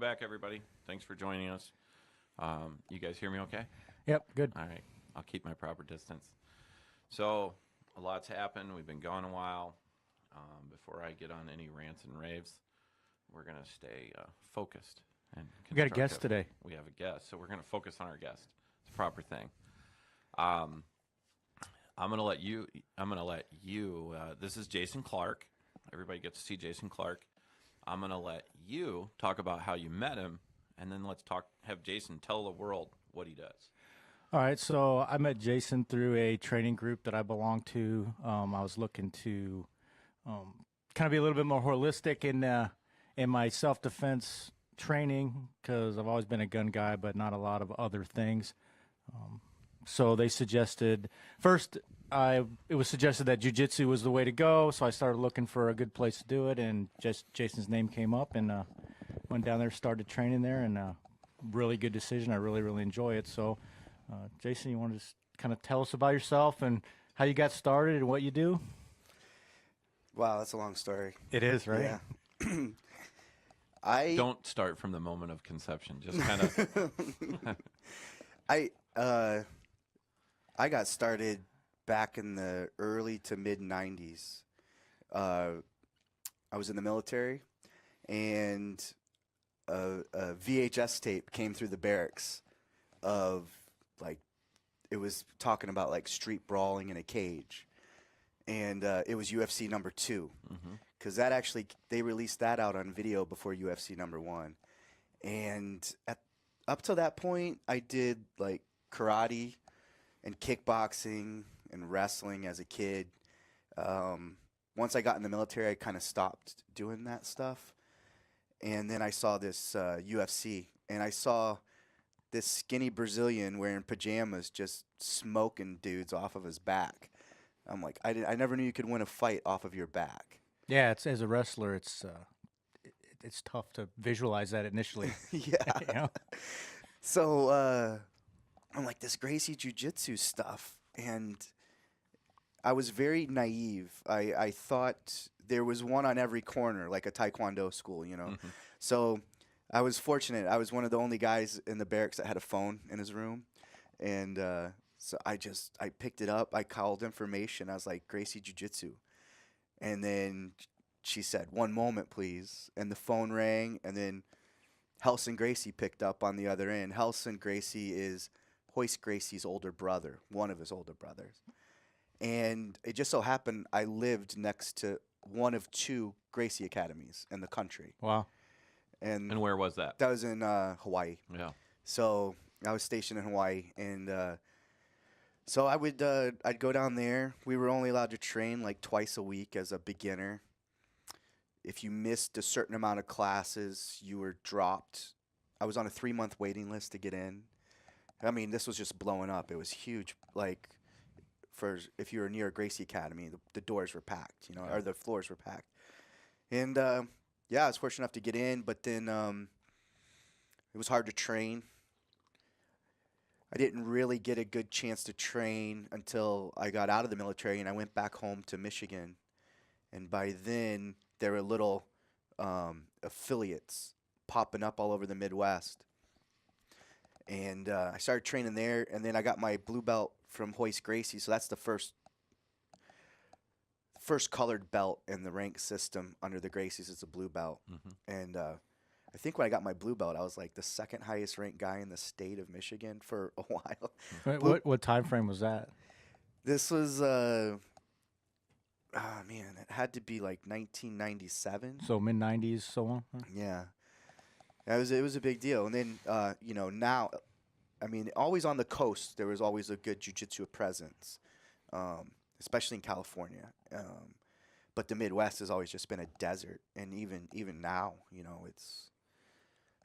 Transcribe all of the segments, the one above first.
back, everybody. Thanks for joining us. You guys hear me okay? Yep, good. All right. I'll keep my proper distance. So, a lot's happened. We've been gone a while. Before I get on any rants and raves, we're going to stay focused and We got a constructive. guest today. We have a guest, so we're going to focus on our guest. It's a proper thing. I'm going to let you, this is Jason Clarke. Everybody gets to see Jason Clarke. I'm going to let you talk about how you met him, and then have Jason tell the world what he does. All right, so I met Jason through a training group that I belong to. I was looking to kind of be a little bit more holistic in my self-defense training because I've always been a gun guy, but not a lot of other things. So they suggested, first, it was suggested that jiu-jitsu was the way to go, so I started looking for a good place to do it, and just Jason's name came up, and went down there, started training there, and really good decision. I really, really enjoy it. So, Jason, you want to just kind of tell us about yourself and how you got started and what you do? Wow, that's a long story. It is, right? Yeah. Don't start from the moment of conception. Just kind of. I got started back in the early to mid 90s. I was in the military, and a VHS tape came through the barracks of it was talking about like street brawling in a cage, and it was UFC number 2, because they released that out on video before UFC number 1, and up till that point I did like karate and kickboxing and wrestling as a kid. Once I got in the military, I kind of stopped doing that stuff. And then I saw this UFC, and I saw this skinny Brazilian wearing pajamas just smoking dudes off of his back. I'm like, I never knew you could win a fight off of your back. Yeah, as a wrestler, it's tough to visualize that initially. Yeah. You know? So I'm like, this Gracie Jiu-Jitsu stuff. And I was very naive. I thought there was one on every corner, like a Taekwondo school, you know. So I was fortunate. I was one of the only guys in the barracks that had a phone in his room. And so I picked it up. I called information. I was like, Gracie Jiu-Jitsu. And then she said, "One moment, please." And the phone rang. And then Helson Gracie picked up on the other end. Helson Gracie is Hoist Gracie's older brother, one of his older brothers. And it just so happened I lived next to one of 2 Gracie academies in the country. Wow. And where was that? That was in Hawaii. Yeah. So I was stationed in Hawaii, and so I'd go down there. We were only allowed to train like twice a week as a beginner. If you missed a certain amount of classes, you were dropped. I was on a 3-month waiting list to get in. I mean, this was just blowing up. It was huge. Like, if you were near a Gracie Academy, the doors were packed, you know, or the floors were packed. And yeah, I was fortunate enough to get in, but then it was hard to train. I didn't really get a good chance to train until I got out of the military and I went back home to Michigan. And by then, there were little affiliates popping up all over the Midwest. And I started training there, and then I got my blue belt from Hoist Gracie. So that's the first colored belt in the rank system under the Gracies. It's a blue belt. And I think when I got my blue belt, I was like the 2nd highest ranked guy in the state of Michigan for a while. Wait, what time frame was that? This was, it had to be like 1997. So mid-90s, so on? Huh? Yeah. It was a big deal. And then, now, I mean, always on the coast, there was always a good jiu-jitsu presence, especially in California. But the Midwest has always just been a desert. And even now, you know, it's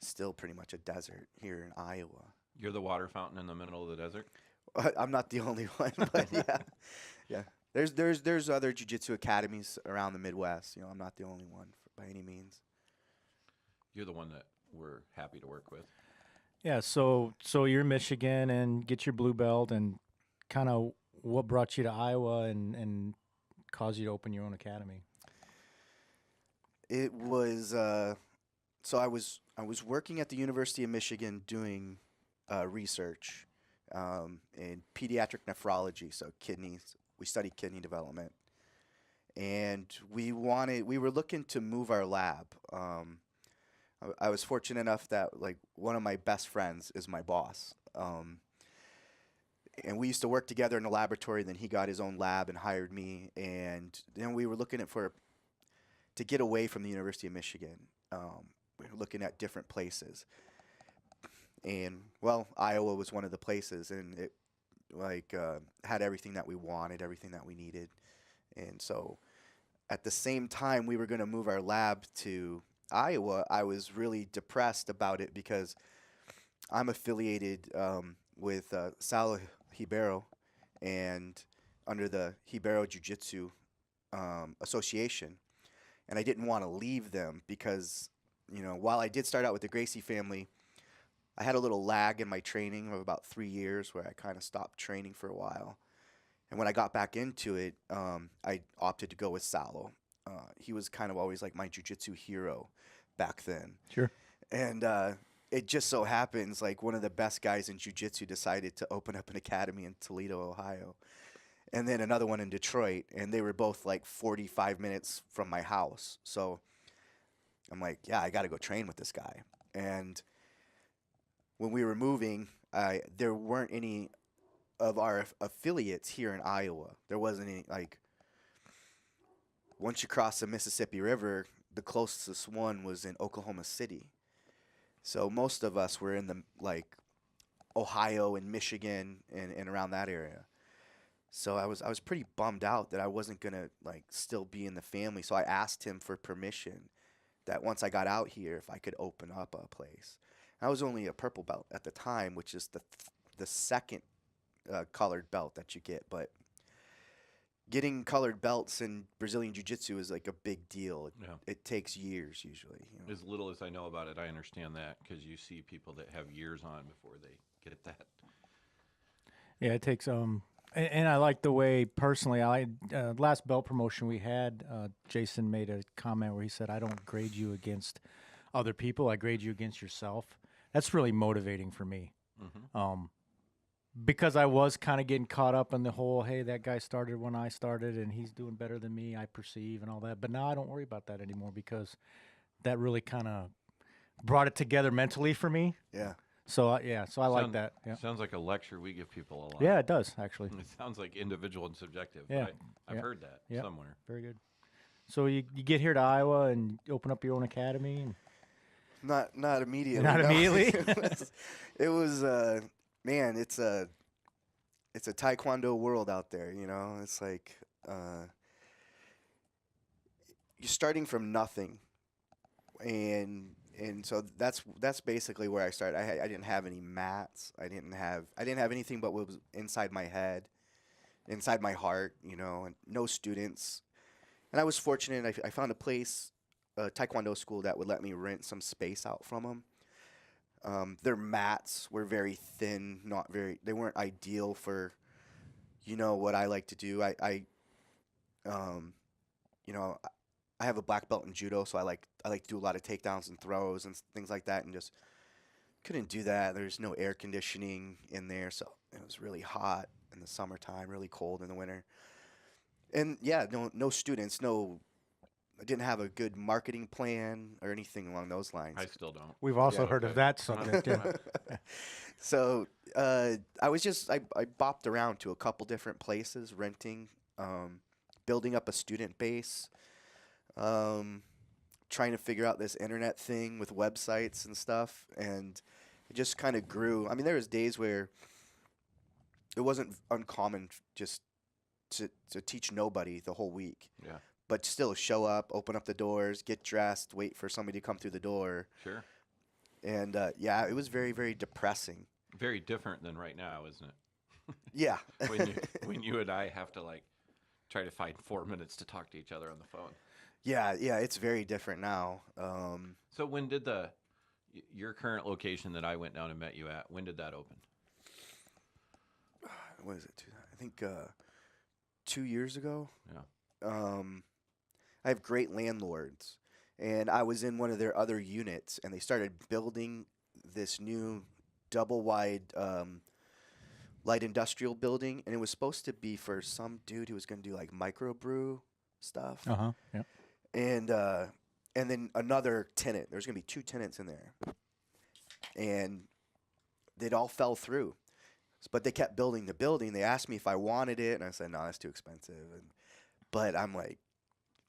still pretty much a desert here in Iowa. You're the water fountain in the middle of the desert? I'm not the only one, but yeah. Yeah. There's other jiu-jitsu academies around the Midwest. You know, I'm not the only one by any means. You're the one that we're happy to work with. Yeah, so you're in Michigan and get your blue belt, and kind of what brought you to Iowa and caused you to open your own academy? It was So I was working at the University of Michigan doing research in pediatric nephrology, so kidneys. We study kidney development, and we were looking to move our lab. I was fortunate enough that like one of my best friends is my boss. And we used to work together in the laboratory. Then he got his own lab and hired me. And then we were looking to get away from the University of Michigan. We were looking at different places. And well, Iowa was one of the places, and it had everything that we wanted, everything that we needed. And so at the same time we were going to move our lab to Iowa, I was really depressed about it because I'm affiliated with Sal Hibero and under the Hibero Jiu-Jitsu Association. And I didn't want to leave them because, while I did start out with the Gracie family, I had a little lag in my training of about 3 years where I kind of stopped training for a while. And when I got back into it, I opted to go with Salo. He was kind of always like my jiu-jitsu hero back then. Sure. And it just so happens like one of the best guys in jiu-jitsu decided to open up an academy in Toledo, Ohio. And then another one in Detroit. And they were both like 45 minutes from my house. So I'm like, yeah, I got to go train with this guy. And when we were moving, there weren't any of our affiliates here in Iowa. There wasn't any, like, once you cross the Mississippi River, the closest one was in Oklahoma City. So most of us were in the, like, Ohio and Michigan and around that area. So I was pretty bummed out that I wasn't going to, like, still be in the family. So I asked him for permission that once I got out here, if I could open up a place. I was only a purple belt at the time, which is the second colored belt that you get. But getting colored belts in Brazilian Jiu-Jitsu is like a big deal. Yeah. It takes years usually. As little as I know about it, I understand that because you see people that have years on before they get that. Yeah, it takes and I like the way personally. Last belt promotion we had, Jason made a comment where he said, "I don't grade you against other people. I grade you against yourself." That's really motivating for me. Mm-hmm. Because I was kind of getting caught up in the whole, hey, that guy started when I started and he's doing better than me, I perceive, and all that. But now I don't worry about that anymore because that really kind of brought it together mentally for me. Yeah. So I like that. Yeah. Sounds like a lecture we give people a lot. Yeah, it does actually. It sounds like individual and subjective. Yeah. But I've heard that somewhere. Very good. So you get here to Iowa and open up your own academy? And Not immediately. Not immediately? It was man, it's a taekwondo world out there, It's like you're starting from nothing, and so that's basically where I started. I didn't have any mats. I didn't have anything but what was inside my head, inside my heart, and no students. And I was fortunate. I found a place, a taekwondo school that would let me rent some space out from them. Their mats were very thin, they weren't ideal for, what I like to do. I have a black belt in judo, so I like to do a lot of takedowns and throws and things like that, and just couldn't do that. There's no air conditioning in there, so it was really hot in the summertime, really cold in the winter. And yeah, no students, I didn't have a good marketing plan or anything along those lines. I still don't. We've also heard of that subject. Yeah. So I bopped around to a couple different places, renting, building up a student base, trying to figure out this internet thing with websites and stuff, and it just kind of grew. I mean, there was days where it wasn't uncommon just to teach nobody the whole week. Yeah. But still show up, open up the doors, get dressed, wait for somebody to come through the door. Sure. And it was very, very depressing. Very different than right now, isn't it? Yeah. when you and I have to try to find 4 minutes to talk to each other on the phone. Yeah, it's very different now. So when did your current location that I went down and met you at, when did that open? What is it? I think 2 years ago. Yeah. I have great landlords, and I was in one of their other units, and they started building this new double wide light industrial building, and it was supposed to be for some dude who was going to do like microbrew stuff. Yeah. And then another tenant. There's going to be 2 tenants in there, and it all fell through. But they kept building the building. They asked me if I wanted it, and I said no, that's too expensive. But I'm like,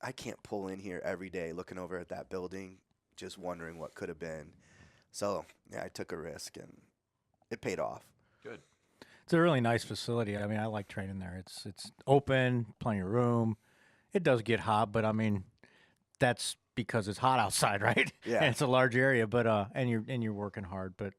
I can't pull in here every day looking over at that building, just wondering what could have been. So yeah, I took a risk, and it paid off. Good. It's a really nice facility. I mean, I like training there. It's open, plenty of room. It does get hot, but I mean, that's because it's hot outside, right? Yeah. And it's a large area, but and you're working hard, but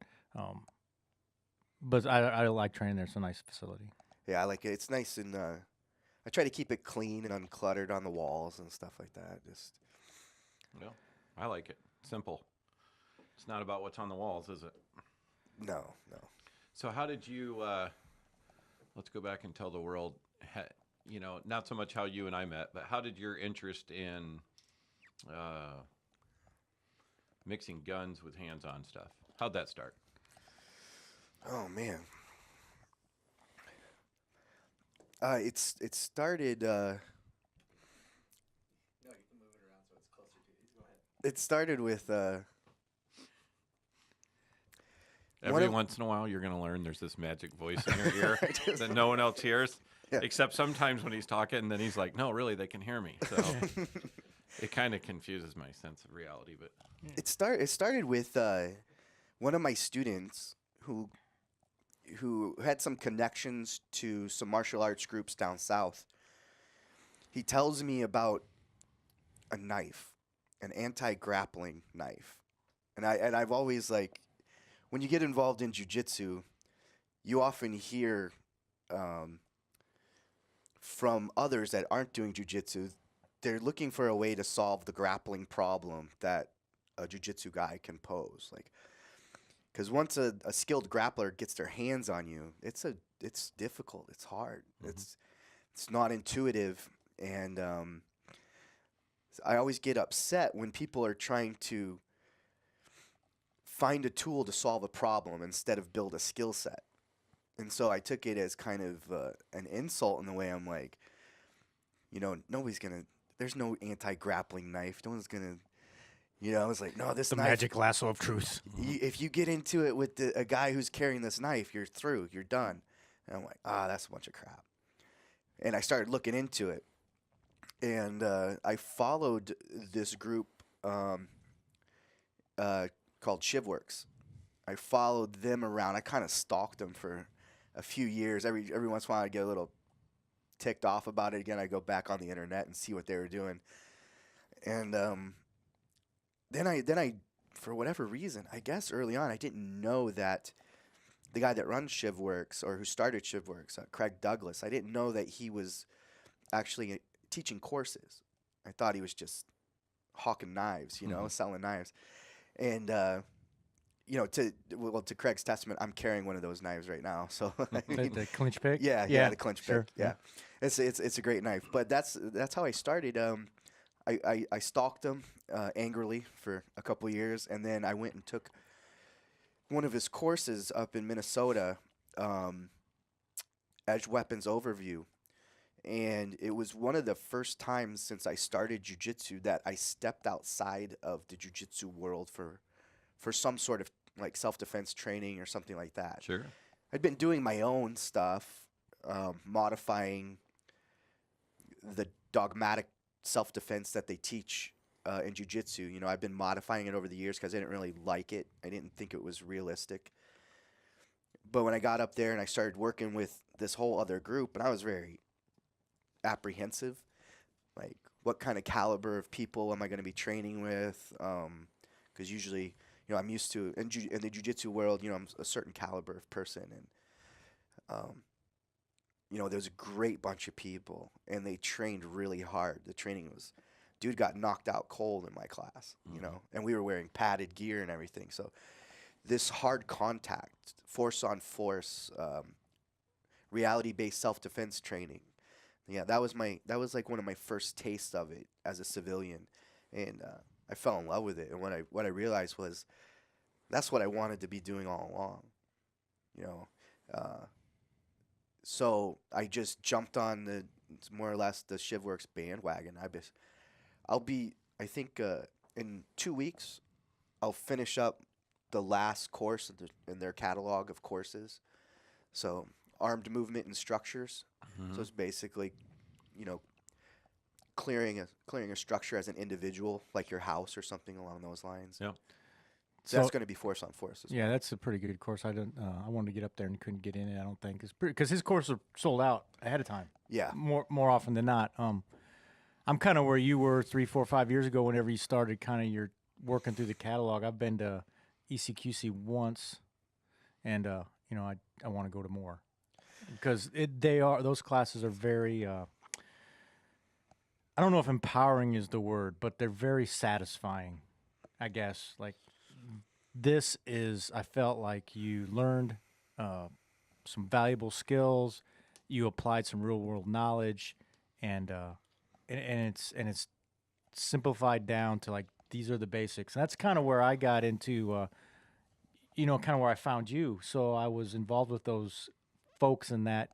I like training there. It's a nice facility. Yeah, I like it. It's nice, and I try to keep it clean and uncluttered on the walls and stuff like that. Just Well, I like it. Simple. It's not about what's on the walls, is it? no. So how did you, let's go back and tell the world, not so much how you and I met, but how did your interest in mixing guns with hands-on stuff, how'd that start? Oh man. It started. No, you can move it around so it's closer to you. Go ahead. It started with. Every once in a while, you're going to learn there's this magic voice in your ear that no one else hears, except sometimes when he's talking, and then he's like, no, really, they can hear me. So it kind of confuses my sense of reality. But It started with one of my students who had some connections to some martial arts groups down south. He tells me about a knife, an anti-grappling knife, and I've always like. When you get involved in jiu-jitsu, you often hear from others that aren't doing jiu-jitsu, they're looking for a way to solve the grappling problem that a jiu-jitsu guy can pose. Like, because once a skilled grappler gets their hands on you, it's difficult. It's hard. Mm-hmm. It's not intuitive, and I always get upset when people are trying to find a tool to solve a problem instead of build a skill set. And so I took it as kind of an insult in the way I'm like, there's no anti-grappling knife. No one's going to, it's like, no, this the knife. The magic lasso of truth. If you get into it with a guy who's carrying this knife, you're through. You're done. And I'm like, that's a bunch of crap. And I started looking into it. And I followed this group called Shivworks. I followed them around. I kind of stalked them for a few years. Every once in a while, I'd get a little ticked off about it again. I'd go back on the internet and see what they were doing. And then I, for whatever reason, I guess early on, I didn't know that the guy that runs Shivworks, or who started Shivworks, Craig Douglas, I didn't know that he was actually teaching courses. I thought he was just hawking knives, selling knives. And, to Craig's testament, I'm carrying one of those knives right now. So the clinch pick? Yeah, the clinch pick. Yeah. It's a great knife. But that's how I started. I stalked him angrily for a couple years, and then I went and took one of his courses up in Minnesota, Edge Weapons Overview. And it was one of the first times since I started jiu-jitsu that I stepped outside of the jiu-jitsu world for some sort of like self-defense training or something like that. Sure. I'd been doing my own stuff, modifying the dogmatic self-defense that they teach in jiu-jitsu. I've been modifying it over the years because I didn't really like it. I didn't think it was realistic. But when I got up there and I started working with this whole other group, and I was very apprehensive, like what kind of caliber of people am I going to be training with? Because usually, I'm used to in the jiu-jitsu world, I'm a certain caliber of person, and there's a great bunch of people, and they trained really hard. The training was, dude got knocked out cold in my class, and we were wearing padded gear and everything. So this hard contact, force on force, reality-based self-defense training. Yeah, that was like one of my first tastes of it as a civilian, and I fell in love with it. And what I realized was that's what I wanted to be doing all along, you know. So I just jumped on it's more or less the ShivWorks bandwagon. I think in 2 weeks, I'll finish up the last course in their catalog of courses. So armed movement and structures. So it's basically, you know, clearing a structure as an individual, like your house or something along those lines. Yeah. So that's going to be force on force. Yeah, that's a pretty good course. I wanted to get up there and couldn't get in it. I don't think because his courses are sold out ahead of time. Yeah. More often than not. I'm kind of where you were 3, 4, 5 years ago. Whenever you started, kind of you're working through the catalog. I've been to ECQC once, and you know I want to go to more because those classes are very. I don't know if empowering is the word, but they're very satisfying. I guess like. I felt like you learned some valuable skills, you applied some real world knowledge, and it's simplified down to like these are the basics. And that's kind of where I got into, kind of where I found you. So I was involved with those folks in that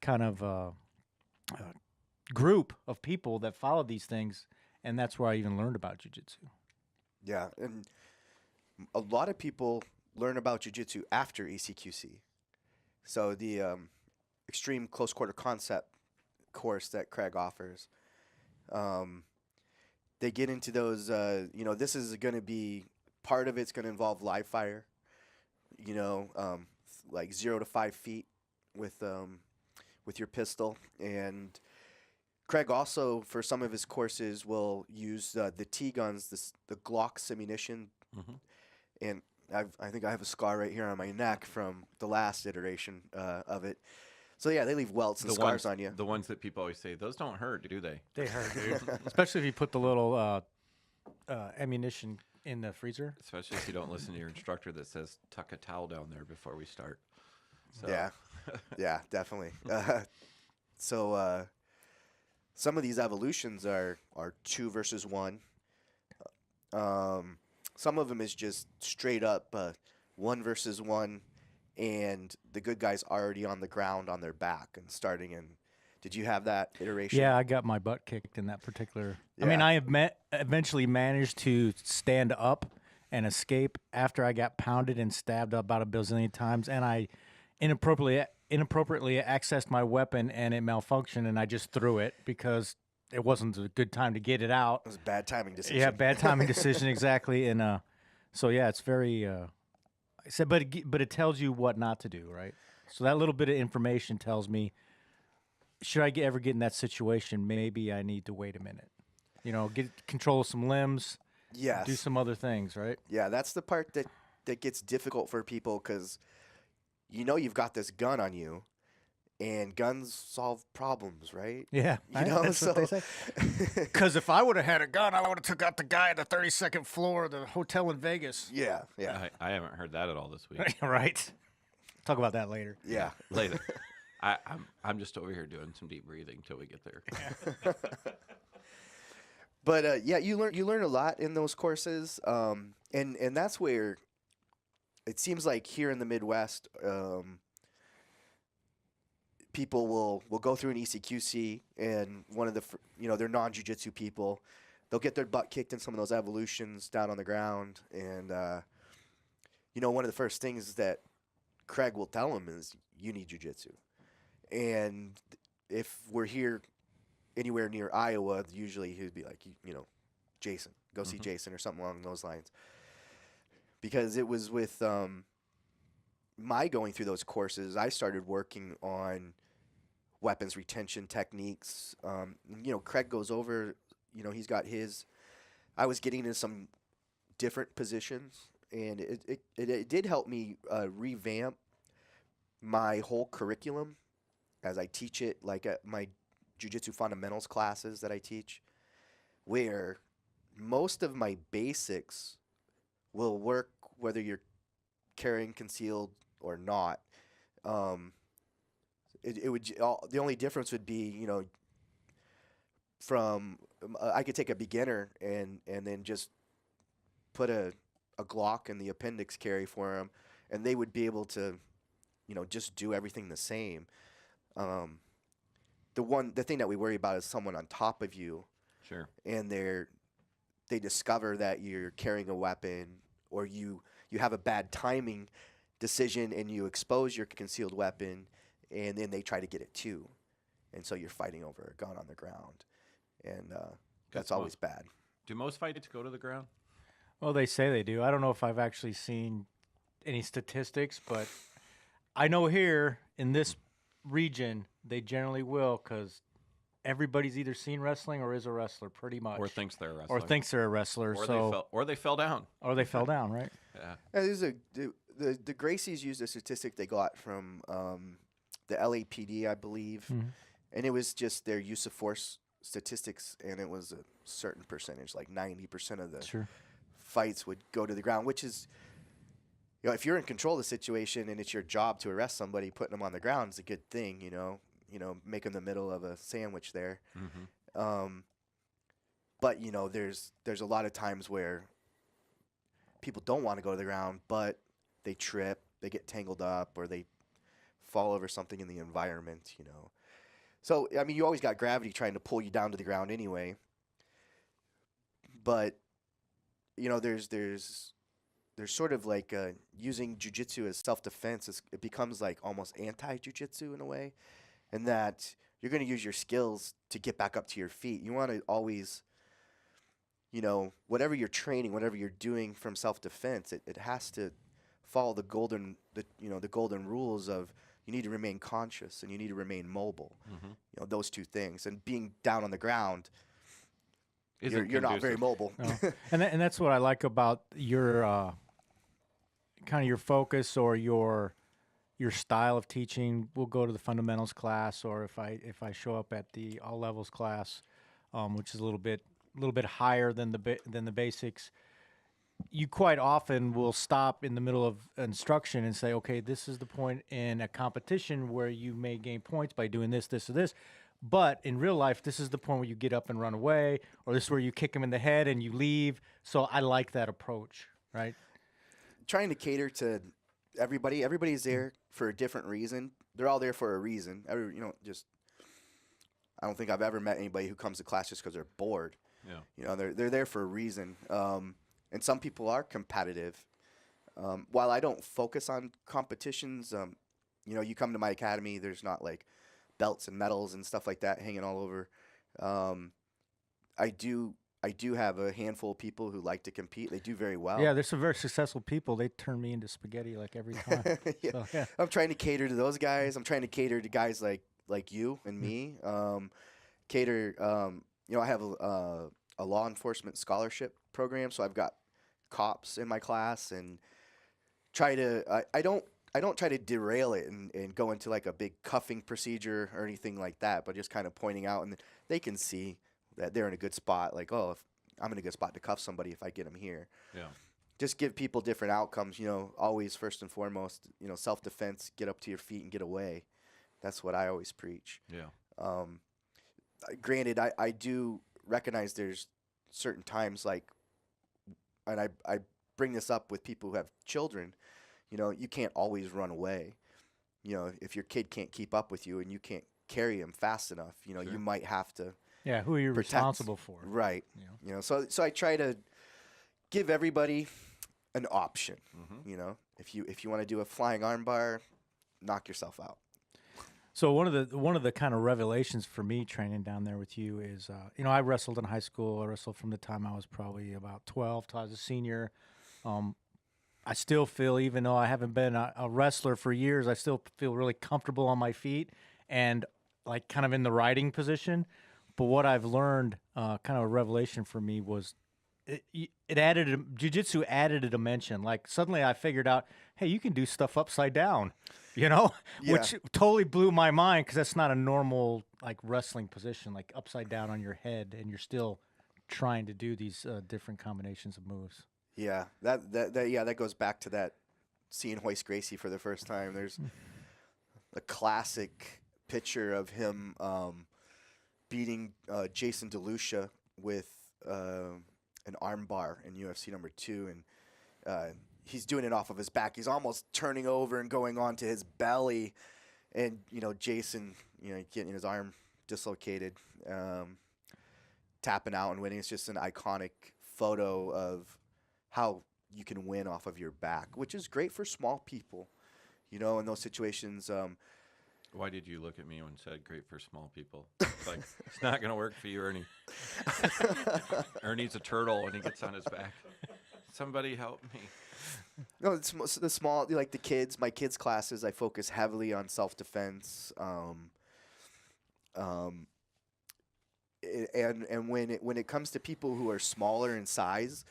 kind of group of people that followed these things, and that's where I even learned about jiu-jitsu. Yeah, and a lot of people learn about jiu-jitsu after ECQC. So the extreme close quarter concept course that Craig offers, they get into those, this is going to be, part of it's going to involve live fire, like 0 to 5 feet with your pistol. And Craig also, for some of his courses, will use the T-guns, the Glock simunition. And I think I have a scar right here on my neck from the last iteration of it. So, yeah, they leave welts and scars on you. The ones that people always say, those don't hurt, do they? They hurt, dude. Especially if you put the little ammunition in the freezer. Especially if you don't listen to your instructor that says, tuck a towel down there before we start. So. Yeah, definitely. So some of these evolutions are 2 versus 1. Some of them is just straight up 1 versus 1, and the good guy's already on the ground on their back and starting in. Did you have that iteration? Yeah, I got my butt kicked in that particular. Yeah. I mean, I have eventually managed to stand up and escape after I got pounded and stabbed about a bazillion times, and I inappropriately accessed my weapon and it malfunctioned, and I just threw it because it wasn't a good time to get it out. It was a bad timing decision. Yeah, bad timing decision, exactly. And so yeah, it's very. But it tells you what not to do, right? So that little bit of information tells me, should I ever get in that situation? Maybe I need to wait a minute. Get control of some limbs. Yes. Do some other things, right? Yeah, that's the part that gets difficult for people because you've got this gun on you. And guns solve problems, right? Yeah, that's what they say. Because if I would have had a gun, I would have took out the guy at the 32nd floor of the hotel in Vegas. Yeah. I haven't heard that at all this week. Right. Talk about that later. Yeah. Later. I'm just over here doing some deep breathing until we get there. But you learn a lot in those courses, and that's where it seems like here in the Midwest. People will go through an ECQC, and one of the they're non-jiu-jitsu people. They'll get their butt kicked in some of those evolutions down on the ground, and one of the first things that Craig will tell them is you need jiu-jitsu. And if we're here anywhere near Iowa, usually he'd be like, Jason, go see Jason or something along those lines. Because it was with my going through those courses, I started working on weapons retention techniques. Craig goes over, he's got his. I was getting into some different positions, and it did help me revamp my whole curriculum as I teach it, like at my jiu-jitsu fundamentals classes that I teach, where most of my basics will work whether you're carrying concealed or not. It would the only difference would be from I could take a beginner and then just put a Glock in the appendix carry for them, and they would be able to, just do everything the same. The thing that we worry about is someone on top of you, Sure. and they discover that you're carrying a weapon, or you have a bad timing decision and you expose your concealed weapon, and then they try to get it too, and so you're fighting over a gun on the ground, and that's always bad. Do most fights go to the ground? Well, they say they do. I don't know if I've actually seen any statistics, but I know here in this region they generally will, because everybody's either seen wrestling or is a wrestler, pretty much, Or thinks they're a wrestler. or thinks they're a wrestler. Or they fell down. Or they fell down, right? Yeah. The Gracies used a statistic they got from the LAPD, I believe, and it was just their use of force statistics, and it was a certain percentage, like 90% of the fights would go to the ground, which is, if you're in control of the situation and it's your job to arrest somebody, putting them on the ground is a good thing, make them the middle of a sandwich there. But there's a lot of times where people don't want to go to the ground, but they trip, they get tangled up, or they fall over something in the environment, So, I mean, you always got gravity trying to pull you down to the ground anyway. But, there's sort of like using jiu-jitsu as self-defense. It becomes like almost anti-jiu-jitsu in a way, and that you're going to use your skills to get back up to your feet. You want to always, whatever you're training, whatever you're doing from self-defense, it has to follow the golden rules of, you need to remain conscious and you need to remain mobile. Those two things. And being down on the ground, you're not very mobile. No. And that's what I like about your kind of your focus, or your style of teaching. We'll go to the fundamentals class, or if I show up at the all levels class, which is a little bit higher than the basics. You quite often will stop in the middle of instruction and say, okay, this is the point in a competition where you may gain points by doing this, this, or this. But in real life, this is the point where you get up and run away, or this is where you kick them in the head and you leave. So I like that approach, right? Trying to cater to everybody. Everybody's there for a different reason. They're all there for a reason. I don't think I've ever met anybody who comes to class just because they're bored. Yeah. They're there for a reason. And some people are competitive. While I don't focus on competitions, you come to my academy, there's not like belts and medals and stuff like that hanging all over. I do have a handful of people who like to compete. They do very well. Yeah, there's some very successful people. They turn me into spaghetti like every time. Yeah. So, yeah. I'm trying to cater to those guys. I'm trying to cater to guys like you and me. I have a law enforcement scholarship program, so I've got cops in my class, and I don't try to derail it and go into like a big cuffing procedure or anything like that, but just kind of pointing out, and they can see that they're in a good spot, like, oh, if I'm in a good spot to cuff somebody if I get them here. Yeah. Just give people different outcomes, always first and foremost, self-defense, get up to your feet and get away. That's what I always preach. Yeah. Granted, I do recognize there's certain times, like, and I bring this up with people who have children, you can't always run away. If your kid can't keep up with you and you can't carry him fast enough, Sure. you might have to. Yeah, who are you protect. responsible for? Right. Yeah. So I try to give everybody an option. Mm-hmm. If you want to do a flying armbar, knock yourself out. So one of the kind of revelations for me training down there with you is, I wrestled in high school. I wrestled from the time I was probably about 12 till I was a senior. I still feel, even though I haven't been a wrestler for years, I still feel really comfortable on my feet and like kind of in the riding position. But what I've learned, kind of a revelation for me, was jiu-jitsu added a dimension. Like suddenly I figured out, hey, you can do stuff upside down, Yeah. which totally blew my mind, because that's not a normal like wrestling position, like upside down on your head, and you're still trying to do these different combinations of moves. Yeah, that goes back to that seeing Hoist Gracie for the first time. There's a classic picture of him beating Jason DeLucia with an arm bar in UFC #2, and he's doing it off of his back. He's almost turning over and going onto his belly, and Jason, getting his arm dislocated, tapping out and winning. It's just an iconic photo of how you can win off of your back, which is great for small people, in those situations. Why did you look at me and said great for small people? It's like, it's not going to work for you, Ernie. Ernie's a turtle and he gets on his back. Somebody help me. No, it's the small, like the kids. My kids' classes, I focus heavily on self-defense. And when it comes to people who are smaller in size,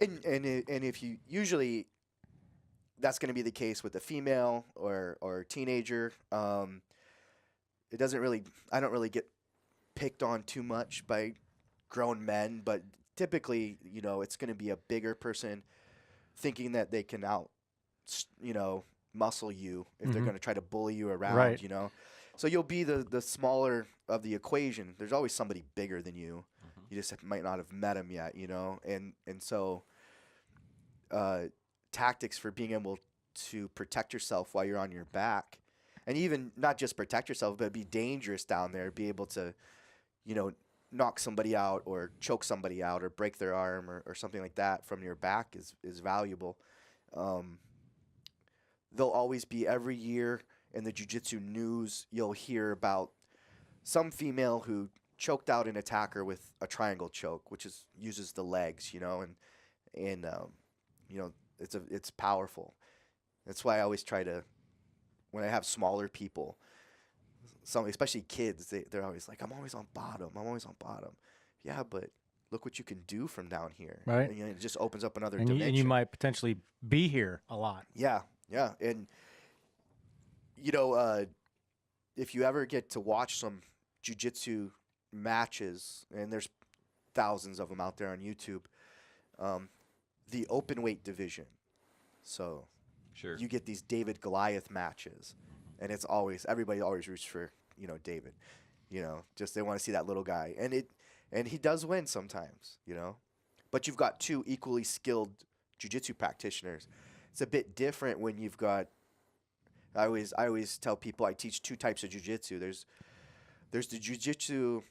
and if you usually, that's going to be the case with a female or a teenager. It doesn't really, I don't really get picked on too much by grown men, but typically, it's going to be a bigger person thinking that they can muscle you if they're going to try to bully you around, Right. So you'll be the smaller of the equation. There's always somebody bigger than you. You just might not have met him yet, and so tactics for being able to protect yourself while you're on your back, and even not just protect yourself, but be dangerous down there, be able to, knock somebody out or choke somebody out or break their arm or something like that from your back is valuable. There'll always be, every year in the jiu-jitsu news, you'll hear about some female who choked out an attacker with a triangle choke, which uses the legs, and it's powerful. That's why I always try to, when I have smaller people, especially kids, they're always like, I'm always on bottom. Yeah, but look what you can do from down here. Right. And, it just opens up another And dimension. and you might potentially be here a lot. Yeah. And, if you ever get to watch some jiu-jitsu matches, and there's thousands of them out there on YouTube, the open weight division. So Sure. you get these David Goliath matches, and it's everybody always roots for, David, just they want to see that little guy, and he does win sometimes, but you've got two equally skilled jiu-jitsu practitioners. It's a bit different when you've got, I always tell people I teach two types of jiu-jitsu. There's the jiu-jitsu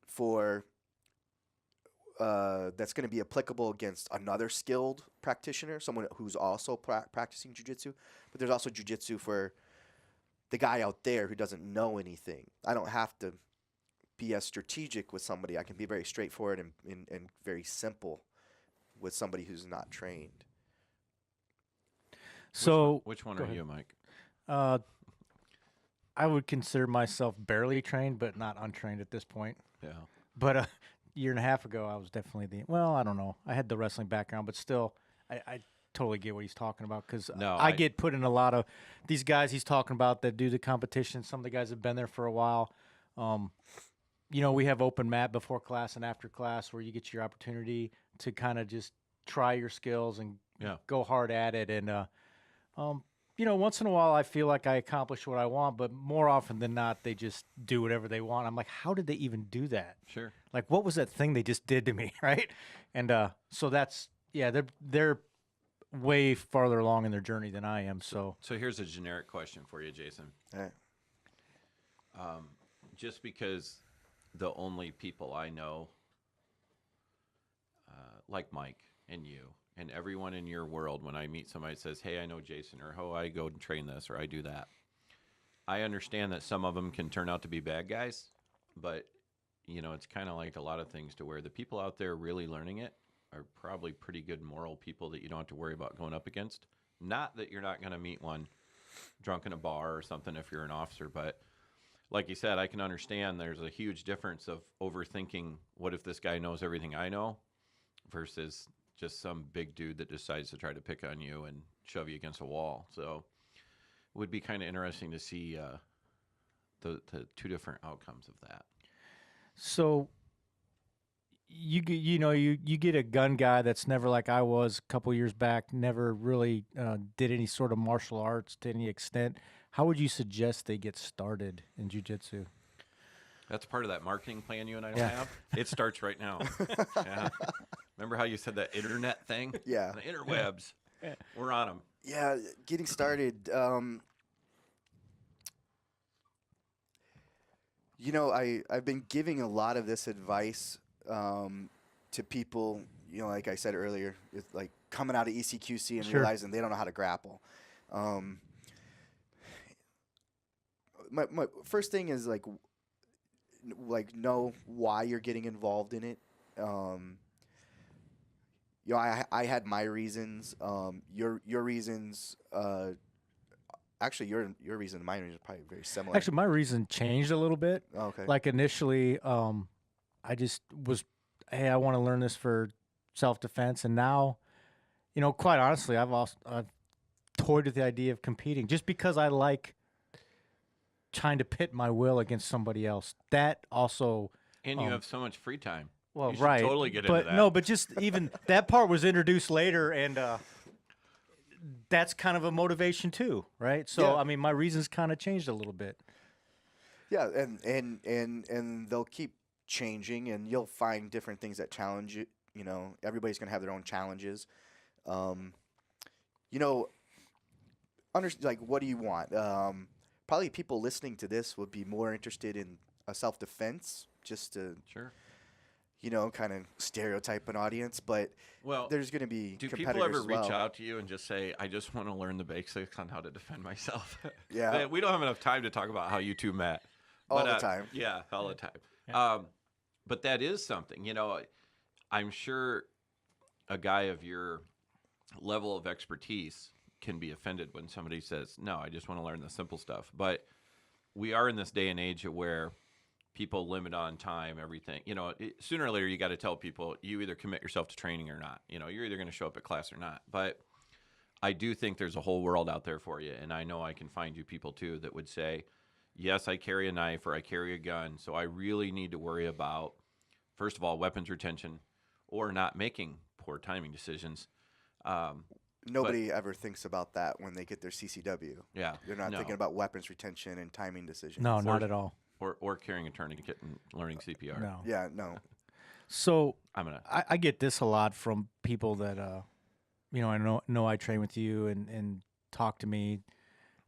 for that's going to be applicable against another skilled practitioner, someone who's also practicing jiu-jitsu. But there's also jiu-jitsu for the guy out there who doesn't know anything. I don't have to be as strategic with somebody. I can be very straightforward and very simple with somebody who's not trained. So which one go are ahead. you, Mike? I would consider myself barely trained, but not untrained at this point. Yeah. But a year and a half ago, I was definitely I don't know. I had the wrestling background, but still, I totally get what he's talking about, because I get put in a lot of these guys he's talking about that do the competition. Some of the guys have been there for a while. We have open mat before class and after class where you get your opportunity to kind of just try your skills and go hard at it. And, once in a while I feel like I accomplish what I want, but more often than not, they just do whatever they want. I'm like, how did they even do that? Sure. Like, what was that thing they just did to me, right? And so that's, they're way farther along in their journey than I am. So here's a generic question for you, Jason. All right. Just because the only people I know, like Mike and you and everyone in your world, when I meet somebody that says, hey, I know Jason, or oh, I go and train this, or I do that, I understand that some of them can turn out to be bad guys, but it's kind of like a lot of things, to where the people out there really learning it are probably pretty good moral people that you don't have to worry about going up against. Not that you're not going to meet one drunk in a bar or something if you're an officer, but like you said, I can understand there's a huge difference of overthinking, what if this guy knows everything I know, versus just some big dude that decides to try to pick on you and shove you against a wall. So it would be kind of interesting to see the two different outcomes of that. So you get a gun guy that's never, like I was a couple years back, never really did any sort of martial arts to any extent. How would you suggest they get started in jiu-jitsu? That's part of that marketing plan you and I have. It starts right now. Yeah. Remember how you said that internet thing? Yeah. The interwebs. We're on them. Yeah, getting started. You know, I've been giving a lot of this advice to people, you know, like I said earlier, it's like coming out of ECQC and Sure. realizing they don't know how to grapple. My first thing is like know why you're getting involved in it. You know, I had my reasons. Your reasons. Actually, your reason and my reason are probably very similar. Actually, my reason changed a little bit. Oh, okay. Like initially, I just was, hey, I want to learn this for self-defense, and now, you know, quite honestly, I've toyed with the idea of competing just because I like trying to pit my will against somebody else. That also, And you have so much free time. well, You should right? totally get but into that. no, but just even that part was introduced later, and that's kind of a motivation too, right? So Yeah. I mean, my reasons kind of changed a little bit. Yeah, and they'll keep changing, and you'll find different things that challenge you. You know, everybody's gonna have their own challenges. You know, like, what do you want? Probably people listening to this would be more interested in a self-defense, just to, Sure. you know, kind of stereotype an audience. But Well, there's going to be do competitors people ever as reach well. out to you and just say, I just want to learn the basics on how to defend myself? Yeah. We don't have enough time to talk about how you two met. All But, the time. Yeah, all the time. But that is something, you know, I'm sure a guy of your level of expertise can be offended when somebody says, no, I just want to learn the simple stuff. But we are in this day and age where people limit on time, everything. You know, sooner or later, you got to tell people you either commit yourself to training or not. You know, you're either going to show up at class or not. But I do think there's a whole world out there for you. And I know I can find you people, too, that would say, yes, I carry a knife or I carry a gun. So I really need to worry about, first of all, weapons retention or not making poor timing decisions. Nobody ever thinks about that when they get their CCW. Yeah. They're not no. thinking about weapons retention and timing decisions. No, not at all. Or carrying a tourniquet and learning CPR. No. Yeah, no. So I'm gonna. I get this a lot from people that, you know, I know I train with you and talk to me.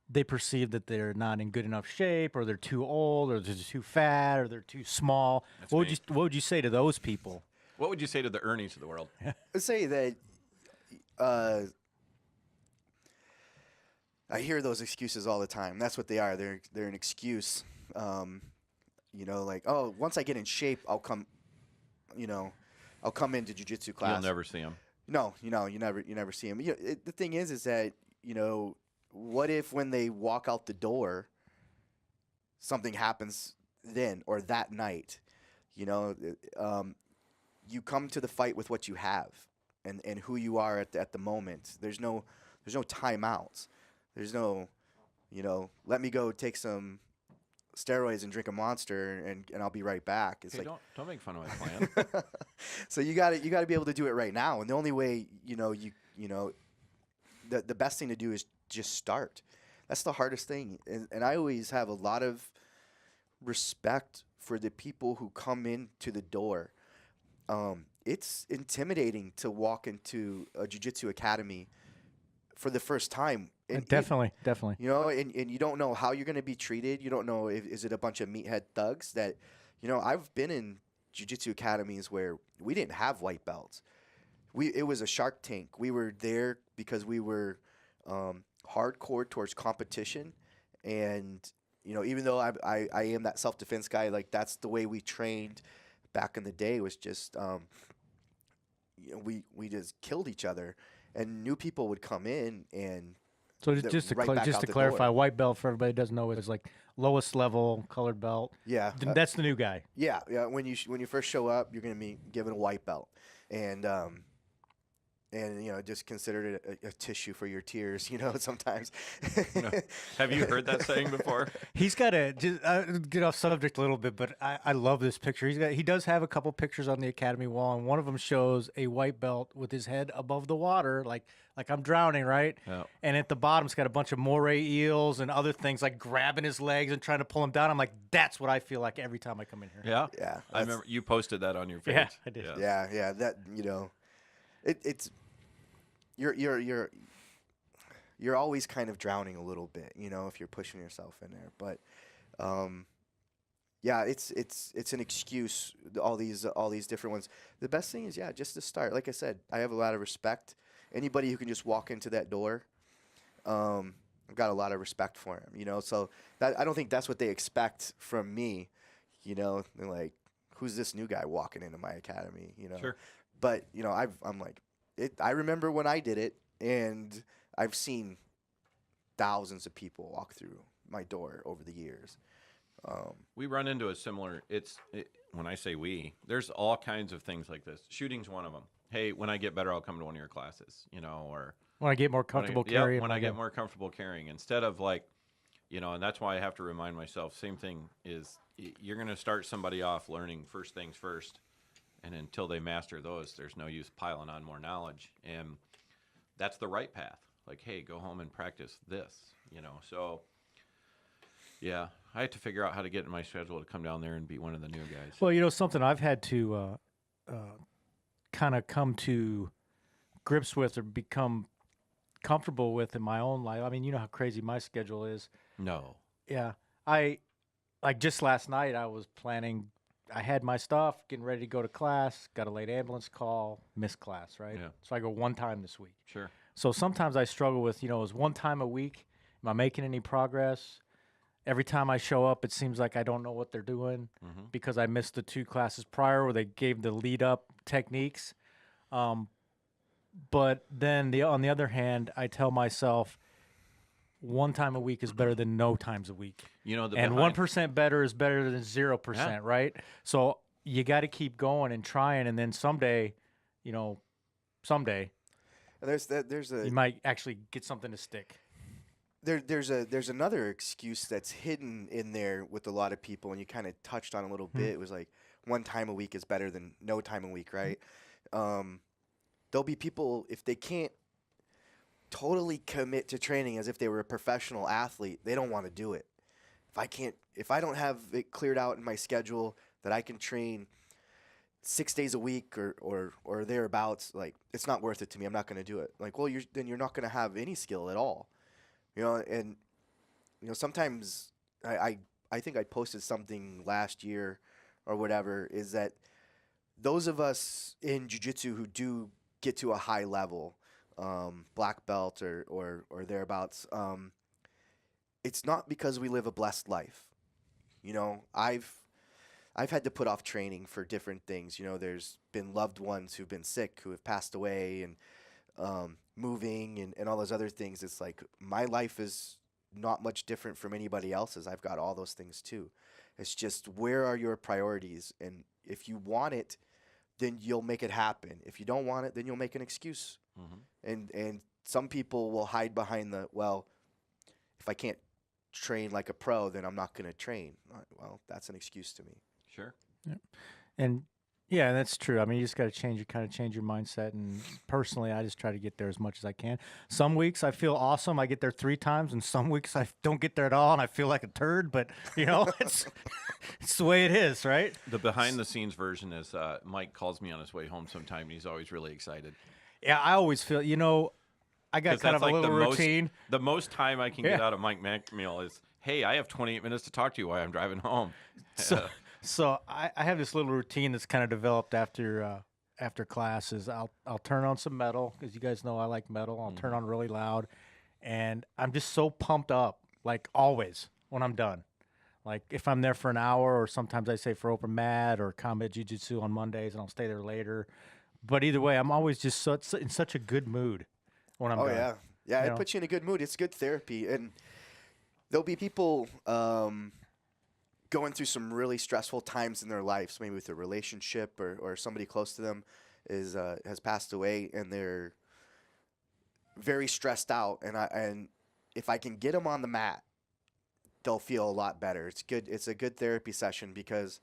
They perceive that they're not in good enough shape, or they're too old, or they're too fat, or they're too small. That's What me. would you say to those people? What would you say to the Ernies of the world? Let's say that I hear those excuses all the time. That's what they are. They're an excuse. You know, like, oh, once I get in shape, I'll come. You know, I'll come into jiu-jitsu class. You'll never see them. No, you never see them. The thing is that, you know, what if when they walk out the door, something happens then or that night? You know, you come to the fight with what you have and who you are at the moment. There's no timeouts. There's no, you know, let me go take some steroids and drink a Monster and I'll be right back. It's Hey, like, don't make fun of my plan. so you got to be able to do it right now. And the only way, you know, the best thing to do is just start. That's the hardest thing. And I always have a lot of respect for the people who come into the door. It's intimidating to walk into a jiu-jitsu academy for the first time. And Definitely. you know, and you don't know how you're going to be treated. You don't know is it a bunch of meathead thugs that, you know, I've been in jiu-jitsu academies where we didn't have white belts. It was a Shark Tank. We were there because we were hardcore towards competition. And, you know, even though I am that self-defense guy, like that's the way we trained back in the day, was just, you know, we just killed each other. And new people would come in and So just to clarify, white belt for everybody who doesn't know is like lowest level colored belt. Yeah, That's the new guy. yeah. When you first show up, you're gonna be given a white belt, and and just considered it a tissue for your tears. Sometimes. Have you heard that saying before? He's got a just get off subject a little bit, but I love this picture. He does have a couple pictures on the academy wall, and one of them shows a white belt with his head above the water, like I'm drowning, right? Yeah. And at the bottom, it's got a bunch of moray eels and other things, like grabbing his legs and trying to pull him down. I'm like, that's what I feel like every time I come in here. Yeah, Yeah, I remember you posted that on your page. Yeah, I did. Yeah. That it's you're always kind of drowning a little bit, if you're pushing yourself in there. But yeah, it's an excuse. All these different ones. The best thing is, just to start. Like I said, I have a lot of respect. Anybody who can just walk into that door, I've got a lot of respect for him. So that I don't think that's what they expect from me. They're like, who's this new guy walking into my academy? Sure. But I'm like, I remember when I did it, and I've seen thousands of people walk through my door over the years. We run into a similar. When I say we, there's all kinds of things like this. Shooting's one of them. Hey, when I get better, I'll come to one of your classes. Or when I get more comfortable carrying. When I get more comfortable carrying, instead of like, and that's why I have to remind myself. Same thing is you're going to start somebody off learning first things first, and until they master those, there's no use piling on more knowledge. And that's the right path. Like, hey, go home and practice this. So. Yeah, I had to figure out how to get in my schedule to come down there and be one of the new guys. Well, something I've had to kind of come to grips with or become comfortable with in my own life. I mean, you know how crazy my schedule is. No. Yeah. Like just last night, I was planning, I had my stuff, getting ready to go to class, got a late ambulance call, missed class, right? Yeah. So I go one time this week. Sure. So sometimes I struggle with, is one time a week, am I making any progress? Every time I show up, it seems like I don't know what they're doing because I missed the 2 classes prior where they gave the lead-up techniques. But then on the other hand, I tell myself one time a week is better than no times a week. And 1% better is better than 0%, right? So you got to keep going and trying, and then someday, there's you might actually get something to stick. There's another excuse that's hidden in there with a lot of people, and you kind of touched on a little bit. It was like one time a week is better than no time a week, right? There'll be people, if they can't totally commit to training as if they were a professional athlete, they don't want to do it. If I don't have it cleared out in my schedule that I can train 6 days a week or thereabouts, like, it's not worth it to me. I'm not going to do it. Like, well, then you're not going to have any skill at all. And sometimes I think I posted something last year or whatever, is that those of us in jiu-jitsu who do get to a high level, black belt or thereabouts, it's not because we live a blessed life. I've had to put off training for different things. There's been loved ones who've been sick, who have passed away, and moving and all those other things. It's like my life is not much different from anybody else's. I've got all those things too. It's just, where are your priorities? And if you want it, then you'll make it happen. If you don't want it, then you'll make an excuse. And some people will hide behind if I can't train like a pro, then I'm not going to train. Well, that's an excuse to me. Sure. Yeah. And yeah, that's true. I mean, you just got to change your mindset. And personally, I just try to get there as much as I can. Some weeks I feel awesome. I get there 3 times, and some weeks I don't get there at all, and I feel like a turd. But it's the way it is, right? The behind-the-scenes version is Mike calls me on his way home sometime, and he's always really excited. Yeah, I always feel. I got kind of a little routine. The most time I can get out of Mike McMill is, hey, I have 28 minutes to talk to you while I'm driving home. So I have this little routine that's kind of developed after classes. I'll turn on some metal, because you guys know I like metal. I'll turn on really loud, and I'm just so pumped up, like always when I'm done. Like if I'm there for an hour, or sometimes I say for open mat or combat jiu-jitsu on Mondays, and I'll stay there later. But either way, I'm always just in such a good mood when I'm done. Oh yeah, it puts you in a good mood. It's good therapy, and there'll be people going through some really stressful times in their lives, maybe with a relationship or somebody close to them has passed away, and they're very stressed out, and if I can get them on the mat, they'll feel a lot better. It's good. It's a good therapy session because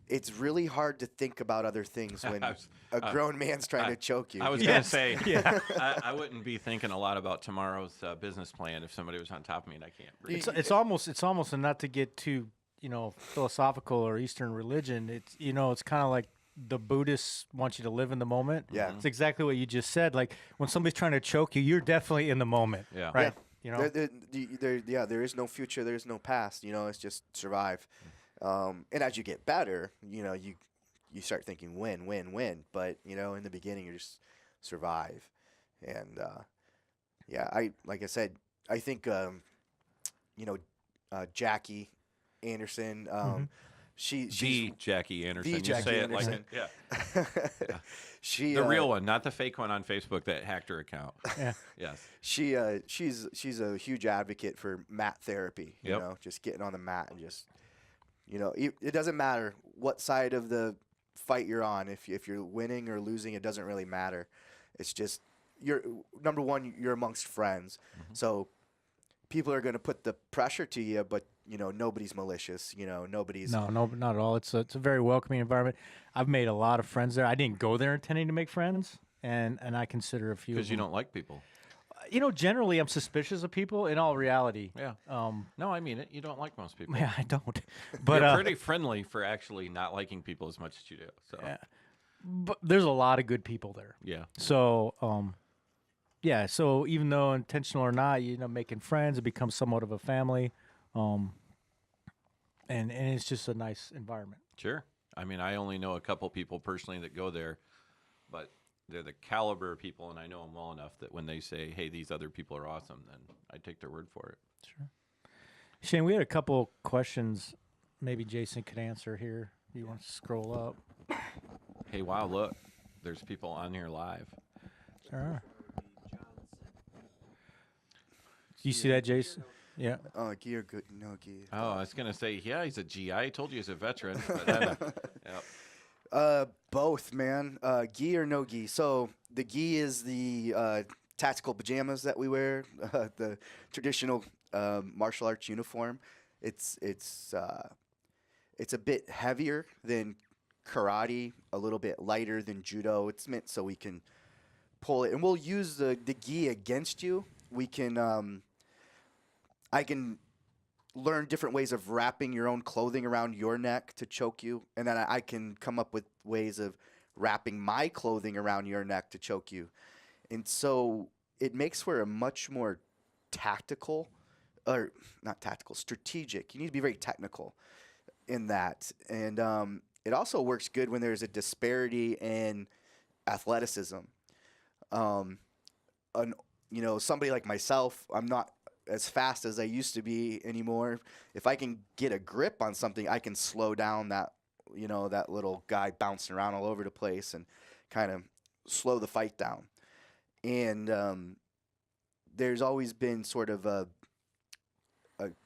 it's really hard to think about other things when a grown man's trying to choke you. I was you going know? to say, Yeah. I wouldn't be thinking a lot about tomorrow's business plan if somebody was on top of me and I can't breathe. It's almost, and not to get too, philosophical or Eastern religion. It's, it's kind of like the Buddhists want you to live in the moment. Yeah. It's exactly what you just said. Like when somebody's trying to choke you, you're definitely in the moment. Yeah. Right. There is no future. There is no past. It's just survive. And as you get better, you start thinking win. But in the beginning, you just survive. And like I said, I think Jackie Anderson. She's Jackie Anderson. The You Jackie say it like Anderson. it. Yeah. She The real one, not the fake one on Facebook that hacked her account. Yeah. Yes. She's a huge advocate for mat therapy. Yep. Just getting on the mat and just it doesn't matter what side of the fight you're on. If you're winning or losing, it doesn't really matter. It's just you're number one. You're amongst friends, so people are going to put the pressure to you, but nobody's malicious. Nobody's No, not at all. It's a very welcoming environment. I've made a lot of friends there. I didn't go there intending to make friends, and I consider a few. Because you don't like people. Generally, I'm suspicious of people. In all reality, Yeah. No, I mean it. You don't like most people. yeah, I don't. But You're pretty friendly for actually not liking people as much as you do. So but there's a lot of good people there. yeah. So, yeah. So even though intentional or not, making friends, it becomes somewhat of a family, and it's just a nice environment. Sure. I mean, I only know a couple people personally that go there, but they're the caliber of people, and I know them well enough that when they say, "Hey, these other people are awesome," then I take their word for it. Sure. Shane, we had a couple questions. Maybe Jason could answer here. You want to scroll up? Hey, wow! Look, there's people on here live. Sure. Do you see that, Jason? Yeah. Oh, gi or good? No gi. Oh, I was gonna say, yeah, he's a GI. I told you he's a veteran. But then, yep. Both, man. Gi or no gi. So the gi is the tactical pajamas that we wear, the traditional martial arts uniform. It's a bit heavier than karate, a little bit lighter than judo. It's meant so we can pull it, and we'll use the gi against you. We can I can learn different ways of wrapping your own clothing around your neck to choke you, and then I can come up with ways of wrapping my clothing around your neck to choke you. And so it makes for a much more tactical, or not tactical, strategic. You need to be very technical in that. And it also works good when there's a disparity in athleticism. Somebody like myself, I'm not as fast as I used to be anymore. If I can get a grip on something, I can slow down that little guy bouncing around all over the place and kind of slow the fight down. And there's always been sort of a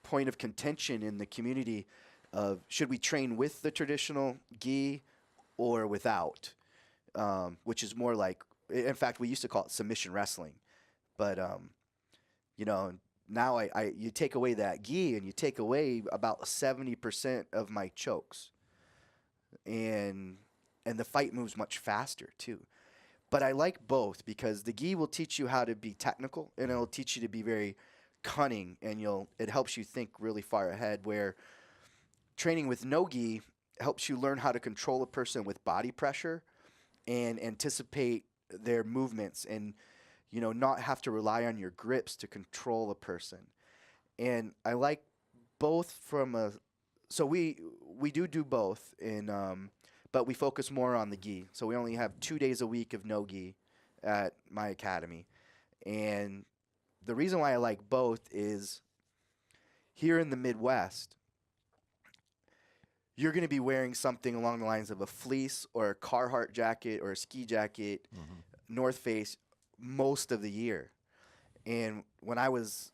point of contention in the community of should we train with the traditional gi or without, which is more like, in fact, we used to call it submission wrestling. But, now you take away that gi and you take away about 70% of my chokes. And the fight moves much faster too. But I like both because the gi will teach you how to be technical and it'll teach you to be very cunning, and it helps you think really far ahead, where training with no gi helps you learn how to control a person with body pressure and anticipate their movements and not have to rely on your grips to control a person. And I like both so we do both, but we focus more on the gi. So we only have 2 days a week of no gi at my academy. And the reason why I like both is here in the Midwest, you're going to be wearing something along the lines of a fleece or a Carhartt jacket or a ski jacket, North Face, most of the year. And when I was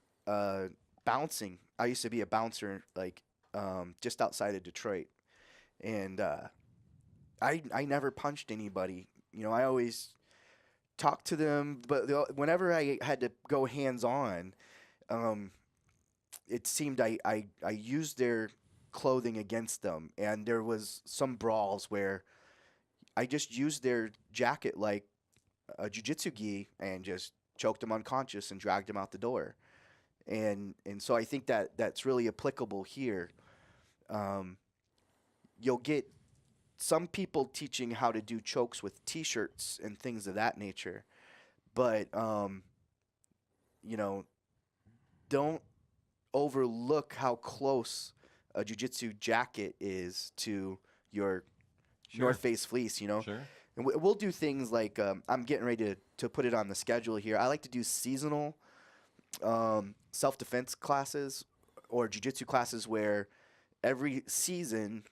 bouncing, I used to be a bouncer just outside of Detroit. And I never punched anybody. I always talk to them, but whenever I had to go hands on, it seemed I used their clothing against them, and there was some brawls where I just used their jacket like a jiu-jitsu gi and just choked them unconscious and dragged them out the door. And so I think that that's really applicable here. You'll get some people teaching how to do chokes with T-shirts and things of that nature, but you know, don't overlook how close a jiu-jitsu jacket is to your North Face fleece. You know, Sure. and we'll do things like I'm getting ready to put it on the schedule here. I like to do seasonal self-defense classes or jiu-jitsu classes where every season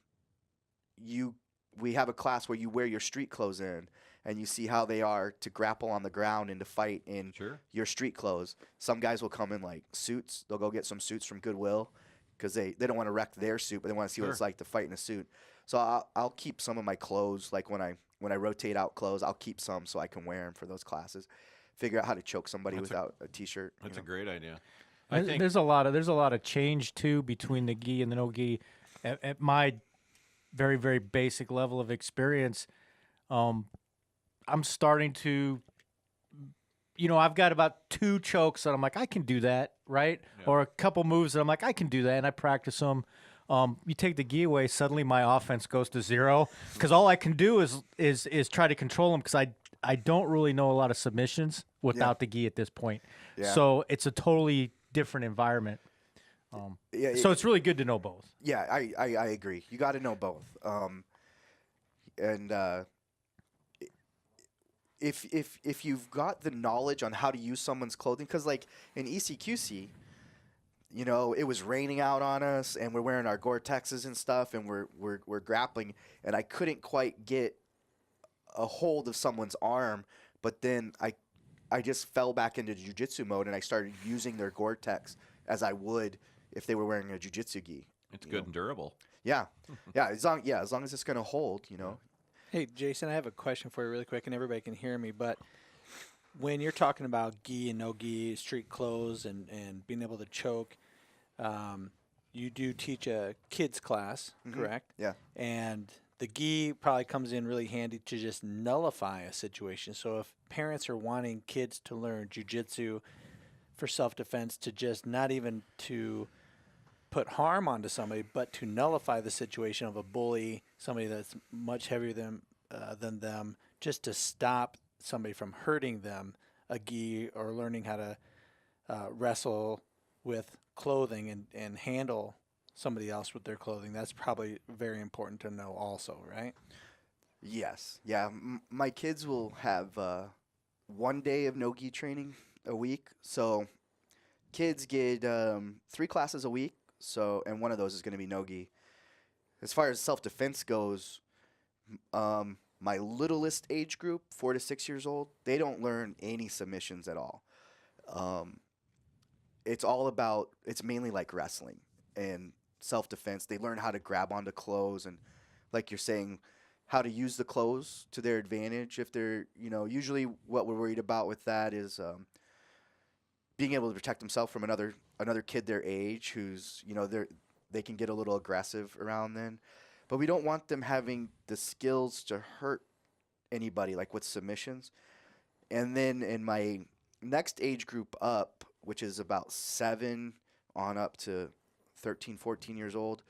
we have a class where you wear your street clothes in and you see how they are to grapple on the ground and to fight in your street clothes. Some guys will come in like suits. They'll go get some suits from Goodwill because they don't want to wreck their suit, but they want to see what it's like to fight in a suit. So I'll keep some of my clothes, like when I rotate out clothes, I'll keep some so I can wear them for those classes. Figure out how to choke somebody without a T-shirt. That's a great idea. I think there's a lot of change too between the gi and the no gi. At my very, very basic level of experience, I'm starting to, I've got about 2 chokes that I'm like, I can do that, right? Yeah. Or a couple moves that I'm like, I can do that, and I practice them. You take the gi away, suddenly my offense goes to 0 because all I can do is try to control them because I don't really know a lot of submissions without the gi at this point. Yeah. So it's a totally different environment. So it's really good to know both. Yeah, I agree. You got to know both. If you've got the knowledge on how to use someone's clothing, because like in ECQC, it was raining out on us, and we're wearing our Gore-Texes and stuff, and we're grappling, and I couldn't quite get a hold of someone's arm, but then I just fell back into jiu-jitsu mode, and I started using their Gore-Tex as I would if they were wearing a jiu-jitsu gi. It's good and durable. Yeah. As long as it's going to hold, Hey, Jason, I have a question for you really quick, and everybody can hear me, but when you're talking about gi and no gi, street clothes, and being able to choke, you do teach a kids class, correct? Yeah. And the gi probably comes in really handy to just nullify a situation. So if parents are wanting kids to learn jiu-jitsu for self-defense, to just not even to put harm onto somebody, but to nullify the situation of a bully, somebody that's much heavier than them, just to stop somebody from hurting them, a gi, or learning how to wrestle with clothing and handle somebody else with their clothing. That's probably very important to know also, right? Yes. Yeah. My kids will have 1 day of no-gi training a week. So kids get 3 classes a week. And one of those is going to be no-gi. As far as self-defense goes, my littlest age group, 4 to 6 years old, they don't learn any submissions at all. It's mainly like wrestling and self-defense. They learn how to grab onto clothes and, like you're saying, how to use the clothes to their advantage. If they're, usually what we're worried about with that is being able to protect themselves from another kid their age who's, they can get a little aggressive around then. But we don't want them having the skills to hurt anybody, like with submissions. And then in my next age group up, which is about 7 on up to 13, 14 years old,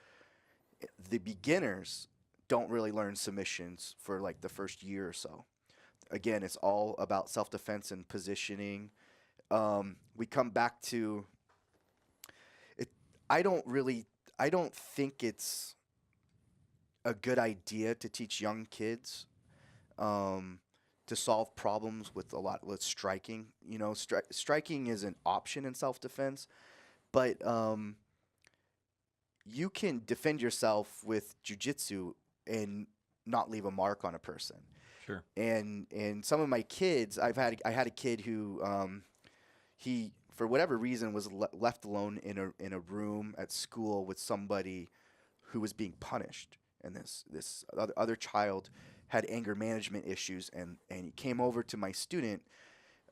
the beginners don't really learn submissions for like the first year or so. Again, it's all about self-defense and positioning. We come back to it. I don't think it's a good idea to teach young kids to solve problems with striking. Striking is an option in self-defense, but you can defend yourself with jiu-jitsu and not leave a mark on a person. Sure. And some of my kids, I had a kid who he, for whatever reason, was left alone in a room at school with somebody who was being punished, and this other child had anger management issues, and he came over to my student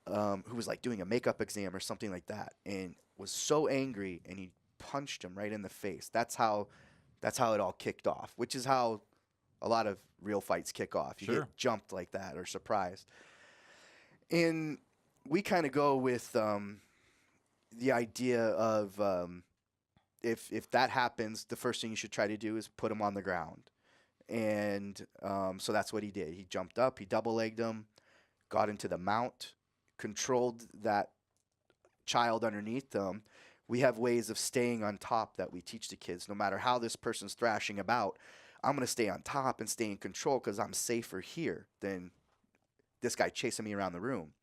who was like doing a makeup exam or something like that, and was so angry, and he punched him right in the face. That's how it all kicked off, which is how a lot of real fights kick off. You Sure. get jumped like that or surprised. And we kind of go with the idea of if that happens, the first thing you should try to do is put him on the ground. And so that's what he did. He jumped up, he double-legged him, got into the mount, controlled that child underneath them. We have ways of staying on top that we teach the kids. No matter how this person's thrashing about, I'm going to stay on top and stay in control because I'm safer here than this guy chasing me around the room.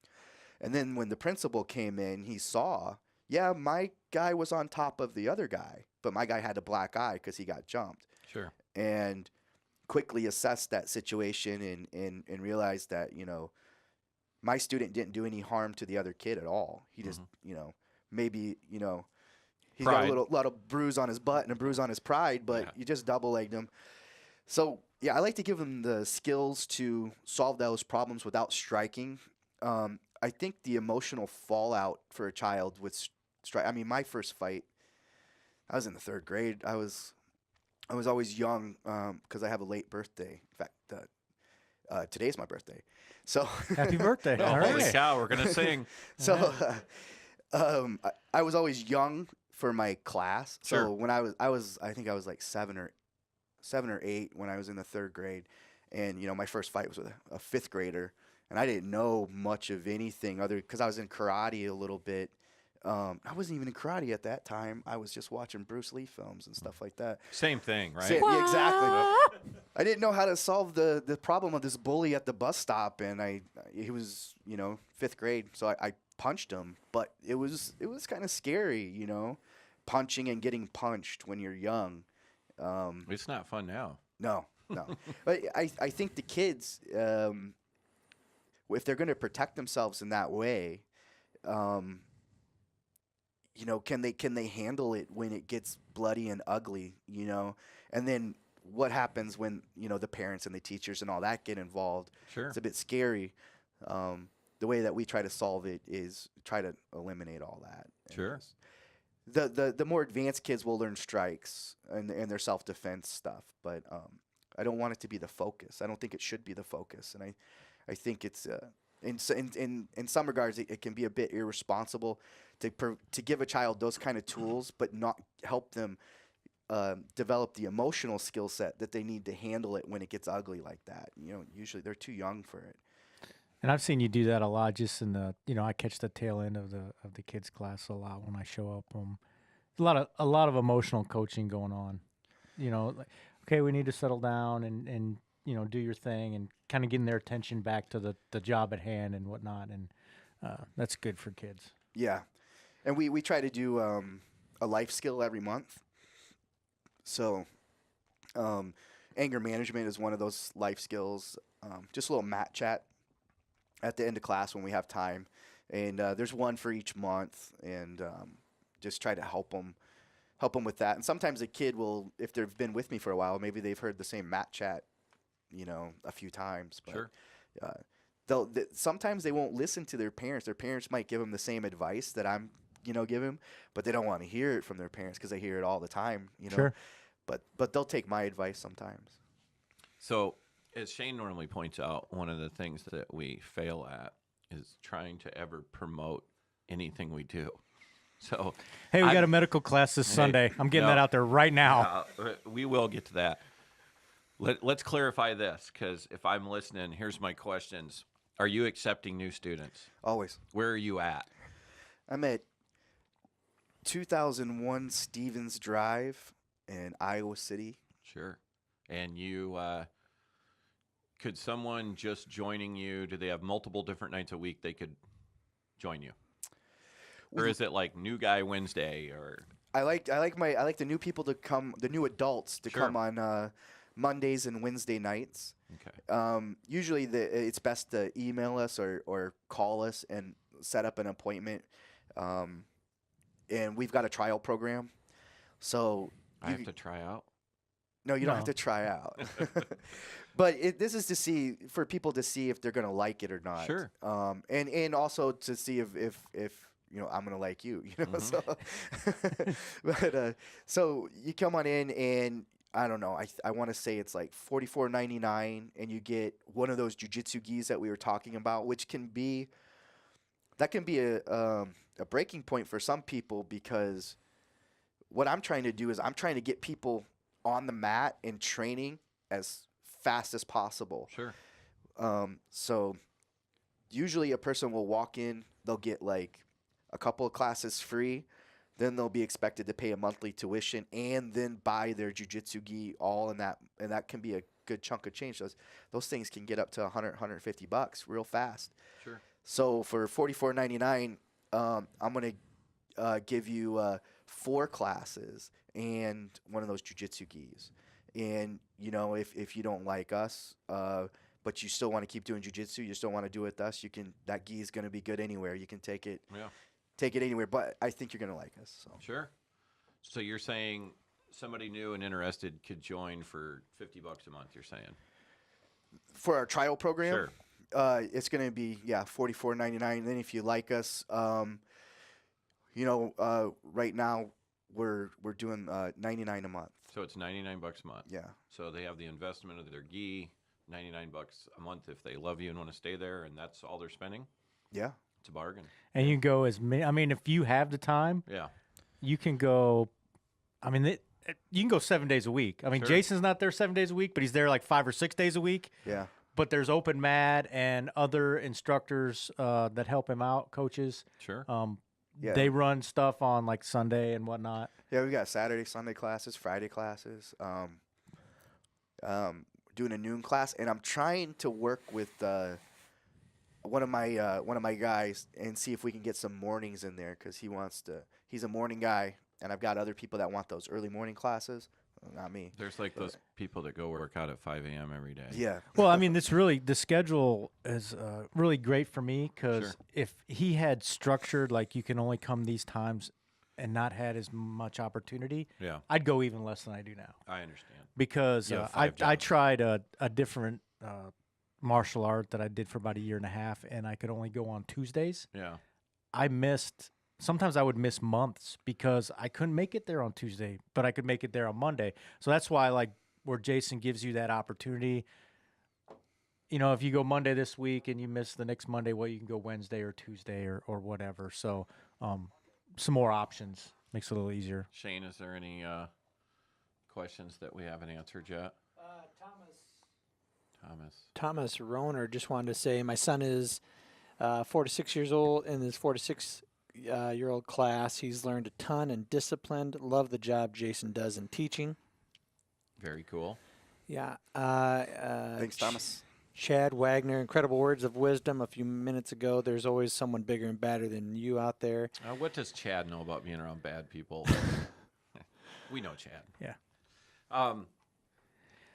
And then when the principal came in, he saw, yeah, my guy was on top of the other guy, but my guy had a black eye because he got jumped. Sure. And quickly assessed that situation and realized that, you know, my student didn't do any harm to the other kid at all. He just, you know, maybe, you know, he's got a lot of bruise on his butt and a bruise on his pride, but you just double-legged him. So, yeah, I like to give them the skills to solve those problems without striking. I think the emotional fallout for a child with strike. I mean, my first fight, I was in the 3rd grade. I was always young because I have a late birthday. In fact, today's my birthday. So Happy birthday! Oh, All holy right. cow, we're gonna sing. So I was always young for my class. So Sure. when I think I was like 7 or 8 when I was in the 3rd grade, and you know my first fight was with a 5th grader, and I didn't know much of anything other because I was in karate a little bit. I wasn't even in karate at that time. I was just watching Bruce Lee films and stuff like that. Same thing, right? Yeah, exactly. I didn't know how to solve the problem of this bully at the bus stop, and he was, you know, 5th grade, so I punched him, but it was kind of scary, you know, punching and getting punched when you're young. It's not fun now. No. But I think the kids, if they're going to protect themselves in that way, you know, can they handle it when it gets bloody and ugly, you know? And then what happens when, you know, the parents and the teachers and all that get involved? Sure. It's a bit scary. The way that we try to solve it is try to eliminate all that. And Sure. the more advanced kids will learn strikes and their self-defense stuff, but I don't want it to be the focus. I don't think it should be the focus, and I think it's in some regards it can be a bit irresponsible to give a child those kind of tools, but not help them develop the emotional skill set that they need to handle it when it gets ugly like that. You know, usually they're too young for it. And I've seen you do that a lot. Just in the, you know, I catch the tail end of the kids class a lot when I show up. A lot of emotional coaching going on. You know, like, okay, we need to settle down and you know, do your thing, and kind of getting their attention back to the job at hand and whatnot. And that's good for kids. Yeah, and we try to do a life skill every month. So, anger management is one of those life skills. Just a little mat chat at the end of class when we have time, and there's one for each month, and just try to help them with that. And sometimes a kid will, if they've been with me for a while, maybe they've heard the same mat chat, you know, a few times. But, Sure. Sometimes they won't listen to their parents. Their parents might give them the same advice that I'm, you know, give them, but they don't want to hear it from their parents because they hear it all the time, you know. Sure. But they'll take my advice sometimes. So, as Shane normally points out, one of the things that we fail at is trying to ever promote anything we do. So, Hey, we got a medical class this Sunday. I'm getting that out there right now. We will get to that. Let's clarify this, because if I'm listening, here's my questions. Are you accepting new students? Always. Where are you at? I'm at 2001 Stevens Drive in Iowa City. Sure. And you, could someone just joining you, do they have multiple different nights a week they could join you? Or is it like new guy Wednesday, or? I like the new people to come, the new adults to Sure. come on Mondays and Wednesday nights. Okay. Usually it's best to email us or call us and set up an appointment. And we've got a trial program. So I have to try out. No, you don't have No. to try out. But this is to see for people to see if they're gonna like it or not. Sure. And also to see if I'm gonna like you. So, but so you come on in and I don't know. I want to say it's like $44.99, and you get one of those jujitsu gis that we were talking about, which can be a breaking point for some people, because what I'm trying to do is I'm trying to get people on the mat and training as fast as possible. Sure. So usually a person will walk in, they'll get like a couple of classes free, then they'll be expected to pay a monthly tuition and then buy their jiu-jitsu gi all in that, and that can be a good chunk of change. Those things can get up to $100-$150 real fast. Sure. So for $44.99, I'm going to give you 4 classes and one of those jiu-jitsu gis. And, if you don't like us, but you still want to keep doing jiu-jitsu, you still want to do it with us, that gi is going to be good anywhere. You can take it. Yeah. Take it anywhere, but I think you're going to like us. So. Sure. So you're saying somebody new and interested could join for $50 a month, you're saying? For our trial program? Sure. It's going to be, $44.99. And then if you like us, right now we're doing $99 a month. So it's $99 a month. Yeah. So they have the investment of their gi, $99 a month if they love you and want to stay there, and that's all they're spending? Yeah. It's a bargain. And you can go as many. I mean, if you have the time, Yeah. you can go. I mean, you can go 7 days a week. I mean, Sure. Jason's not there 7 days a week, but he's there like 5 or 6 days a week. Yeah. But there's open mat and other instructors that help him out, coaches. Sure. Yeah. They run stuff on like Sunday and whatnot. Yeah, we got Saturday, Sunday classes, Friday classes. Doing a noon class, and I'm trying to work with one of my guys and see if we can get some mornings in there, because he's a morning guy, and I've got other people that want those early morning classes. Not me. There's like those people that go work out at 5 a.m. every day. Yeah. Well, I mean, the schedule is really great for me, because Sure. if he had structured like you can only come these times and not had as much opportunity, Yeah. I'd go even less than I do now. I understand. Because You have I 5 jobs. tried a different martial art that I did for about a year and a half, and I could only go on Tuesdays. Yeah. Sometimes I would miss months because I couldn't make it there on Tuesday, but I could make it there on Monday. So that's why I like where Jason gives you that opportunity. If you go Monday this week and you miss the next Monday, well, you can go Wednesday or Tuesday or whatever. So some more options makes it a little easier. Shane, is there any questions that we haven't answered yet? Thomas Roner just wanted to say my son is 4 to 6 years old in his 4 to 6 year old class. He's learned a ton and disciplined. Love the job Jason does in teaching. Very cool. Yeah. Thanks, Thomas. Chad Wagner, incredible words of wisdom a few minutes ago. There's always someone bigger and badder than you out there. What does Chad know about being around bad people? We know Chad. Yeah. All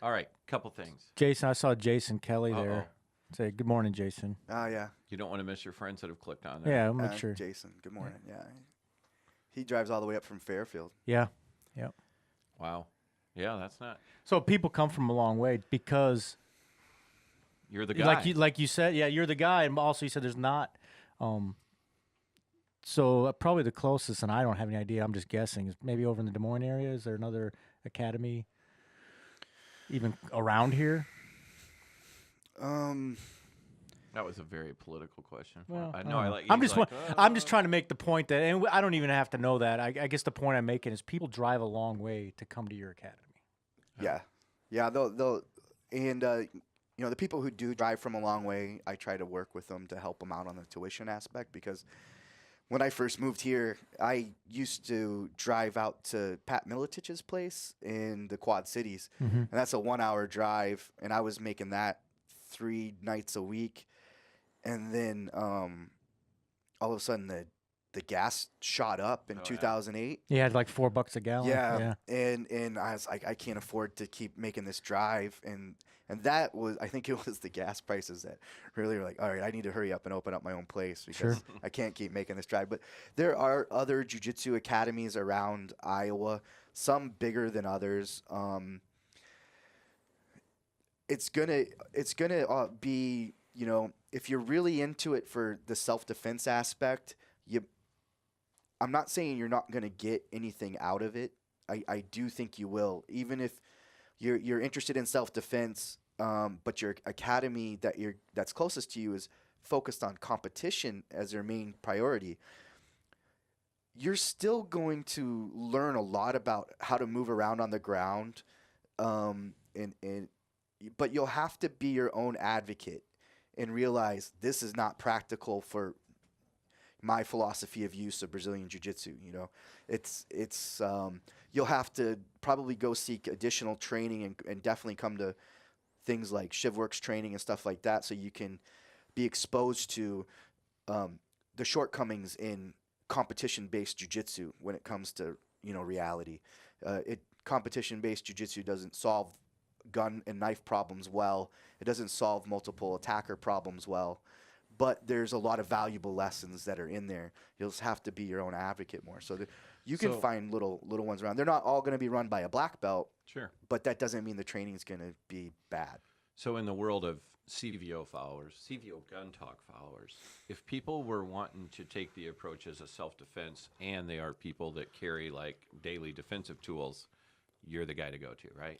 right, couple things. Jason, I saw Jason Kelly there. Uh-oh. Say good morning, Jason. Oh, yeah. You don't want to miss your friends that have clicked on there. Yeah, I'll make sure. Jason, good morning. Yeah. He drives all the way up from Fairfield. Yeah. Yep. Wow. Yeah, that's not. So people come from a long way because, You're the guy. like you said, yeah, you're the guy, and also you said there's not. So probably the closest, and I don't have any idea. I'm just guessing. Is maybe over in the Des Moines area. Is there another academy even around here? That was a very political question. Well, I know. I like. I'm he's just like, I'm just trying to make the point that, and I don't even have to know that. I guess the point I'm making is people drive a long way to come to your academy. Yeah. Yeah, they'll and the people who do drive from a long way, I try to work with them to help them out on the tuition aspect, because when I first moved here, I used to drive out to Pat Militich's place in the Quad Cities, and that's a 1-hour drive, and I was making that 3 nights a week, and then all of a sudden the gas shot up in 2008. You had like $4 a gallon. Yeah. And I was like, I can't afford to keep making this drive, and that was, I think it was the gas prices that really were like, all right, I need to hurry up and open up my own place because I can't keep making this drive. But there are other jiu-jitsu academies around Iowa, some bigger than others. it's gonna be, you know, if you're really into it for the self-defense aspect, I'm not saying you're not gonna get anything out of it. I do think you will, even if you're interested in self-defense, but your academy that's closest to you is focused on competition as their main priority. You're still going to learn a lot about how to move around on the ground, but you'll have to be your own advocate and realize this is not practical for my philosophy of use of Brazilian Jiu-Jitsu. You know, it's you'll have to probably go seek additional training and definitely come to things like ShivWorks training and stuff like that, so you can be exposed to the shortcomings in competition-based jiu-jitsu when it comes to, you know, reality. Competition-based jiu-jitsu doesn't solve gun and knife problems well. It doesn't solve multiple attacker problems well. But there's a lot of valuable lessons that are in there. You'll just have to be your own advocate more. So you can find little ones around. They're not all going to be run by a black belt. Sure. But that doesn't mean the training is going to be bad. So in the world of CVO followers, CVO gun talk followers, if people were wanting to take the approach as a self-defense and they are people that carry like daily defensive tools, you're the guy to go to, right?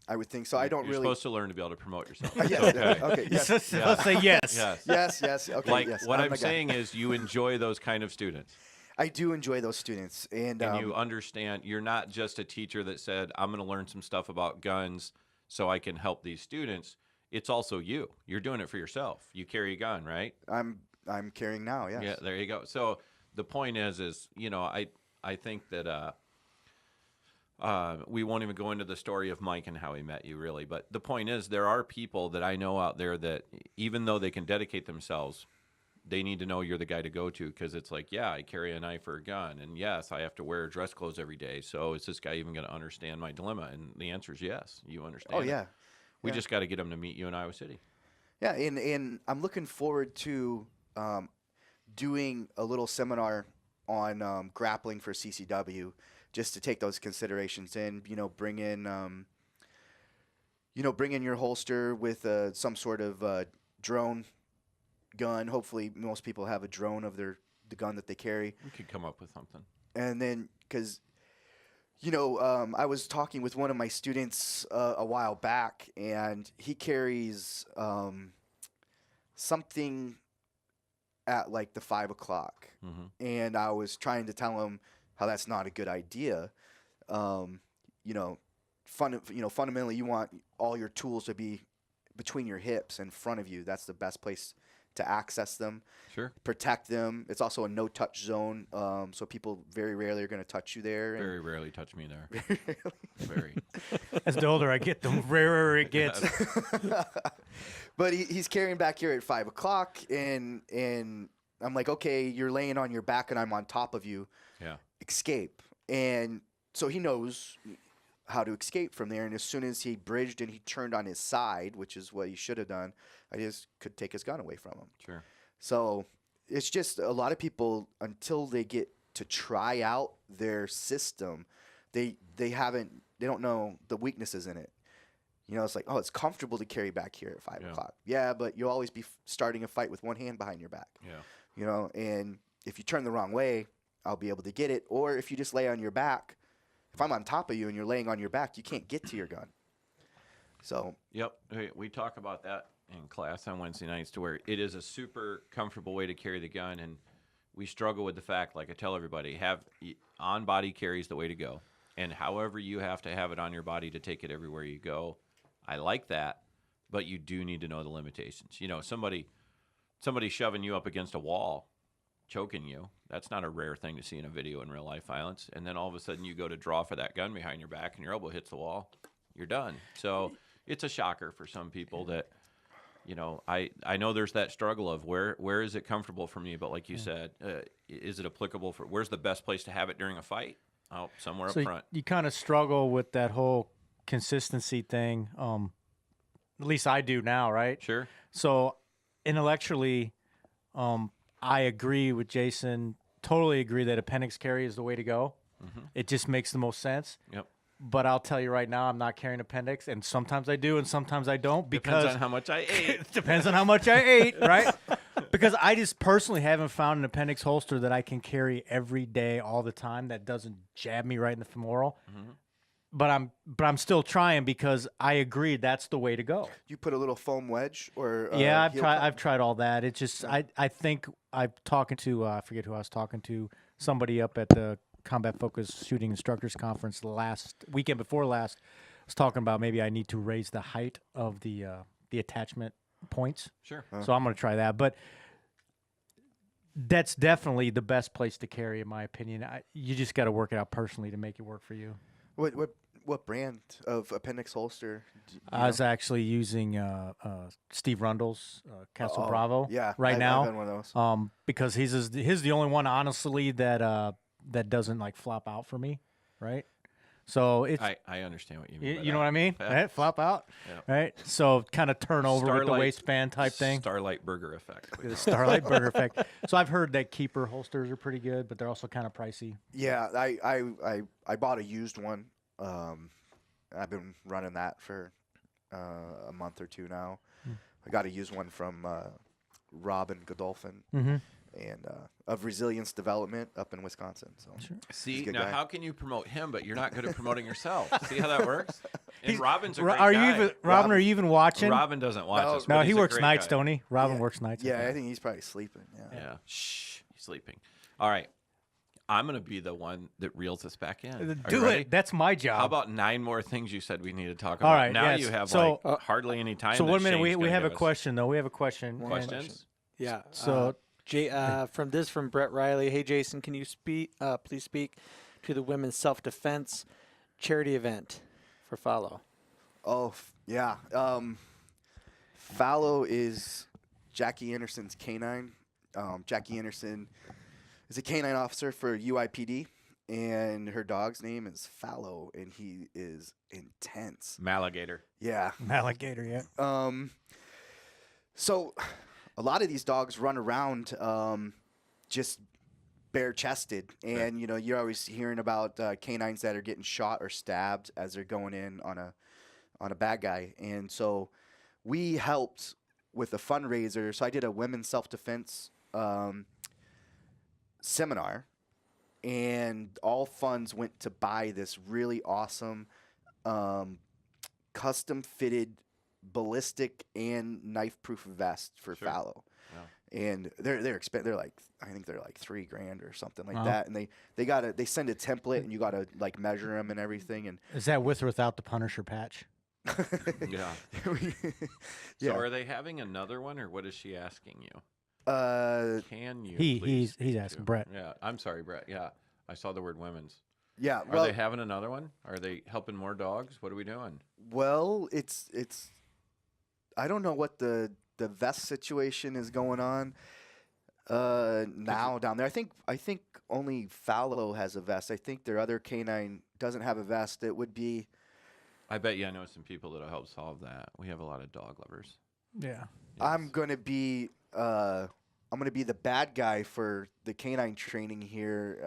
I would think so. I don't You're really. supposed to learn to be able to promote yourself. Yeah, okay. Yes. Let's say yes. Yes. Yes. Okay. Like yes. what I'm the guy. saying is you enjoy those kind of students. I do enjoy those students, and You understand you're not just a teacher that said, I'm going to learn some stuff about guns so I can help these students. It's also you. You're doing it for yourself. You carry a gun, right? I'm carrying now. Yes. Yeah, there you go. So the point is you know, I think that we won't even go into the story of Mike and how he met you, really. But the point is, there are people that I know out there that even though they can dedicate themselves, they need to know you're the guy to go to, because it's like, yeah, I carry a knife or a gun, and yes, I have to wear dress clothes every day. So is this guy even going to understand my dilemma? And the answer is yes, you understand. Oh yeah. We just got to get him to meet you in Iowa City. Yeah, and I'm looking forward to doing a little seminar on grappling for CCW, just to take those considerations in. You know, bring in your holster with some sort of drone gun. Hopefully, most people have a drone of the gun that they carry. We could come up with something. And then, because, you know, I was talking with one of my students a while back, and he carries something at like the 5 o'clock. Mm-hmm. And I was trying to tell him how that's not a good idea. You know, fundamentally, you want all your tools to be between your hips in front of you. That's the best place to access them. Sure. Protect them. It's also a no-touch zone, so people very rarely are going to touch you there. Very rarely touch me there. Very. As the older I get, the rarer it gets. But he's carrying back here at 5 o'clock, and I'm like, okay, you're laying on your back, and I'm on top of you. Yeah. Escape. And so he knows how to escape from there. And as soon as he bridged and he turned on his side, which is what he should have done, I just could take his gun away from him. Sure. So it's just a lot of people, until they get to try out their system, they don't know the weaknesses in it. You know, it's like, oh, it's comfortable to carry back here at 5 o'clock. Yeah, but you'll always be starting a fight with one hand behind your back. Yeah. You know, and if you turn the wrong way, I'll be able to get it. Or if you just lay on your back, if I'm on top of you and you're laying on your back, you can't get to your gun. So. Yep. We talk about that in class on Wednesday nights, to where it is a super comfortable way to carry the gun. And we struggle with the fact, like I tell everybody, on body carries the way to go. And however you have to have it on your body to take it everywhere you go, I like that. But you do need to know the limitations. You know, somebody shoving you up against a wall, choking you, that's not a rare thing to see in a video in real life violence. And then all of a sudden you go to draw for that gun behind your back and your elbow hits the wall, you're done. So it's a shocker for some people that, you know, I know there's that struggle of where is it comfortable for me? But like you said, is it applicable for, where's the best place to have it during a fight? Oh, somewhere So up front. you kind of struggle with that whole consistency thing. At least I do now, right? Sure. So intellectually, I agree with Jason. Totally agree that appendix carry is the way to go. Mm-hmm. It just makes the most sense. Yep. but I'll tell you right now, I'm not carrying appendix, and sometimes I do, and sometimes I don't. Because Depends on how much I ate. it depends on how much I ate, right? Because I just personally haven't found an appendix holster that I can carry every day, all the time, that doesn't jab me right in the femoral. Mm-hmm. But I'm still trying because I agree that's the way to go. You put a little foam wedge or Yeah, heel pump? I've tried all that. It's just I think I'm talking to I forget who I was talking to, somebody up at the Combat Focus Shooting Instructors Conference last weekend before last was talking about maybe I need to raise the height of the attachment points. Sure. So I'm going to try that, but that's definitely the best place to carry, in my opinion. You just got to work it out personally to make it work for you. What brand of appendix holster? I was actually using Steve Rundle's Castle Bravo Yeah, right now. I've been one of those. Because he's the only one, honestly, that doesn't like flop out for me, right? So it's I understand what you mean. you know what I mean, Yeah. right? Flop out, Yeah. right? So kind of turn over with the Starlight- waistband type thing. Starlight Burger effect. The Starlight Burger effect. So I've heard that keeper holsters are pretty good, but they're also kind of pricey. Yeah, I bought a used one. I've been running that for a month or two now. I got a used one from Robin Godolphin and of Resilience Development up in Wisconsin. So he's See, a good now guy. how can you promote him, but you're not good at promoting yourself? See how that works? And Robin's a great Are guy. you even Robin? Are you even watching? Robin doesn't watch us. No, but he he's a works great nights, guy. don't he? Robin Yeah. works nights. Yeah, I think he's probably sleeping. Yeah. Yeah. Shh. He's sleeping. All right. I'm going to be the one that reels us back in. Are you Do ready? it. That's my job. How about 9 more things you said we need to talk about? All right, Now yes. you have So- like hardly any time. So that 1 minute, Shane's we gonna have a give us. question though. We have a question. and- Questions? Yeah. So- From Brett Riley. Hey Jason, can you please speak to the women's self-defense charity event for Follow? Oh, yeah. Fallow is Jackie Anderson's canine. Jackie Anderson is a canine officer for UIPD, and her dog's name is Fallow, and he is intense. Maligator. Yeah. Alligator, yeah. So a lot of these dogs run around just bare-chested, and you're always hearing about canines that are getting shot or stabbed as they're going in on a bad guy. And so we helped with a fundraiser. So I did a women's self-defense seminar, and all funds went to buy this really awesome custom-fitted ballistic and knife-proof vest for Sure. Fallow. Yeah. And they're expensive. They're like, I think they're like $3,000 or something like Wow. that. And they send a template, and you gotta like measure them and everything. And Is that with or without the Punisher patch? Yeah. Yeah. So are they having another one, or what is she asking you? Can you? He's please speak asking to- Brett. Yeah. I'm sorry, Brett. Yeah. I saw the word women's. Yeah. Are they having another one? Are they helping more dogs? What are we doing? Well, it's I don't know what the vest situation is going on now down there. I think only Fallow has a vest. I think their other canine doesn't have a vest. It would be I bet you I know some people that'll help solve that. We have a lot of dog lovers. Yeah. I'm gonna be the bad guy for the canine training here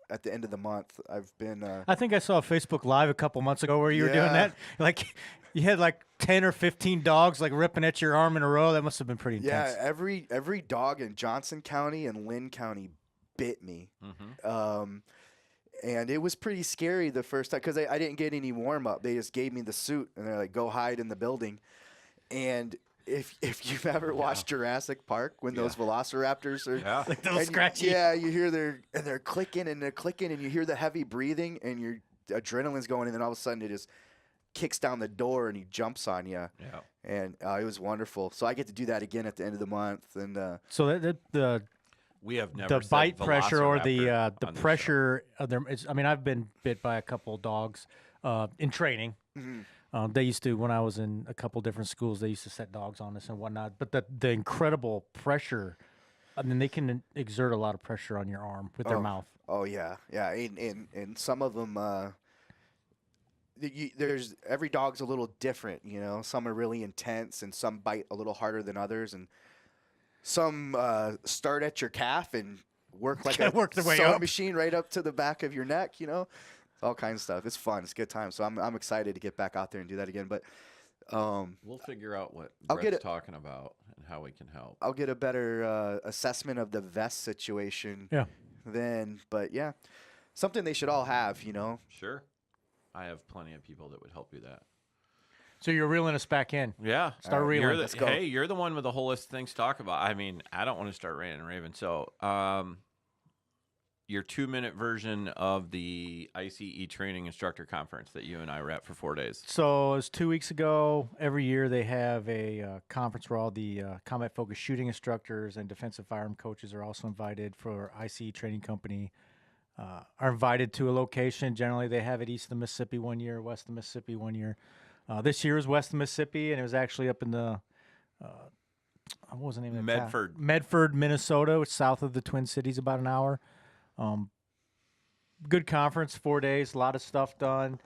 at the end of the month. I've been I think I saw a Facebook Live a couple months ago where you were doing Yeah. that. Like you had like 10 or 15 dogs like ripping at your arm in a row. That must have been pretty intense. yeah. Every dog in Johnson County and Lynn County bit me. Mm-hmm. And it was pretty scary the first time because I didn't get any warm up. They just gave me the suit and they're like, "Go hide in the building." And if you've ever watched Jurassic Park when those velociraptors are Yeah. Like those and scratchy. yeah, you hear they're clicking and you hear the heavy breathing and your adrenaline's going, and then all of a sudden it just kicks down the door and he jumps on you. Yeah. And it was wonderful. So I get to do that again at the end of the month. And So the We have never the said bite pressure or the velociraptor on this show. pressure of their I mean I've been bit by a couple of dogs in training. They used to, when I was in a couple different schools, they used to set dogs on us and whatnot. But the incredible pressure, I mean, they can exert a lot of pressure on your arm with their mouth. oh yeah, yeah, and some of them. There's every dog's a little different, Some are really intense, and some bite a little harder than others, and some start at your calf and work like a Work their way sewing up. machine right up to the back of your neck, all kinds of stuff. It's fun. It's a good time. So I'm excited to get back out there and do that again. But We'll figure out what I'll get Brett's talking about and how we can help. I'll get a better assessment of the vest situation Yeah. then. But yeah, something they should all have, you know. Sure. I have plenty of people that would help you that. So you're reeling us back in. Yeah. Start reeling. You're Let's go. Hey, you're the one with the whole list of things to talk about. I mean, I don't want to start ranting and raving. So, your 2-minute version of the ICE training instructor conference that you and I were at for 4 days. So it was 2 weeks ago. Every year they have a conference where all the combat-focused shooting instructors and defensive firearm coaches are also invited for ICE training company. Are invited to a location. Generally, they have it east of the Mississippi one year, west of the Mississippi one year. This year was west of Mississippi, and it was actually up in the what was the name of the Medford. town? Medford, Minnesota, which is south of the Twin Cities, about an hour. Good conference, 4 days, a lot of stuff done.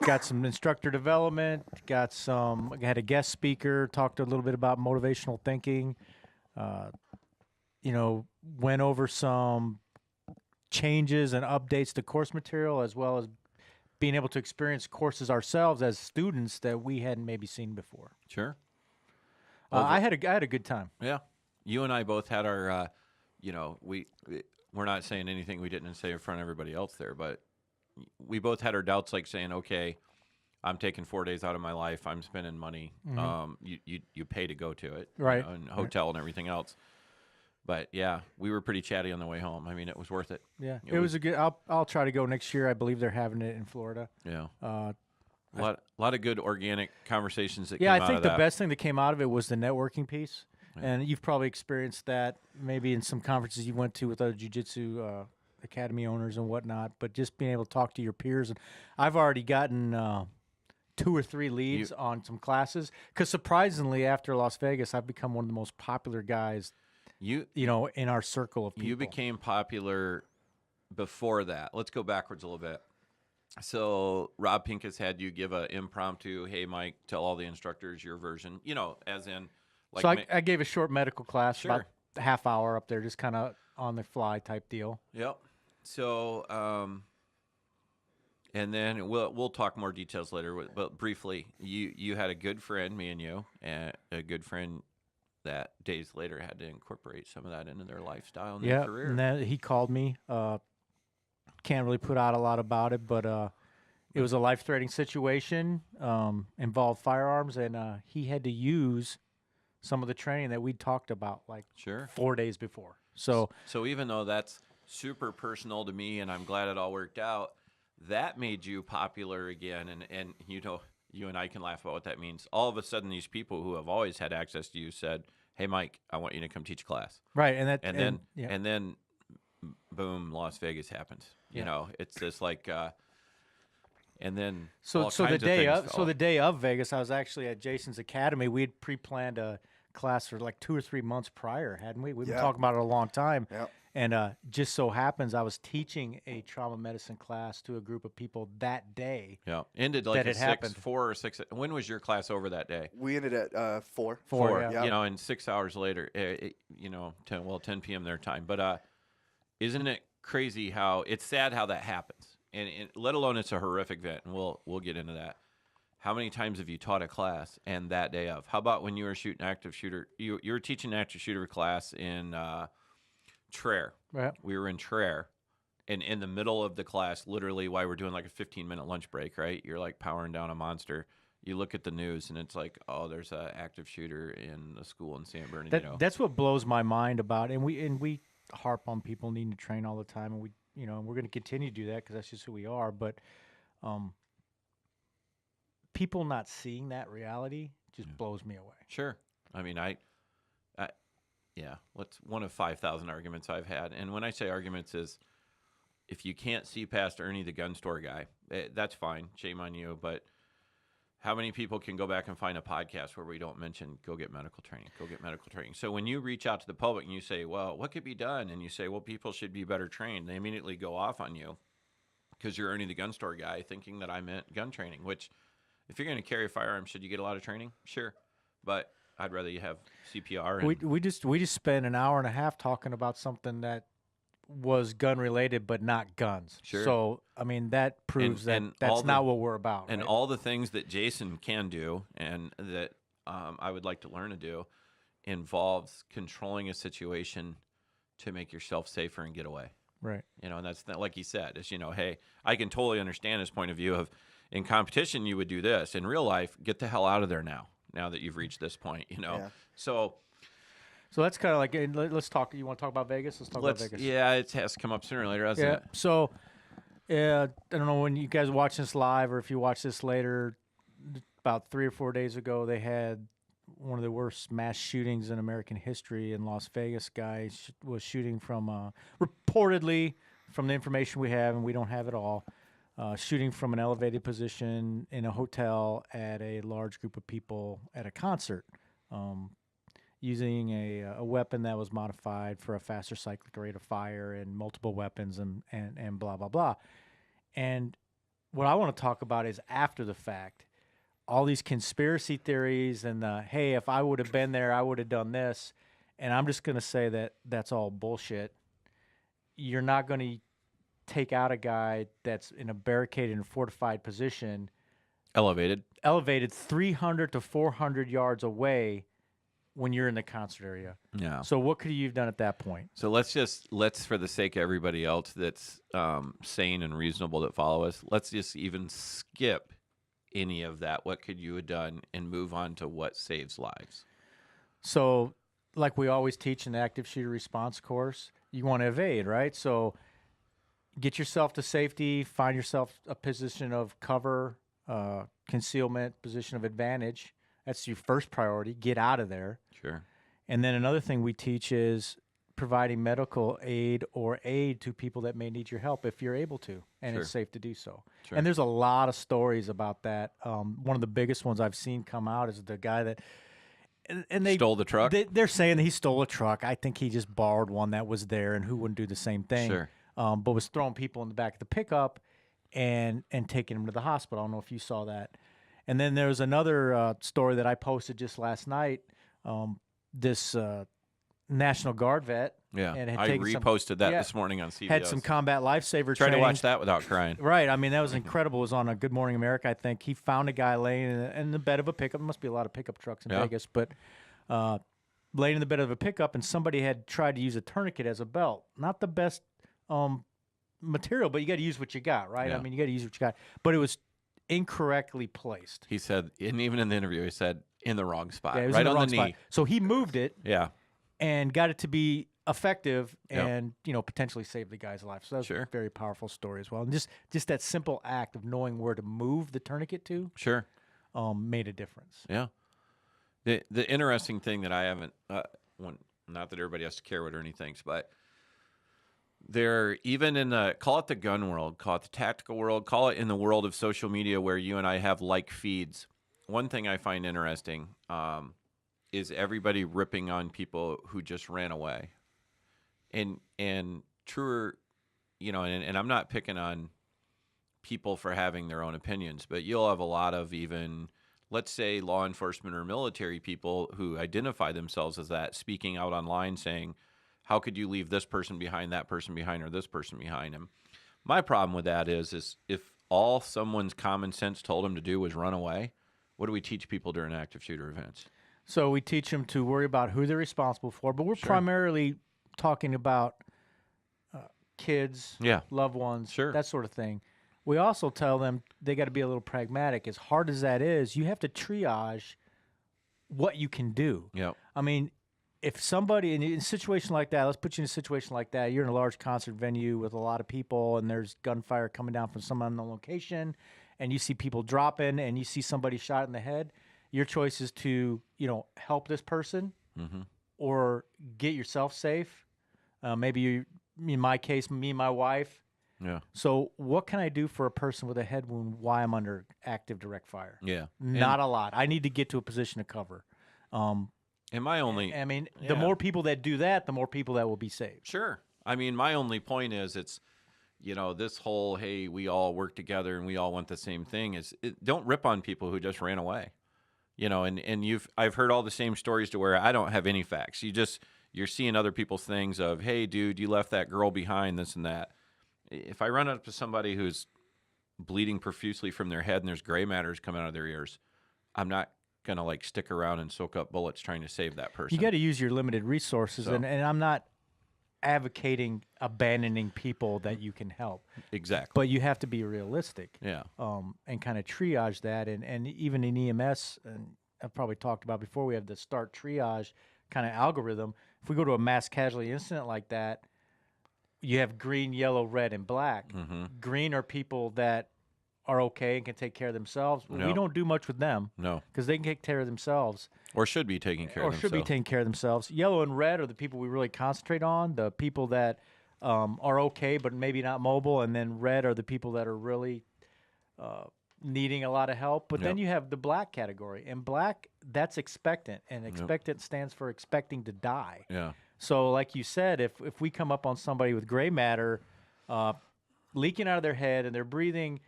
Got some instructor development. Had a guest speaker, talked a little bit about motivational thinking. Went over some changes and updates to course material, as well as being able to experience courses ourselves as students that we hadn't maybe seen before. Sure. I had a good time. Yeah. You and I both had our, we're not saying anything we didn't say in front of everybody else there, but we both had our doubts, like saying, okay, I'm taking 4 days out of my life. I'm spending money. You pay to go to it. Right. And hotel and everything else. But yeah, we were pretty chatty on the way home. I mean, it was worth it. Yeah, it was a good. I'll try to go next year. I believe they're having it in Florida. Yeah. A lot of good organic conversations that Yeah, came I out think of the that. best thing that came out of it was the networking piece. And you've probably experienced that maybe in some conferences you went to with other jiu-jitsu academy owners and whatnot, but just being able to talk to your peers. And I've already gotten 2 or 3 leads on some classes, because surprisingly, after Las Vegas, I've become one of the most popular guys in our circle of people. You became popular before that. Let's go backwards a little bit. So Rob Pincus had you give an impromptu, hey, Mike, tell all the instructors your version, as in. So I gave a short medical class, Sure. about a half hour up there, just kind of on the fly type deal. Yep. So, and then we'll talk more details later. But briefly, you had a good friend, me and you, and a good friend that days later had to incorporate some of that into their lifestyle and their career. And then he called me. Can't really put out a lot about it, but it was a life-threatening situation, involved firearms, and he had to use some of the training that we talked about like Sure. 4 days before. So even though that's super personal to me, and I'm glad it all worked out, that made you popular again. And you and I can laugh about what that means. All of a sudden, these people who have always had access to you said, "Hey, Mike, I want you to come teach a class." right, And then, boom, Las Vegas happens. It's just like, and then all so the kinds of day things of fell. the day of Vegas, I was actually at Jason's Academy. We had pre-planned a class for like 2 or 3 months prior, hadn't we? We've been talking about it a long time. Yep. And just so happens I was teaching a trauma medicine class to a group of people that day. Yeah, ended like that a it happened. 4 or 6. When was your class over that day? We ended at 4. 4, yeah. yeah. And 6 hours later, 10 p.m. their time. But isn't it crazy how it's sad how that happens, and let alone it's a horrific event, and we'll get into that. How many times have you taught a class and that day of? How about when you were shooting active shooter? You were teaching an active shooter class in Traer. Right. We were in Traer, and in the middle of the class, literally while we're doing like a 15-minute lunch break, right? You're like powering down a monster. You look at the news, and it's like, oh, there's an active shooter in the school in San Bernardino. That's what blows my mind about it. And we harp on people needing to train all the time, and we're going to continue to do that because that's just who we are. But people not seeing that reality just blows me away. Sure. I mean, that's one of 5,000 arguments I've had. And when I say arguments is, if you can't see past Ernie the gun store guy, that's fine. Shame on you. But how many people can go back and find a podcast where we don't mention go get medical training, go get medical training? So when you reach out to the public and you say, well, what could be done? And you say, well, people should be better trained. They immediately go off on you because you're Ernie the gun store guy thinking that I meant gun training, which if you're going to carry a firearm, should you get a lot of training? Sure. But I'd rather you have CPR. And We just spent an hour and a half talking about something that was gun related, but not guns. Sure. So, I mean, that proves that and all that's the- not what we're about. And right? all the things that Jason can do and that I would like to learn to do involves controlling a situation to make yourself safer and get away. Right. And that's not, like he said, is, hey, I can totally understand his point of view of in competition, you would do this. In real life, get the hell out of there now that you've reached this point, Yeah. So that's kind of like, let's talk. You want to talk about Vegas? Let's talk about Vegas. Yeah, it has to come up sooner or later, hasn't it? So, I don't know when you guys watch this live or if you watch this later. About 3 or 4 days ago, they had one of the worst mass shootings in American history in Las Vegas. Guy was shooting from, reportedly, from the information we have, and we don't have it all, shooting from an elevated position in a hotel at a large group of people at a concert. Using a weapon that was modified for a faster cyclic rate of fire and multiple weapons and blah, blah, blah. And what I want to talk about is after the fact, all these conspiracy theories and hey, if I would have been there, I would have done this. And I'm just going to say that that's all bullshit. You're not going to take out a guy that's in a barricaded and fortified position, Elevated. 300 to 400 yards away when you're in the concert area. Yeah. So what could you have done at that point? So let's for the sake of everybody else that's sane and reasonable that follow us, let's just even skip any of that. What could you have done and move on to what saves lives? So like we always teach in the active shooter response course, you want to evade, right? So get yourself to safety, find yourself a position of cover, concealment, position of advantage. That's your first priority. Get out of there. Sure. And then another thing we teach is providing medical aid or aid to people that may need your help if you're able to, and it's safe to do so. Sure. And there's a lot of stories about that. One of the biggest ones I've seen come out is the guy that and they Stole the truck? They're saying that he stole a truck. I think he just borrowed one that was there, and who wouldn't do the same thing? Sure. But was throwing people in the back of the pickup and taking them to the hospital. I don't know if you saw that. And then there's another story that I posted just last night. This National Guard vet. Yeah. And had I taken reposted that this morning on CVO. Had some combat lifesaver Try training. to watch that without crying. Right. I mean, that was incredible. It was on a Good Morning America, I think. He found a guy laying in the bed of a pickup. There must be a lot of pickup trucks in Vegas, but laying in the bed of a pickup, and somebody had tried to use a tourniquet as a belt. Not the best material, but you got to use what you got, right? Yeah. I mean, you got to use what you got. But it was incorrectly placed. He said, and even in the interview, he said, in the wrong spot, Yeah, it was right in the on wrong the spot. knee. So he moved it Yeah. and got it to be effective Yep. and, potentially save the guy's life. So that was Sure. a very powerful story as well. And just that simple act of knowing where to move the tourniquet to Sure. made a difference. Yeah. The interesting thing that I haven't, not that everybody has to care what Ernie thinks, but they're even in call it the gun world, call it the tactical world, call it in the world of social media where you and I have like feeds. One thing I find interesting is everybody ripping on people who just ran away. And truer, and I'm not picking on people for having their own opinions, but you'll have a lot of even, let's say, law enforcement or military people who identify themselves as that, speaking out online saying, how could you leave this person behind, that person behind, or this person behind him? My problem with that is if all someone's common sense told them to do was run away, what do we teach people during active shooter events? So we teach them to worry about who they're responsible for, but we're primarily talking about kids, loved ones, that sort of thing. We also tell them they got to be a little pragmatic. As hard as that is, you have to triage what you can do. Yep. I mean, if somebody in a situation like that, let's put you in a situation like that, you're in a large concert venue with a lot of people and there's gunfire coming down from some unknown location and you see people dropping and you see somebody shot in the head, your choice is to, help this person or get yourself safe. Maybe you, in my case, me and my wife. Yeah. So what can I do for a person with a head wound while I'm under active direct fire? Yeah. Not a lot. I need to get to a position of cover. And my only, the more people that do that, the more people that will be saved. Sure. I mean, my only point is it's, this whole, hey, we all work together and we all want the same thing don't rip on people who just ran away. And I've heard all the same stories to where I don't have any facts. you're seeing other people's things of, hey, dude, you left that girl behind, this and that. If I run up to somebody who's bleeding profusely from their head and there's gray matters coming out of their ears, I'm not going to like stick around and soak up bullets trying to save that person. You got to use your limited resources, So- and I'm not advocating abandoning people that you can help, Exactly. but you have to be realistic. Yeah. And kind of triage that, and even in EMS, and I've probably talked about before, we have the start triage kind of algorithm. If we go to a mass casualty incident like that, you have green, yellow, red, and black. Mm-hmm. Green are people that are okay and can take care of themselves. No. We don't do much with them No. because they can take care of themselves. Or should be taking care of Or themselves. should be taking care of themselves. Yellow and red are the people we really concentrate on, the people that are okay but maybe not mobile, and then red are the people that are really needing a lot of help. But then Yep. you have the black category, and black, that's expectant, and expectant stands for expecting to die. Yeah. So like you said, if we come up on somebody with gray matter leaking out of their head and they're breathing,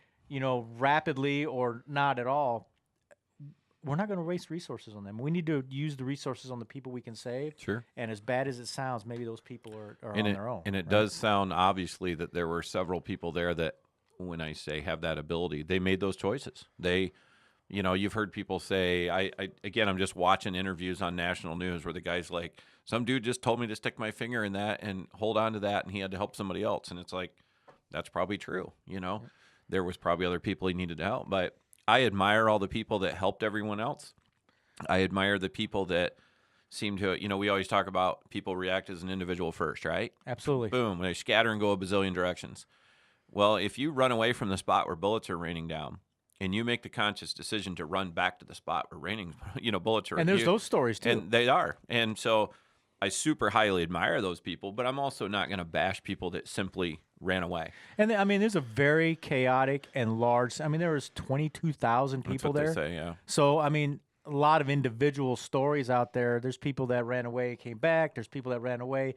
rapidly or not at all, we're not going to waste resources on them. We need to use the resources on the people we can save. Sure. And as bad as it sounds, maybe those people are And on it, their own. and it right? does sound obviously that there were several people there that, when I say have that ability, they made those choices. They, you've heard people say, again, I'm just watching interviews on national news where the guy's like, some dude just told me to stick my finger in that and hold on to that, and he had to help somebody else. And it's like, that's probably true. There was probably other people he needed to help, but I admire all the people that helped everyone else. I admire the people that seem to, we always talk about people react as an individual first, right? Absolutely. Boom, they scatter and go a bazillion directions. Well, if you run away from the spot where bullets are raining down, and you make the conscious decision to run back to the spot where bullets are, And there's those stories too. and they are, and so I super highly admire those people, but I'm also not going to bash people that simply ran away. And there's a very chaotic and large. There was 22,000 That's people what there. they say, yeah. So a lot of individual stories out there. There's people that ran away, came back. There's people that ran away,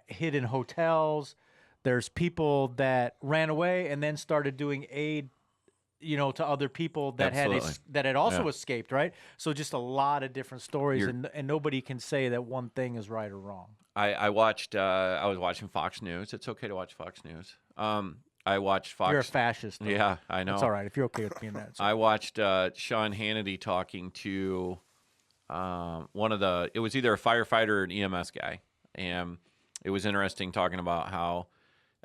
hid in hotels. There's people that ran away and then started doing aid, to other people that Absolutely. had also Yeah. escaped, right? So just a lot of different stories, and nobody can say that one thing is right or wrong. I watched. I was watching Fox News. It's okay to watch Fox News. I watched Fox. You're a fascist. Though. Yeah, I know. It's all right if you're okay with being that. So. I watched Sean Hannity talking to one of the. It was either a firefighter or an EMS guy, and it was interesting talking about how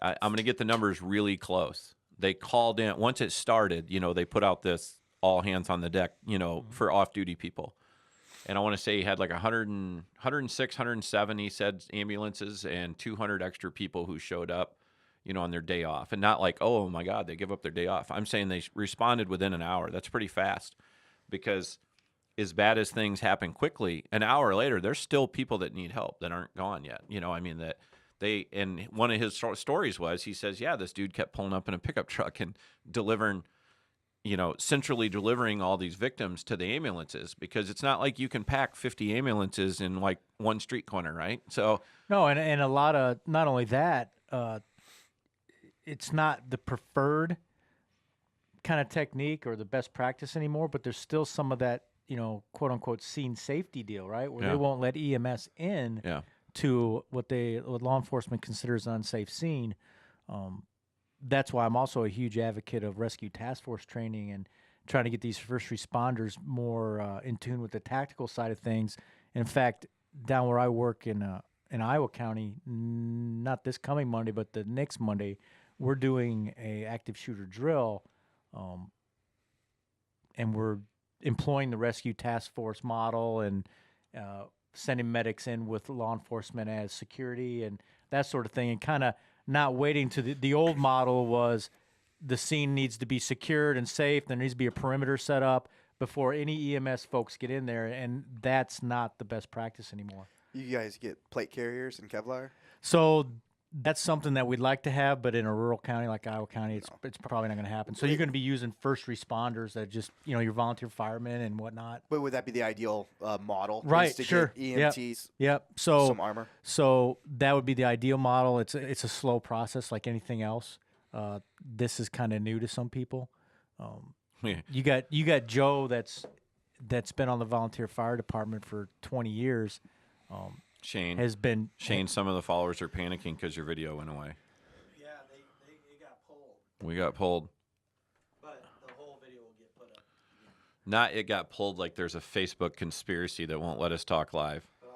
I'm going to get the numbers really close. They called in once it started. They put out this all hands on the deck. For off-duty people. And I want to say he had like 106, 107, he said, ambulances and 200 extra people who showed up, on their day off. And not like, oh, my God, they give up their day off. I'm saying they responded within an hour. That's pretty fast because as bad as things happen quickly, an hour later, there's still people that need help that aren't gone yet. That they – and one of his stories was he says, yeah, this dude kept pulling up in a pickup truck and delivering – centrally delivering all these victims to the ambulances because it's not like you can pack 50 ambulances in like one street corner, right? So no, and a lot of not only that, it's not the preferred kind of technique or the best practice anymore, but there's still some of that, quote unquote scene safety deal, right? Where Yeah. they won't let EMS in to what law enforcement considers an unsafe scene. That's why I'm also a huge advocate of rescue task force training and trying to get these first responders more in tune with the tactical side of things. In fact, down where I work in Iowa County, not this coming Monday, but the next Monday, we're doing a active shooter drill, and we're employing the rescue task force model and sending medics in with law enforcement as security and that sort of thing, and kind of not waiting to the old model was the scene needs to be secured and safe. There needs to be a perimeter set up before any EMS folks get in there, and that's not the best practice anymore. You guys get plate carriers and Kevlar? So that's something that we'd like to have, but in a rural county like Iowa County, it's probably not going to happen. So you're going to be using first responders that just, your volunteer firemen and whatnot. But would that be the ideal model? Right, is to sure. Get EMTs, Yep. So some armor? So that would be the ideal model. It's a slow process like anything else. This is kind of new to some people. yeah. You got Joe that's been on the volunteer fire department for 20 years. Shane, has been some of the followers are panicking because your video went away. Yeah, it got pulled, We got pulled. but the whole video will get put up. Not it got pulled like there's a Facebook conspiracy that won't let us talk live. But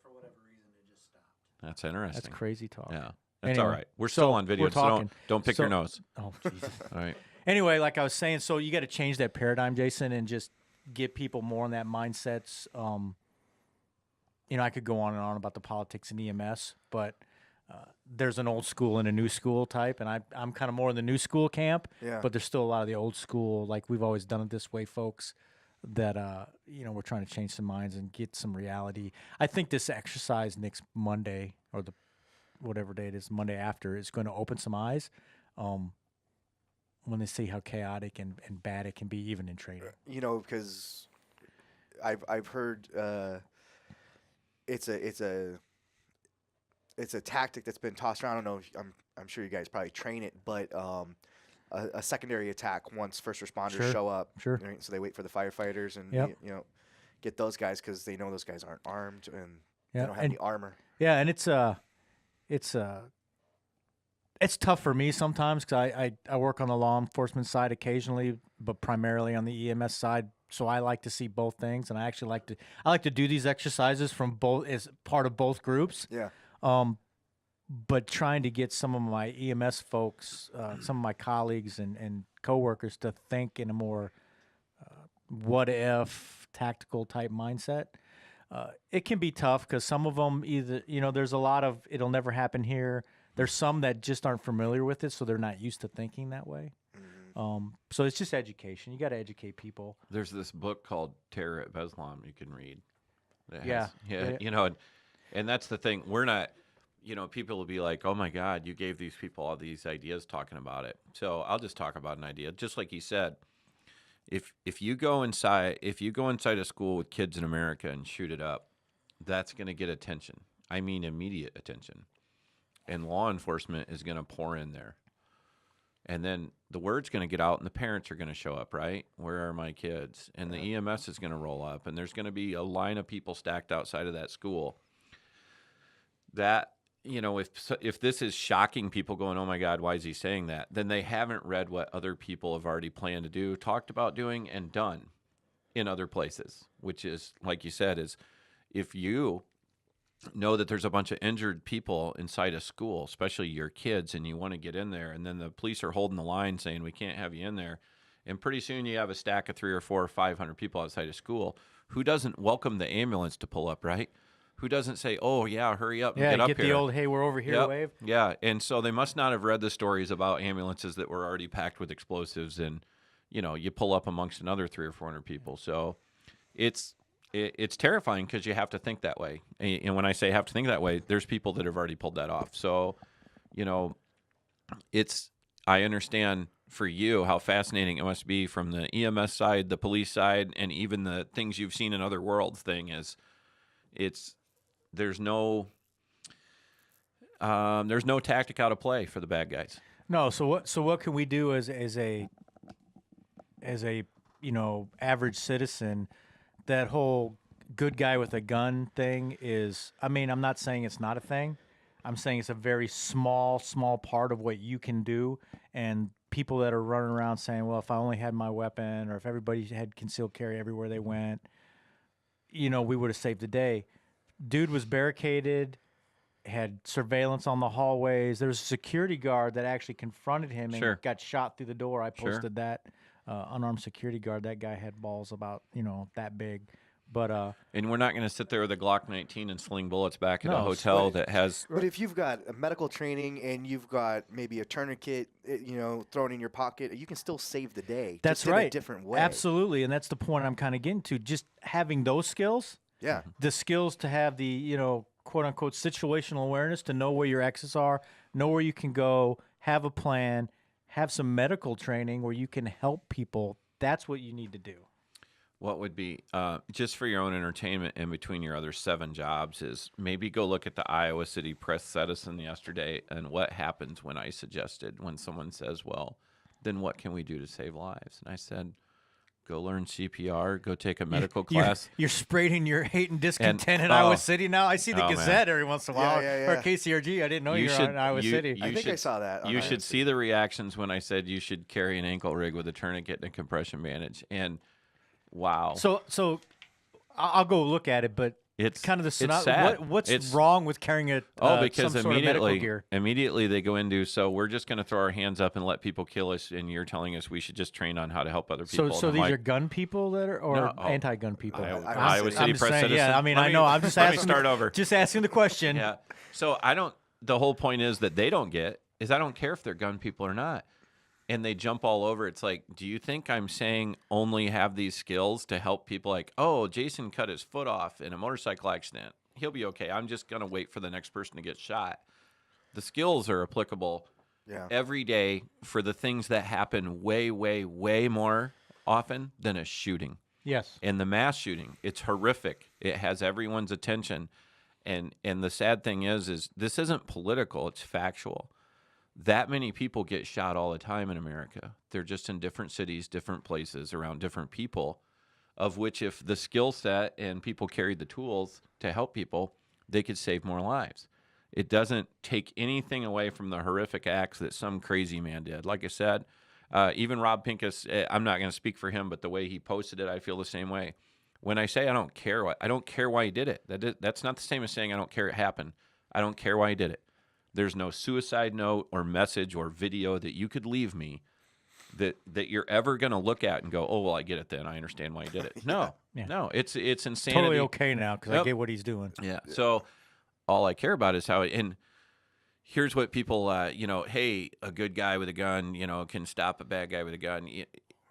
for whatever reason, it just stopped. That's interesting. That's crazy talk. Yeah. That's Anyway, all right. We're still on video, we're so talking. don't pick your nose. Oh, Jesus. All right. Anyway, like I was saying, so you got to change that paradigm, Jason, and just get people more in that mindsets. I could go on and on about the politics in EMS, but there's an old school and a new school type, and I'm kind of more in the new school camp. Yeah. But there's still a lot of the old school, like we've always done it this way, folks. That we're trying to change some minds and get some reality. I think this exercise next Monday or the whatever day it is, Monday after, is going to open some eyes. When they see how chaotic and bad it can be, even in training. Because I've heard it's a tactic that's been tossed around. I don't know. I'm sure you guys probably train it, but a secondary attack once first responders show up. Sure. Right? So they wait for the firefighters and get those guys because they know those guys aren't armed and they don't have any armor. Yeah, and it's tough for me sometimes because I work on the law enforcement side occasionally, but primarily on the EMS side. So I like to see both things, and I actually like to do these exercises from both as part of both groups. Yeah. But trying to get some of my EMS folks, some of my colleagues and coworkers to think in a more what if tactical type mindset. It can be tough because some of them either, there's a lot of it'll never happen here. There's some that just aren't familiar with it, so they're not used to thinking that way. So it's just education. You got to educate people. There's this book called Terror at Beslan you can read. Yeah. And that's the thing. We're not, people will be like, oh my God, you gave these people all these ideas talking about it. So I'll just talk about an idea. Just like you said, if you go inside a school with kids in America and shoot it up, that's going to get attention. I mean, immediate attention. And law enforcement is going to pour in there. And then the word's going to get out and the parents are going to show up, right? Where are my kids? And the EMS is going to roll up and there's going to be a line of people stacked outside of that school. That, if this is shocking people going, oh my God, why is he saying that? Then they haven't read what other people have already planned to do, talked about doing, and done in other places, which is, like you said, is if you know that there's a bunch of injured people inside a school, especially your kids, and you want to get in there, and then the police are holding the line saying we can't have you in there, and pretty soon you have a stack of 300 or 400 or 500 people outside of school. Who doesn't welcome the ambulance to pull up, right? Who doesn't say, oh yeah, hurry up and get up here? Yeah, get the old, hey, we're over here wave. Yeah, and so they must not have read the stories about ambulances that were already packed with explosives, and you pull up amongst another 300 or 400 people. So it's terrifying because you have to think that way. And when I say have to think that way, there's people that have already pulled that off. So, I understand for you how fascinating it must be from the EMS side, the police side, and even the things you've seen in other worlds thing is there's no tactic out of play for the bad guys. No, so what can we do as a average citizen? That whole good guy with a gun thing is, I'm not saying it's not a thing. I'm saying it's a very small part of what you can do. And people that are running around saying, well, if I only had my weapon or if everybody had concealed carry everywhere they went, we would have saved the day. Dude was barricaded, had surveillance on the hallways. There was a security guard that actually confronted him and got shot through the door. I posted that. Unarmed security guard. That guy had balls about, that big. But and we're not going to sit there with a Glock 19 and sling bullets back at a hotel that has. But if you've got a medical training and you've got maybe a tourniquet, thrown in your pocket, you can still save the day. That's just right. In a different way. Absolutely, and that's the point I'm kind of getting to. Just having those skills. Yeah. The skills to have the quote unquote situational awareness to know where your exits are, know where you can go, have a plan. Have some medical training where you can help people. That's what you need to do. What would be, just for your own entertainment in between your other 7 jobs, is maybe go look at the Iowa City Press Citizen yesterday and what happens when I suggested, when someone says, well, then what can we do to save lives? And I said, Go learn CPR. Go take a medical class. You're spreading your hate and discontent in oh. Iowa City now. I see the Oh, man. Gazette every once in a while, Yeah. or KCRG. I didn't know you were in Iowa City. I think I saw that. on You Iowa should City. see the reactions when I said you should carry an ankle rig with a tourniquet and a compression bandage. And wow, So I'll go look at it, but it's kind of the it's sad. what's It's- wrong with carrying a because some sort of medical immediately gear? immediately they go into, so we're just going to throw our hands up and let people kill us, and you're telling us we should just train on how to help other people. So And I'm these like, are gun people that are, or No, anti-gun people? Iowa City I'm just Press saying, Citizen. yeah. I mean, Let I me- know. I'm just let me asking. start over. Just asking the question. Yeah. So the whole point is that they don't get is I don't care if they're gun people or not. And they jump all over. It's like, do you think I'm saying only have these skills to help people like, oh, Jason cut his foot off in a motorcycle accident. He'll be okay. I'm just going to wait for the next person to get shot. The skills are applicable every day for the things that happen way, way, way more often than a shooting. Yes. And the mass shooting, it's horrific. It has everyone's attention. And the sad thing is this isn't political, it's factual. That many people get shot all the time in America. They're just in different cities, different places, around different people, of which if the skill set and people carried the tools to help people, they could save more lives. It doesn't take anything away from the horrific acts that some crazy man did. Like I said, even Rob Pincus, I'm not going to speak for him, but the way he posted it, I feel the same way. When I say I don't care why he did it. That's not the same as saying I don't care it happened. I don't care why he did it. There's no suicide note or message or video that you could leave me that you're ever going to look at and go, oh, well, I get it then. I understand why he did it. No, no, it's insanity. Totally okay now because I get what he's doing. Yeah. So all I care about is how, and here's what people, hey, a good guy with a gun, can stop a bad guy with a gun.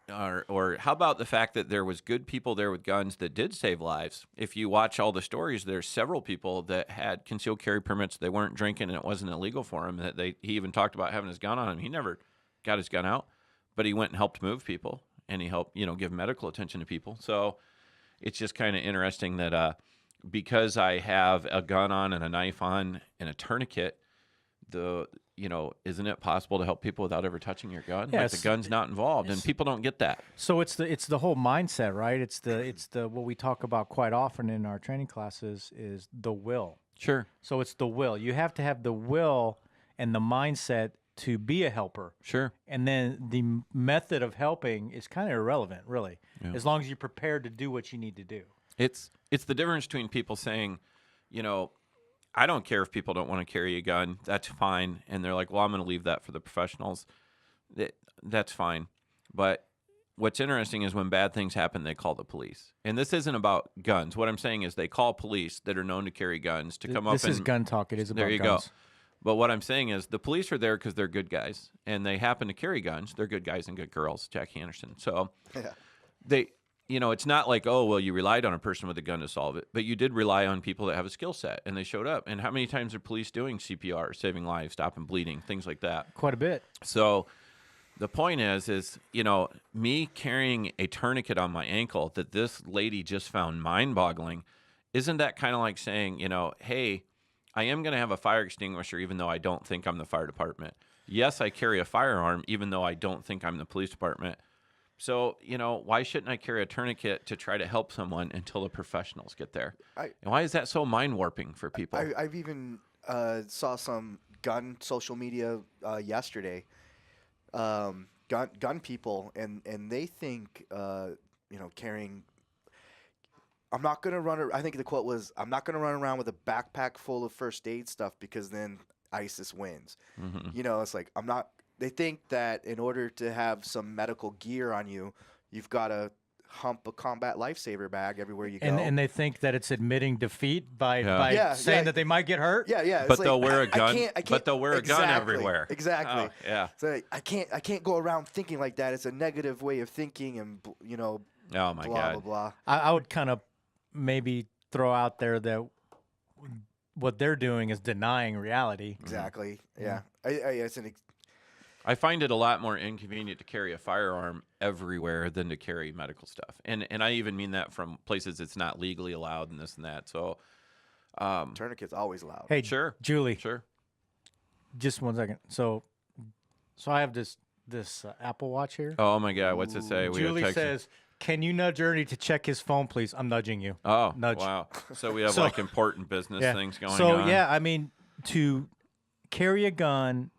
Or how about the fact that there was good people there with guns that did save lives? If you watch all the stories, there's several people that had concealed carry permits. They weren't drinking and it wasn't illegal for him. He even talked about having his gun on him. He never got his gun out, but he went and helped move people and he helped, give medical attention to people. So it's just kind of interesting that because I have a gun on and a knife on and a tourniquet, isn't it possible to help people without ever touching your gun? Yes. Like the gun's not involved, and people don't get that. So it's the whole mindset, right? It's the what we talk about quite often in our training classes is the will. Sure. So it's the will. You have to have the will and the mindset to be a helper. Sure. And then the method of helping is kind of irrelevant, really, as long as you're prepared to do what you need to do. It's the difference between people saying, I don't care if people don't want to carry a gun. That's fine. And they're like, well, I'm going to leave that for the professionals. That's fine. But what's interesting is when bad things happen, they call the police. And this isn't about guns. What I'm saying is they call police that are known to carry guns to come up and... This is gun talk. It is about There you guns. go. But what I'm saying is the police are there because they're good guys. And they happen to carry guns. They're good guys and good girls, Jackie Anderson. So they... it's not like, oh, well, you relied on a person with a gun to solve it, but you did rely on people that have a skill set, and they showed up. And how many times are police doing CPR, saving lives, stopping bleeding, things like that? Quite a bit. So the point is me carrying a tourniquet on my ankle that this lady just found mind-boggling. Isn't that kind of like saying, hey, I am going to have a fire extinguisher even though I don't think I'm the fire department. Yes, I carry a firearm even though I don't think I'm the police department. So, why shouldn't I carry a tourniquet to try to help someone until the professionals get there? And why is that so mind-warping for people? I've even saw some gun social media yesterday, gun people, and they think, carrying... I'm not going to run... I think the quote was, I'm not going to run around with a backpack full of first aid stuff because then ISIS wins. Mm-hmm. It's like, I'm not... They think that in order to have some medical gear on you, you've got to hump a combat lifesaver bag everywhere you go. And they think that it's admitting defeat by saying that they might get hurt. Yeah. But they'll wear a gun. But they'll wear a gun Exactly, everywhere. Exactly. Oh, yeah. So I can't go around thinking like that. It's a negative way of thinking, and Oh my blah God. blah blah. I would kind of maybe throw out there that what they're doing is denying reality. Exactly. Yeah. It's I find it a lot more inconvenient to carry a firearm everywhere than to carry medical stuff. And I even mean that from places it's not legally allowed and this and that. So tourniquet's always allowed. Hey, sure. Julie, Sure. just 1 second. So I have this Apple Watch here. Oh my God, what's it say? We Julie got text- says Can you nudge Ernie to check his phone, please? I'm nudging you. Oh, Nudge. wow. So we have So- like important business Yeah. things going So on. yeah, I mean, to carry a gun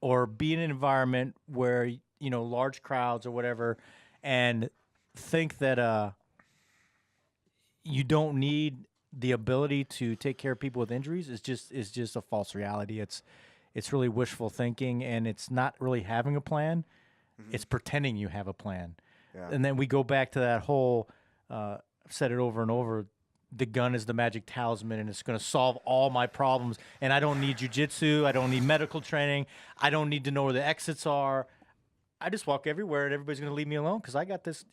or be in an environment where large crowds or whatever, and think that you don't need the ability to take care of people with injuries is just a false reality. It's really wishful thinking, and it's not really having a plan. It's pretending you have a plan. Yeah. And then we go back to that whole I've said it over and over, the gun is the magic talisman and it's going to solve all my problems, and I don't need jujitsu, I don't need medical training, I don't need to know where the exits are. I just walk everywhere and everybody's going to leave me alone because I got this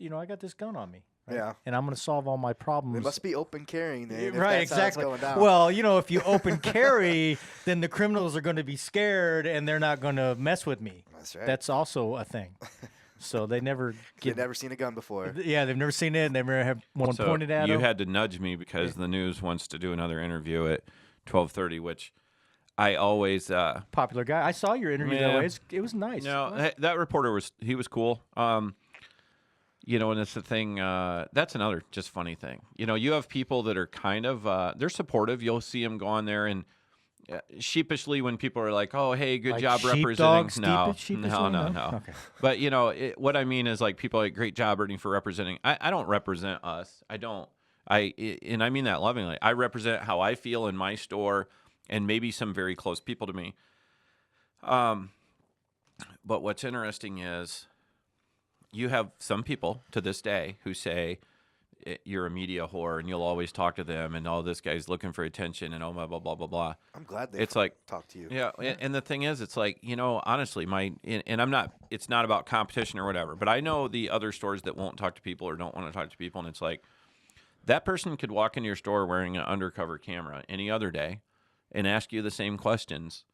gun on me. Right? Yeah. And I'm going to solve all my problems. It must be open carrying then. If Right, that's how it's exactly. going down. Well, if you open carry, then the criminals are going to be scared and they're not going to mess with me. That's right. That's also a thing. So they never They've never seen a gun before. Yeah, they've never seen it, and they've never had one So pointed at you them. had to nudge me because the news wants to do another interview at 12:30, which I always Popular guy. I saw your interview Yeah. that way. It was nice. no, that reporter was cool. And it's the thing. That's another just funny thing. You have people that are kind of they're supportive. You'll see them go on there and sheepishly when people are like, "Oh, hey, good Like job sheepdog, representing." No, sheepishly? no. Okay. But what I mean is like people are like, "Great job, Ernie, for representing." I don't represent us. I don't. And I mean that lovingly. I represent how I feel in my store and maybe some very close people to me. But what's interesting is you have some people to this day who say you're a media whore and you'll always talk to them and this guy's looking for attention and blah blah blah blah blah. I'm glad they It's like talk to you. Yeah, and the thing is, it's like honestly, and I'm not. It's not about competition or whatever. But I know the other stores that won't talk to people or don't want to talk to people, and it's like that person could walk into your store wearing an undercover camera any other day and ask you the same questions.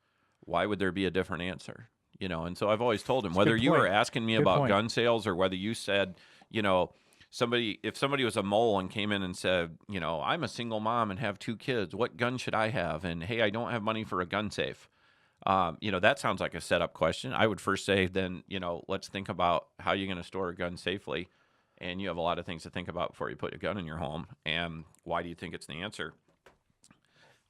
Why would there be a different answer? And so I've always told him, whether good you were point. asking me Good about point. gun sales or whether you said, if somebody was a mole and came in and said, I'm a single mom and have 2 kids, what gun should I have? And hey, I don't have money for a gun safe. That sounds like a setup question. I would first say then, let's think about how you're going to store a gun safely. And you have a lot of things to think about before you put a gun in your home. And why do you think it's the answer?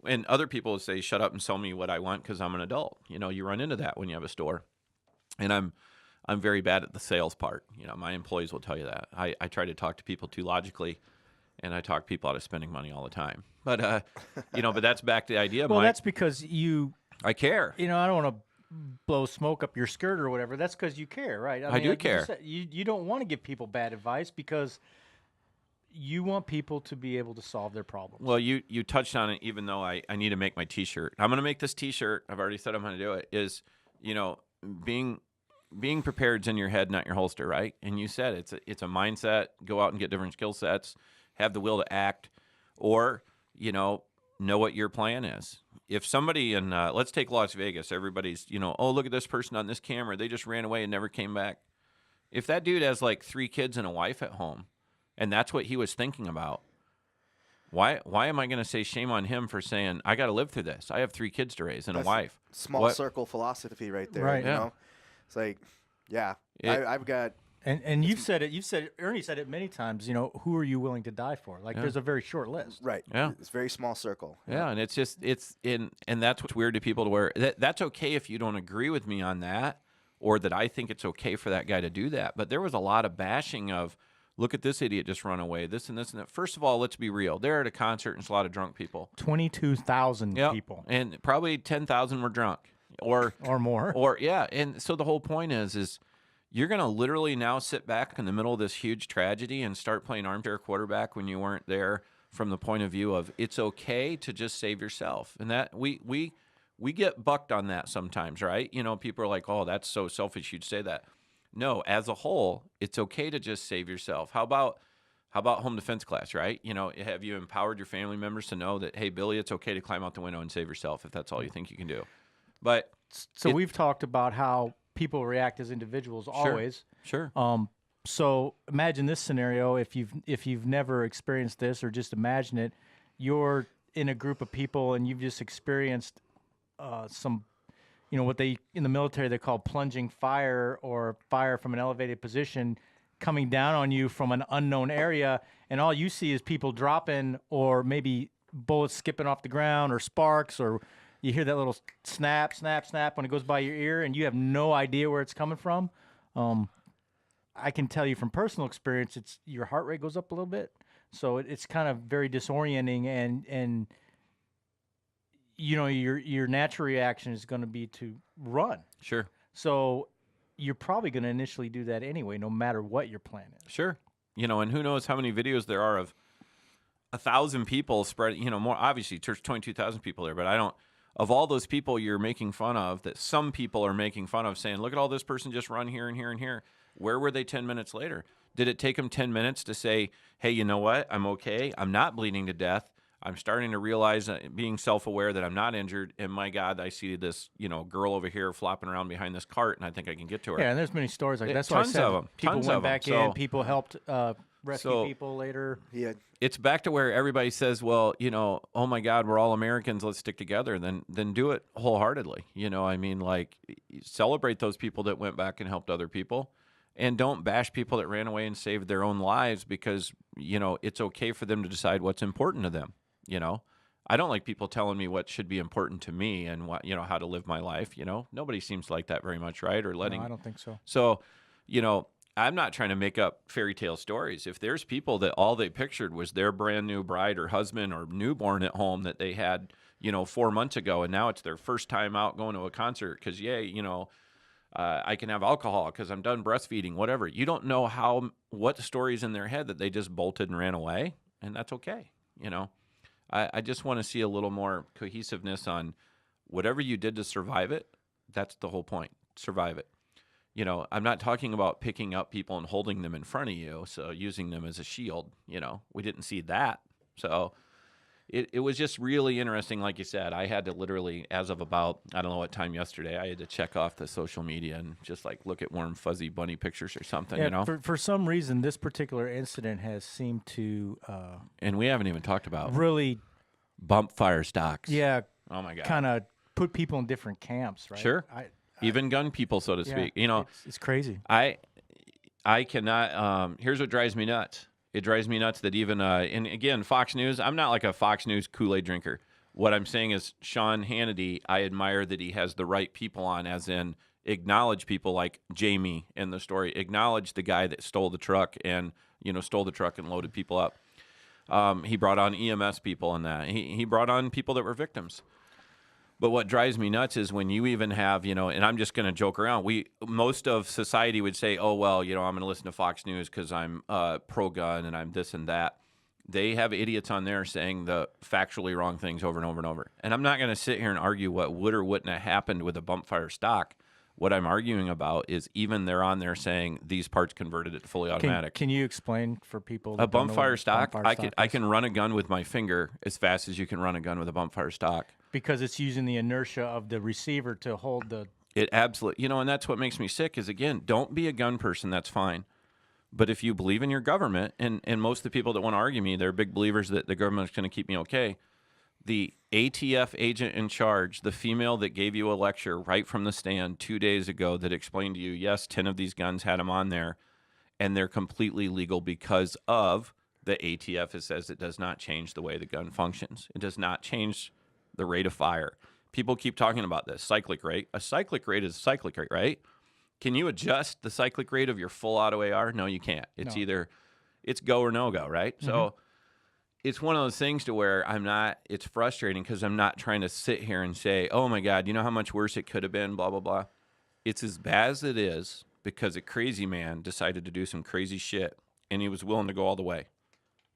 And other people say, shut up and sell me what I want because I'm an adult. You run into that when you have a store. And I'm very bad at the sales part. My employees will tell you that. I try to talk to people too logically, and I talk people out of spending money all the time. But, but that's back to the idea, Well, Mike. that's because I care. I don't want to blow smoke up your skirt or whatever. That's because you care, right? I do like you care. just said, you don't want to give people bad advice because you want people to be able to solve their problems. Well, you touched on it, even though I need to make my T-shirt. I'm going to make this T-shirt. I've already said I'm going to do it, is, being prepared is in your head, not your holster, right? And you said it's a mindset. Go out and get different skill sets, have the will to act, or, know what your plan is. If somebody in, let's take Las Vegas, everybody's, oh, look at this person on this camera. They just ran away and never came back. If that dude has like 3 kids and a wife at home, and that's what he was thinking about, why am I going to say shame on him for saying, I got to live through this? I have 3 kids to raise and That's a wife. Small What- circle philosophy right there. Right. You Yeah. know? It's like, yeah, It- I've got. And you've said it. Ernie said it many times. Who are you willing to die for? Like, Yeah. there's a very short list. Right. Yeah. It's a very small circle. Yeah, and it's just and that's what's weird to people to where that's okay if you don't agree with me on that, or that I think it's okay for that guy to do that. But there was a lot of bashing of, look at this idiot just run away, this and this and that. First of all, let's be real. They're at a concert and it's a lot of drunk people. 22,000 Yep. people And probably 10,000 were drunk, or more. or yeah. And so the whole point is you're going to literally now sit back in the middle of this huge tragedy and start playing armchair quarterback when you weren't there, from the point of view of it's okay to just save yourself. And that we get bucked on that sometimes, right? People are like, oh, that's so selfish you'd say that. No, as a whole, it's okay to just save yourself. How about home defense class, right? Have you empowered your family members to know that, hey, Billy, it's okay to climb out the window and save yourself if that's all you think you can do. But So we've talked about how people react as individuals always. sure. So imagine this scenario. If you've never experienced this, or just imagine it, you're in a group of people and you've just experienced some, what they in the military they call plunging fire, or fire from an elevated position, coming down on you from an unknown area, and all you see is people dropping, or maybe bullets skipping off the ground, or sparks, or you hear that little snap, snap, snap when it goes by your ear, and you have no idea where it's coming from. I can tell you from personal experience, it's your heart rate goes up a little bit, so it's kind of very disorienting, and you know, your natural reaction is going to be to run. Sure. So you're probably going to initially do that anyway, no matter what your plan is. Sure. You know, and who knows how many videos there are of 1,000 people spread, you know, more obviously there's 22,000 people there, but I don't, of all those people you're making fun of, that some people are making fun of, saying, look at all this person just run here and here and here. Where were they 10 minutes later? Did it take them 10 minutes to say, hey, you know what? I'm okay. I'm not bleeding to death. I'm starting to realize, being self-aware, that I'm not injured. And my God, I see this, you know, girl over here flopping around behind this cart, and I think I can get to her. Yeah, and there's many stories like that. That's why I Tons said of them. people Tons went of them. back So- in, people helped rescue So- people later. Yeah. It's back to where everybody says, well, you know, oh my God, we're all Americans, let's stick together. Then do it wholeheartedly. You know, I mean, like, celebrate those people that went back and helped other people. And don't bash people that ran away and saved their own lives, because, you know, it's okay for them to decide what's important to them. You know, I don't like people telling me what should be important to me and what, you know, how to live my life. You know, nobody seems like that very much, right? Or letting. No, I don't think so. So, you know, I'm not trying to make up fairy tale stories. If there's people that all they pictured was their brand new bride or husband or newborn at home that they had, you know, 4 months ago, and now it's their first time out going to a concert because, yay, you know, I can have alcohol because I'm done breastfeeding, whatever. You don't know what story's in their head that they just bolted and ran away, and that's okay. You know, I just want to see a little more cohesiveness on whatever you did to survive it. That's the whole point. Survive it. You know, I'm not talking about picking up people and holding them in front of you, so using them as a shield. You know, we didn't see that. So it was just really interesting. Like you said, I had to literally, as of about, I don't know what time yesterday, I had to check off the social media and just like look at warm, fuzzy bunny pictures or something, Yeah, you know? for some reason, this particular incident has seemed to And we haven't even talked about really, bump fire stocks. yeah, Oh, my God. kind of put people in different camps, right? Sure. Even gun people, so to Yeah, speak. You know, it's crazy. I cannot. Here's what drives me nuts. It drives me nuts that even, and again, Fox News, I'm not like a Fox News Kool-Aid drinker. What I'm saying is Sean Hannity, I admire that he has the right people on, as in acknowledge people like Jamie in the story, acknowledge the guy that stole the truck and, you know, loaded people up. He brought on EMS people and that. He brought on people that were victims. But what drives me nuts is when you even have, you know, and I'm just going to joke around. Most of society would say, oh, well, you know, I'm going to listen to Fox News because I'm pro-gun and I'm this and that. They have idiots on there saying the factually wrong things over and over and over. And I'm not going to sit here and argue what would or wouldn't have happened with a bump fire stock. What I'm arguing about is even they're on there saying these parts converted it to fully automatic. Can you explain for people A that don't bump know fire what stock, bump fire stock I is? can run a gun with my finger as fast as you can run a gun with a bump fire stock. Because it's using the inertia of the receiver to hold the. It absolutely, you know, and that's what makes me sick is, again, don't be a gun person. That's fine. But if you believe in your government, and most of the people that want to argue me, they're big believers that the government's going to keep me okay. The ATF agent in charge, the female that gave you a lecture right from the stand 2 days ago that explained to you, yes, 10 of these guns had them on there, and they're completely legal because of the ATF. It says it does not change the way the gun functions. It does not change the rate of fire. People keep talking about this cyclic rate. A cyclic rate is a cyclic rate, right? Can you adjust the cyclic rate of your full auto AR? No, you can't. It's either it's go or no go, right? Mm-hmm. So it's one of those things to where it's frustrating because I'm not trying to sit here and say, oh my God, you know how much worse it could have been, blah, blah, blah. It's as bad as it is because a crazy man decided to do some crazy shit and he was willing to go all the way.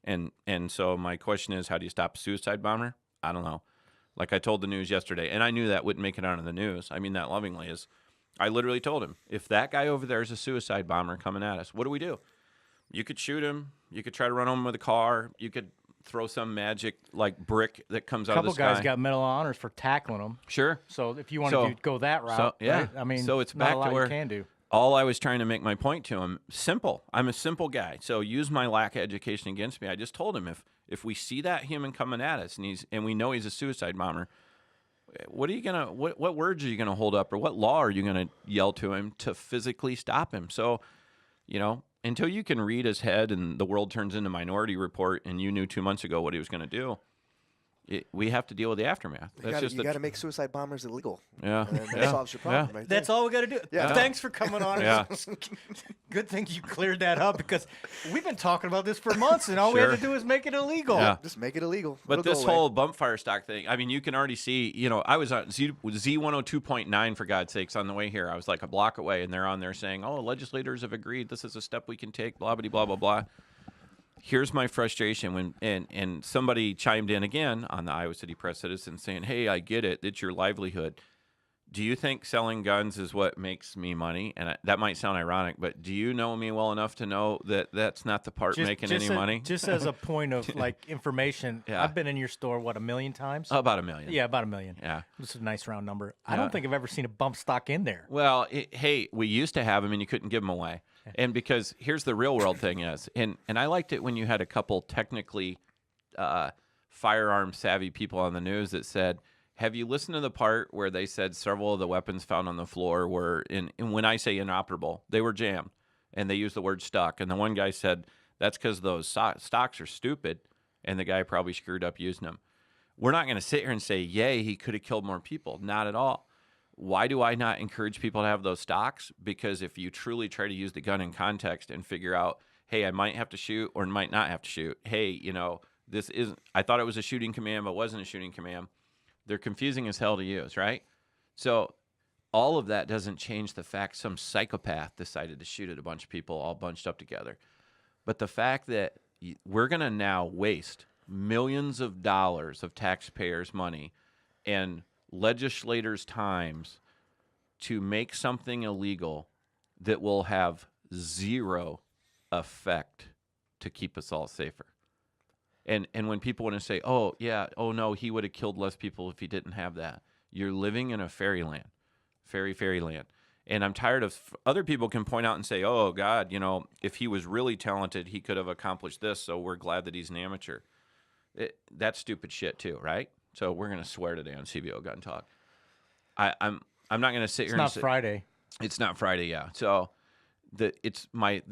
And so my question is, how do you stop a suicide bomber? I don't know. Like I told the news yesterday, and I knew that wouldn't make it out of the news. I mean that lovingly, is I literally told him, if that guy over there is a suicide bomber coming at us, what do we do? You could shoot him. You could try to run him with a car. You could throw some magic like brick that comes out of the sky. A couple guys got Medal of Honors for tackling them. Sure. So if you want to go that route, yeah. right? I mean, so it's not back a lot to where you can do. All I was trying to make my point to him, simple. I'm a simple guy. So use my lack of education against me. I just told him if we see that human coming at us and we know he's a suicide bomber, what words are you gonna hold up, or what law are you gonna yell to him to physically stop him? So, you know, until you can read his head and the world turns into Minority Report and you knew 2 months ago what he was going to do, we have to deal with the aftermath. You got to make suicide bombers illegal. Yeah. And that solves your problem right That's there. all we got to do. Yeah. Thanks for coming on. Yeah. Good thing you cleared that up because we've been talking about this for months, and all we have to do is make it illegal. Yeah. Just make it illegal. But It'll go this away. whole bump fire stock thing, I mean, you can already see, I was on Z102.9, for God's sakes, on the way here. I was like a block away, and they're on there saying, oh, legislators have agreed this is a step we can take, blah, blah, blah, blah, blah. Here's my frustration and somebody chimed in again on the Iowa City Press Citizen saying, hey, I get it. It's your livelihood. Do you think selling guns is what makes me money? And that might sound ironic, but do you know me well enough to know that that's not the part making any money? Just as a point of information, Yeah. I've been in your store, what, 1 million times? About 1 million. Yeah, about 1 million. Yeah. This is a nice round number. I Yeah. don't think I've ever seen a bump stock in there. Well, hey, we used to have them and you couldn't give them away. And because here's the real world thing is, and I liked it when you had a couple technically firearm savvy people on the news that said, have you listened to the part where they said several of the weapons found on the floor were, and when I say inoperable, they were jammed, and they used the word stuck. And the one guy said, that's because those stocks are stupid, and the guy probably screwed up using them. We're not going to sit here and say, yay, he could have killed more people. Not at all. Why do I not encourage people to have those stocks? Because if you truly try to use the gun in context and figure out, hey, I might have to shoot or might not have to shoot. Hey, this isn't, I thought it was a shooting command, but wasn't a shooting command. They're confusing as hell to use, right? So all of that doesn't change the fact some psychopath decided to shoot at a bunch of people all bunched up together. But the fact that we're going to now waste millions of dollars of taxpayers' money and legislators' times to make something illegal that will have zero effect to keep us all safer. And when people want to say, oh, yeah, oh, no, he would have killed less people if he didn't have that. You're living in a fairyland, fairyland. And I'm tired of other people can point out and say, oh, God, if he was really talented, he could have accomplished this, so we're glad that he's an amateur. That's stupid shit, too, right? So we're going to swear today on CVO Gun Talk. I'm not going to sit here and say... It's not Friday. It's not Friday, yeah. So the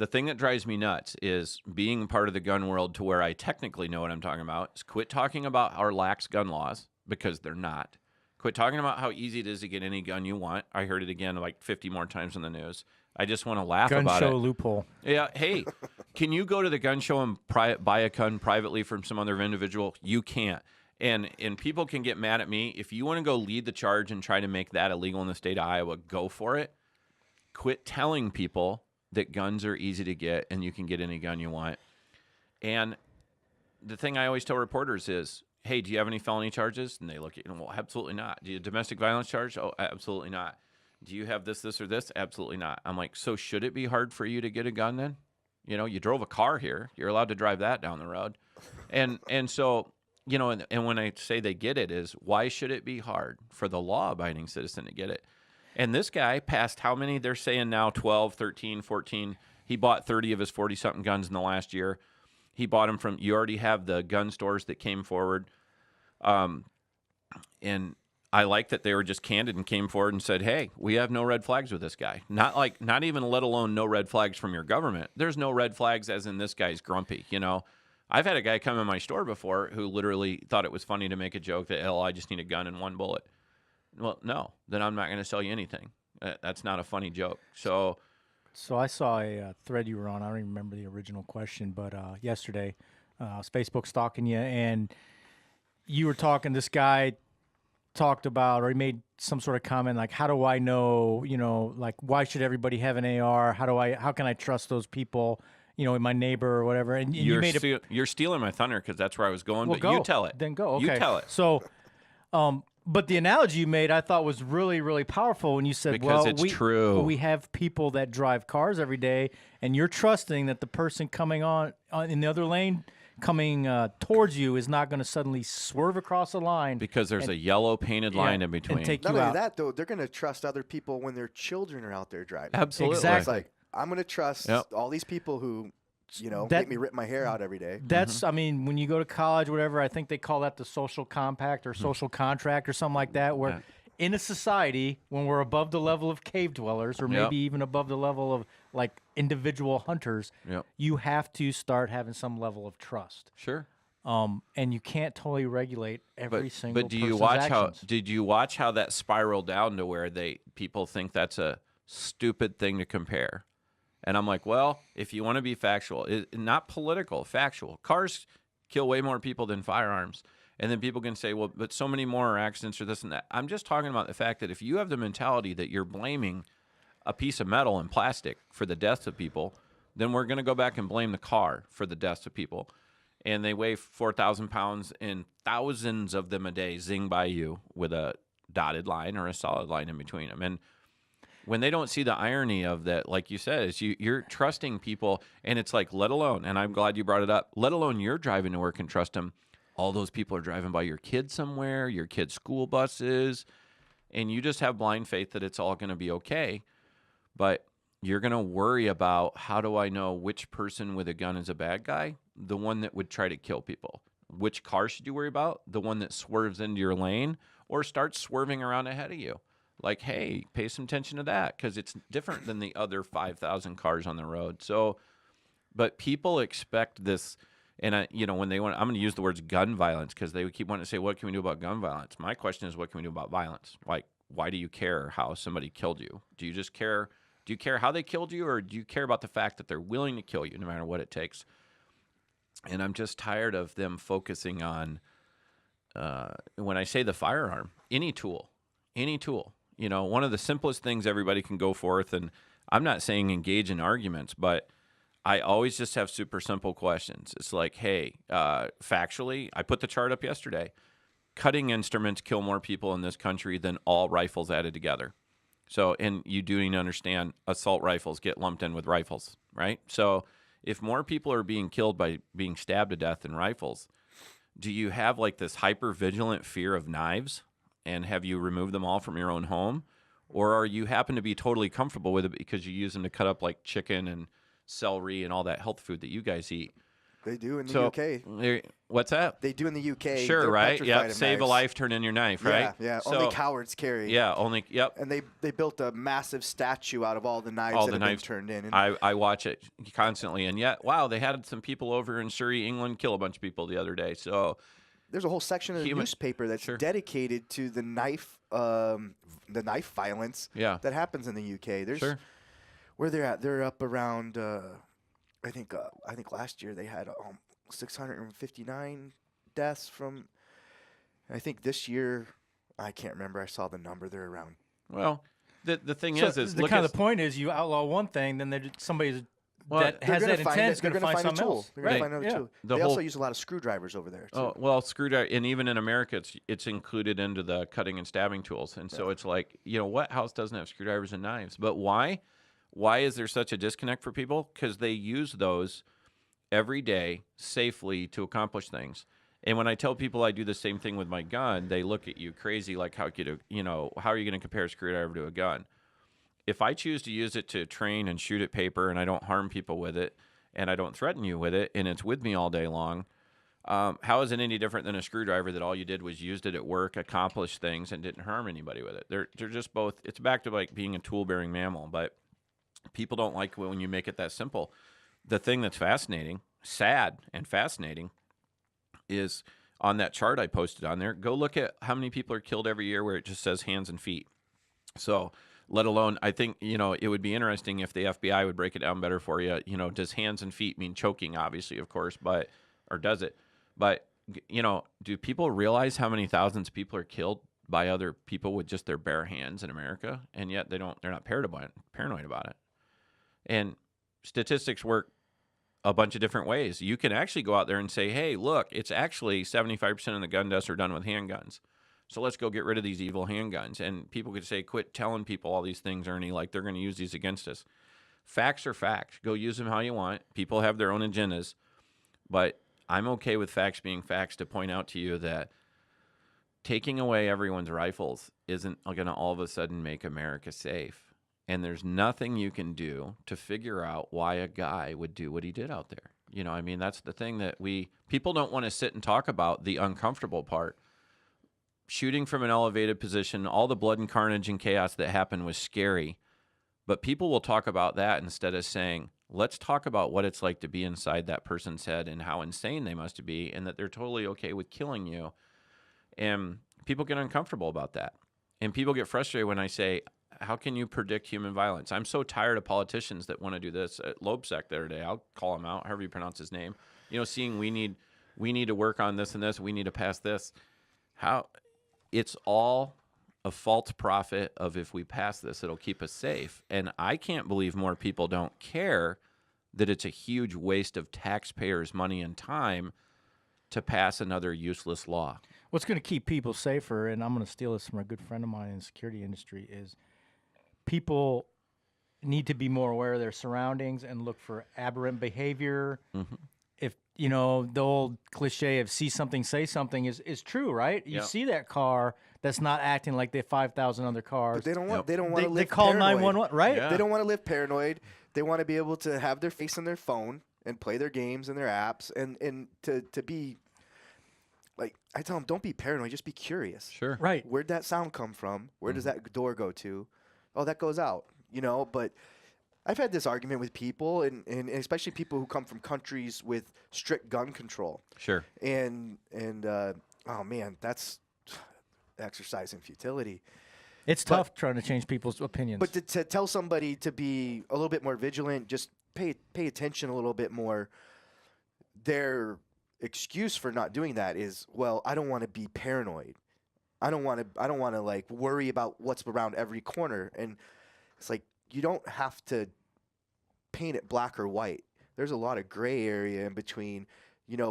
thing that drives me nuts is being part of the gun world to where I technically know what I'm talking about is quit talking about our lax gun laws, because they're not. Quit talking about how easy it is to get any gun you want. I heard it again like 50 more times on the news. I just want to laugh about it. Gun show loophole. Yeah. Hey, can you go to the gun show and buy a gun privately from some other individual? You can't. And people can get mad at me. If you want to go lead the charge and try to make that illegal in the state of Iowa, go for it. Quit telling people that guns are easy to get and you can get any gun you want. And the thing I always tell reporters is, hey, do you have any felony charges? And they look at you, well, absolutely not. Do you have domestic violence charge? Oh, absolutely not. Do you have this, or this? Absolutely not. I'm like, so should it be hard for you to get a gun then? You drove a car here. You're allowed to drive that down the road. And so, and when I say they get it is, why should it be hard for the law-abiding citizen to get it? And this guy passed how many? They're saying now 12, 13, 14. He bought 30 of his 40-something guns in the last year. He bought them from, you already have the gun stores that came forward. And I like that they were just candid and came forward and said, hey, we have no red flags with this guy. Not even let alone no red flags from your government. There's no red flags as in this guy's grumpy, I've had a guy come in my store before who literally thought it was funny to make a joke that, I just need a gun and one bullet. Well, no, then I'm not going to sell you anything. That's not a funny joke. So I saw a thread you were on. I don't even remember the original question, but yesterday, I was Facebook stalking you, and you were talking. This guy talked about, or he made some sort of comment like, "How do I know? Why should everybody have an AR? How can I trust those people? My neighbor or whatever." And you're stealing my thunder because that's where I was going. Well, but you tell it. Then go. Okay. You tell it. So, but the analogy you made, I thought was really, really powerful when you said, because it's true. We have people that drive cars every day, and you're trusting that the person coming on in the other lane coming towards you is not going to suddenly swerve across the line. Because there's a yellow painted line in between. And take Not you only out. that, though, they're going to trust other people when their children are out there driving. Absolutely. Exactly. It's like, I'm going to trust all these people who, make me rip my hair out every day. That's, I mean, when you go to college, whatever, I think they call that the social compact or social contract or something like that, where in a society when we're above the level of cave dwellers, or maybe even above the level of like individual hunters, you have to start having some level of trust. Sure. And you can't totally regulate every single But do you person's watch actions. did you watch how that spiraled down to where people think that's a stupid thing to compare? And I'm like, well, if you want to be factual, not political, factual. Cars kill way more people than firearms. And then people can say, well, but so many more accidents or this and that. I'm just talking about the fact that if you have the mentality that you're blaming a piece of metal and plastic for the deaths of people, then we're going to go back and blame the car for the deaths of people. And they weigh 4,000 pounds and thousands of them a day zing by you with a dotted line or a solid line in between them. And when they don't see the irony of that, like you said, is you're trusting people, and it's like, let alone, and I'm glad you brought it up, let alone you're driving to work and trust them. All those people are driving by your kids somewhere, your kids' school buses, and you just have blind faith that it's all going to be okay. But you're going to worry about, how do I know which person with a gun is a bad guy? The one that would try to kill people. Which car should you worry about? The one that swerves into your lane or starts swerving around ahead of you. Like, hey, pay some attention to that, because it's different than the other 5,000 cars on the road. So, but people expect this, and when they want, I'm going to use the words gun violence, because they keep wanting to say, what can we do about gun violence? My question is, what can we do about violence? Like, why do you care how somebody killed you? Do you just care? Do you care how they killed you, or do you care about the fact that they're willing to kill you no matter what it takes? And I'm just tired of them focusing on, when I say the firearm, any tool. One of the simplest things everybody can go forth, and I'm not saying engage in arguments, but I always just have super simple questions. It's like, hey, factually, I put the chart up yesterday. Cutting instruments kill more people in this country than all rifles added together. So, and you do need to understand, assault rifles get lumped in with rifles, right? So if more people are being killed by being stabbed to death than rifles, do you have like this hyper-vigilant fear of knives? And have you removed them all from your own home? Or are you happen to be totally comfortable with it because you use them to cut up like chicken and celery and all that health food that you guys eat? They do in the UK. What's that? They do in the UK. Sure, They're right? petrified Yep. of Save a knives. life, turn in your knife, right? Yeah. So, only cowards carry. Yeah, only. Yep. And they built a massive statue out of all the knives that have been turned in. And I watch it constantly, and yet, wow, they had some people over in Surrey, England, kill a bunch of people the other day. So there's a whole section of the newspaper that's dedicated to the knife violence that happens in the UK. There's where they're at. They're up around. I think last year they had 659 deaths from. I think this year, I can't remember. I saw the number. They're around. Well, the thing is the kind of the point is, you outlaw one thing, then somebody's that has that intent is going to find something else. They're going to find another tool. They also use a lot of screwdrivers over there, too. Oh, well, screwdriver, and even in America, it's included into the cutting and stabbing tools. And so it's like, what house doesn't have screwdrivers and knives? But why? Why is there such a disconnect for people? Because they use those every day safely to accomplish things. And when I tell people I do the same thing with my gun, they look at you crazy, like how are you going to compare a screwdriver to a gun? If I choose to use it to train and shoot at paper, and I don't harm people with it, and I don't threaten you with it, and it's with me all day long, how is it any different than a screwdriver that all you did was used it at work, accomplished things, and didn't harm anybody with it? They're just both. It's back to like being a tool-bearing mammal, but people don't like when you make it that simple. The thing that's fascinating, sad and fascinating, is on that chart I posted on there. Go look at how many people are killed every year where it just says hands and feet. So, let alone, I think, it would be interesting if the FBI would break it down better for you. Does hands and feet mean choking, obviously, of course, or does it? But, do people realize how many thousands of people are killed by other people with just their bare hands in America? And yet they're not paranoid about it. And statistics work a bunch of different ways. You can actually go out there and say, hey, look, it's actually 75% of the gun deaths are done with handguns. So let's go get rid of these evil handguns. And people could say, quit telling people all these things, Ernie, like they're going to use these against us. Facts are facts. Go use them how you want. People have their own agendas. But I'm okay with facts being facts to point out to you that taking away everyone's rifles isn't going to all of a sudden make America safe. And there's nothing you can do to figure out why a guy would do what he did out there. That's the thing that people don't want to sit and talk about the uncomfortable part. shooting from an elevated position, all the blood and carnage and chaos that happened was scary. But people will talk about that instead of saying, let's talk about what it's like to be inside that person's head and how insane they must be, and that they're totally okay with killing you. And people get uncomfortable about that. And people get frustrated when I say, how can you predict human violence? I'm so tired of politicians that want to do this. At Lobsec the other day, I'll call him out, however you pronounce his name, seeing we need to work on this and this, we need to pass this. How it's all a false prophet of if we pass this, it'll keep us safe. And I can't believe more people don't care that it's a huge waste of taxpayers' money and time to pass another useless law. What's going to keep people safer, and I'm going to steal this from a good friend of mine in the security industry, is people need to be more aware of their surroundings and look for aberrant behavior. Mm-hmm. If, the old cliche of see something, say something is true, right? You see that car that's not acting like the 5,000 other cars. But they don't want to live They call paranoid. 911, right? Yeah. They don't want to live paranoid. They want to be able to have their face on their phone and play their games and their apps and to be like, I tell them, don't be paranoid, just be curious. Sure. Right. Where'd that sound come from? Where does that door go to? Oh, that goes out, but I've had this argument with people and especially people who come from countries with strict gun control. Sure. And oh man, that's exercise in futility. It's tough trying to change people's opinions. But to tell somebody to be a little bit more vigilant, just pay attention a little bit more. Their excuse for not doing that is, well, I don't want to be paranoid. I don't want to like worry about what's around every corner. And it's like, you don't have to paint it black or white. There's a lot of gray area in between,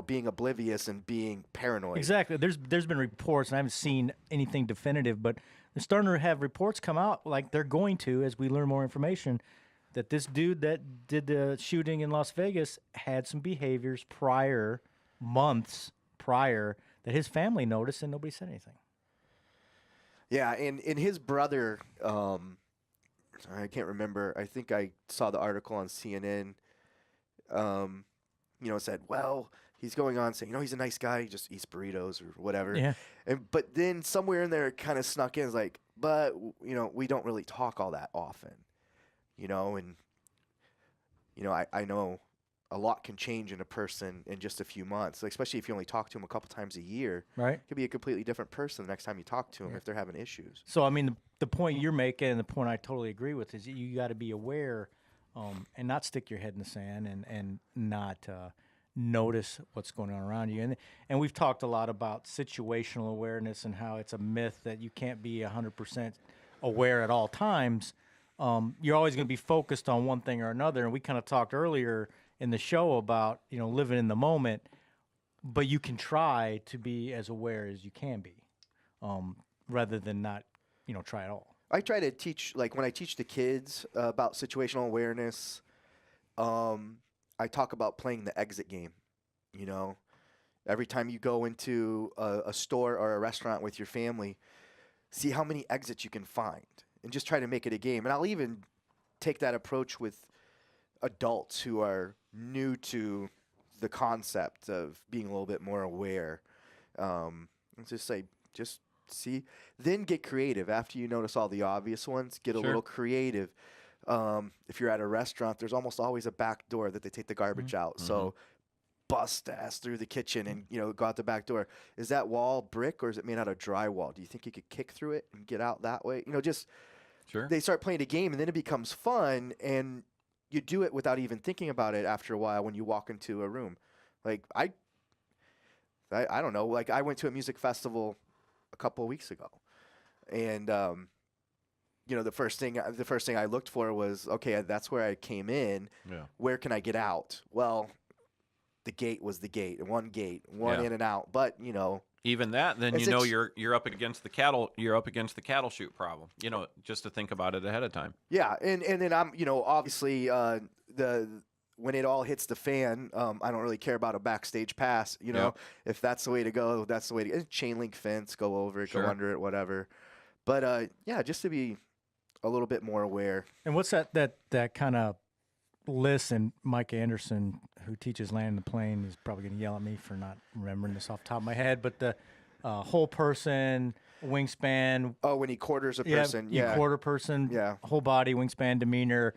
being oblivious and being paranoid. Exactly. There's been reports, and I haven't seen anything definitive, but they're starting to have reports come out, like they're going to, as we learn more information, that this dude that did the shooting in Las Vegas had some behaviors months prior, that his family noticed and nobody said anything. Yeah, and his brother, I can't remember. I think I saw the article on CNN. Said, well, he's going on saying, he's a nice guy. He just eats burritos or whatever. Yeah. But then somewhere in there, it kind of snuck in. It's like, but we don't really talk all that often, I know a lot can change in a person in just a few months, especially if you only talk to them a couple times a year. Right. It could be a completely different person the next time you talk to them if they're having issues. So, I mean, the point you're making, and the point I totally agree with, is you got to be aware and not stick your head in the sand and not notice what's going on around you. And we've talked a lot about situational awareness and how it's a myth that you can't be 100% aware at all times. You're always going to be focused on one thing or another. And we kind of talked earlier in the show about, living in the moment, but you can try to be as aware as you can be, rather than not, try at all. I try to teach, like when I teach the kids about situational awareness, I talk about playing the exit game. Every time you go into a store or a restaurant with your family, see how many exits you can find and just try to make it a game. And I'll even take that approach with adults who are new to the concept of being a little bit more aware. It's just say, just see, then get creative. After you notice all the obvious ones, get a little creative. If you're at a restaurant, there's almost always a back door that they take the garbage out. So bust ass through the kitchen and go out the back door. Is that wall brick or is it made out of drywall? Do you think you could kick through it and get out that way? They start playing a game and then it becomes fun, and you do it without even thinking about it after a while when you walk into a room. Like I don't know, like I went to a music festival a couple of weeks ago, and the first thing I looked for was, okay, that's where I came in. Yeah. Where can I get out? Well, the gate was the gate, one in and out. But even that, then you're up against the cattle chute problem. Just to think about it ahead of time. Yeah, and then I'm obviously when it all hits the fan, I don't really care about a backstage pass. If that's the way to go, that's the way to go. Chain link fence, go over it, go under it, whatever. But just to be a little bit more aware. And what's that kind of list? And Mike Anderson, who teaches landing the plane, is probably going to yell at me for not remembering this off the top of my head. But the whole person, wingspan. Oh, when he quarters a person. You Yeah. quarter person. Yeah. Whole body, wingspan, demeanor,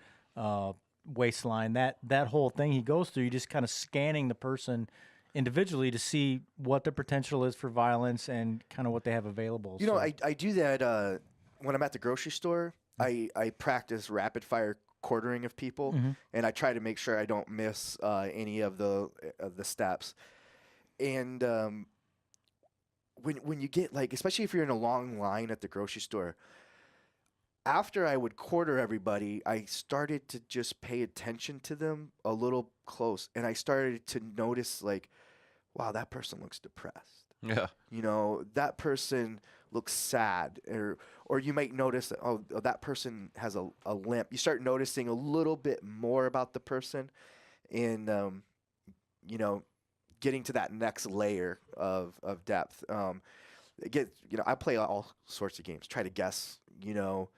waistline. That whole thing he goes through. You just kind of scanning the person individually to see what the potential is for violence and kind of what they have available. You know, I do that when I'm at the grocery store. I practice rapid fire quartering of people, and I try to make sure I don't miss any of the steps. And when you get like, especially if you're in a long line at the grocery store, after I would quarter everybody, I started to just pay attention to them a little close, and I started to notice like, wow, that person looks depressed. Yeah. You know, that person looks sad, or you might notice that, oh, that person has a limp. You start noticing a little bit more about the person, and you know, getting to that next layer of depth. I play all sorts of games, try to guess, you know,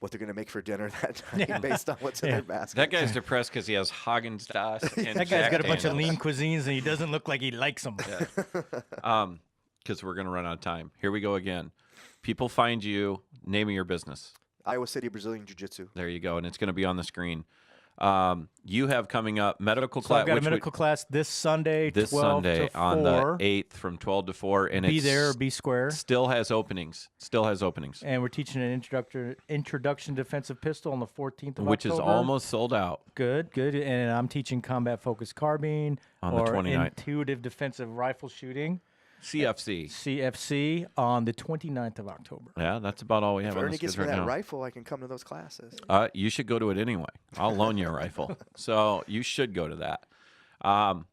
what they're going to make for dinner that night based on what's in their basket. That guy's depressed because he has Haagen-Dazs and that guy's got a bunch of Daniels. lean cuisines, and he doesn't look like he likes them. Because we're going to run out of time. Here we go again. People find you, name of your business. Iowa City Brazilian Jiu-Jitsu. There you go, and it's going to be on the screen. You have coming up medical So class. I've got a medical class this Sunday, this 12 Sunday to 4. on the 8th from 12 to 4, and Be it's there or be square. still has openings. And we're teaching an introduction defensive pistol on the 14th of Which October. is almost sold out. Good. And I'm teaching combat-focused carbine On the or 29th. intuitive defensive rifle shooting, CFC. CFC, on the 29th of October. Yeah, that's about all we have If on Ernie the gets schedule me right that now. rifle, I can come to those classes. You should go to it anyway. I'll loan you a rifle. So you should go to that.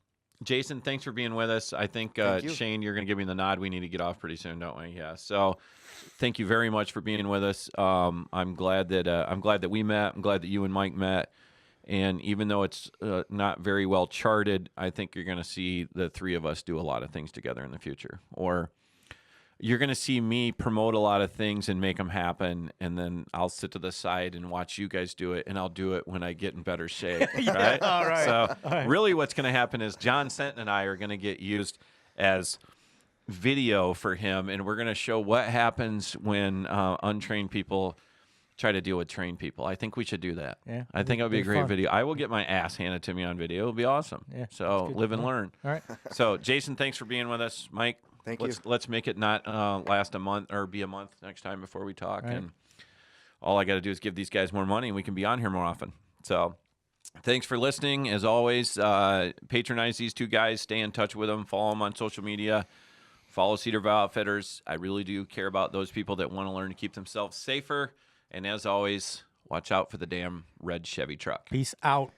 Jason, thanks for being with us. I think, Thank you. Shane, you're going to give me the nod. We need to get off pretty soon, don't we? Yeah. So thank you very much for being with us. I'm glad that we met. I'm glad that you and Mike met. And even though it's not very well charted, I think you're going to see the three of us do a lot of things together in the future. Or you're going to see me promote a lot of things and make them happen, and then I'll sit to the side and watch you guys do it, and I'll do it when I get in better shape. Right? all right. So really what's going to happen is John Senton and I are going to get used as video for him, and we're going to show what happens when untrained people try to deal with trained people. I think we should do that. Yeah, I think it'll be a great fun. video. I will get my ass handed to me on video. It'll be awesome. Yeah, So that's good. live and learn. All right. So Jason, thanks for being with us. Mike, Thank you. Let's make it not last a month or be a month next time before we talk. Right. And all I got to do is give these guys more money, and we can be on here more often. So thanks for listening. As always, patronize these two guys. Stay in touch with them. Follow them on social media. Follow Cedarville Outfitters. I really do care about those people that want to learn to keep themselves safer. And as always, watch out for the damn red Chevy truck. Peace out.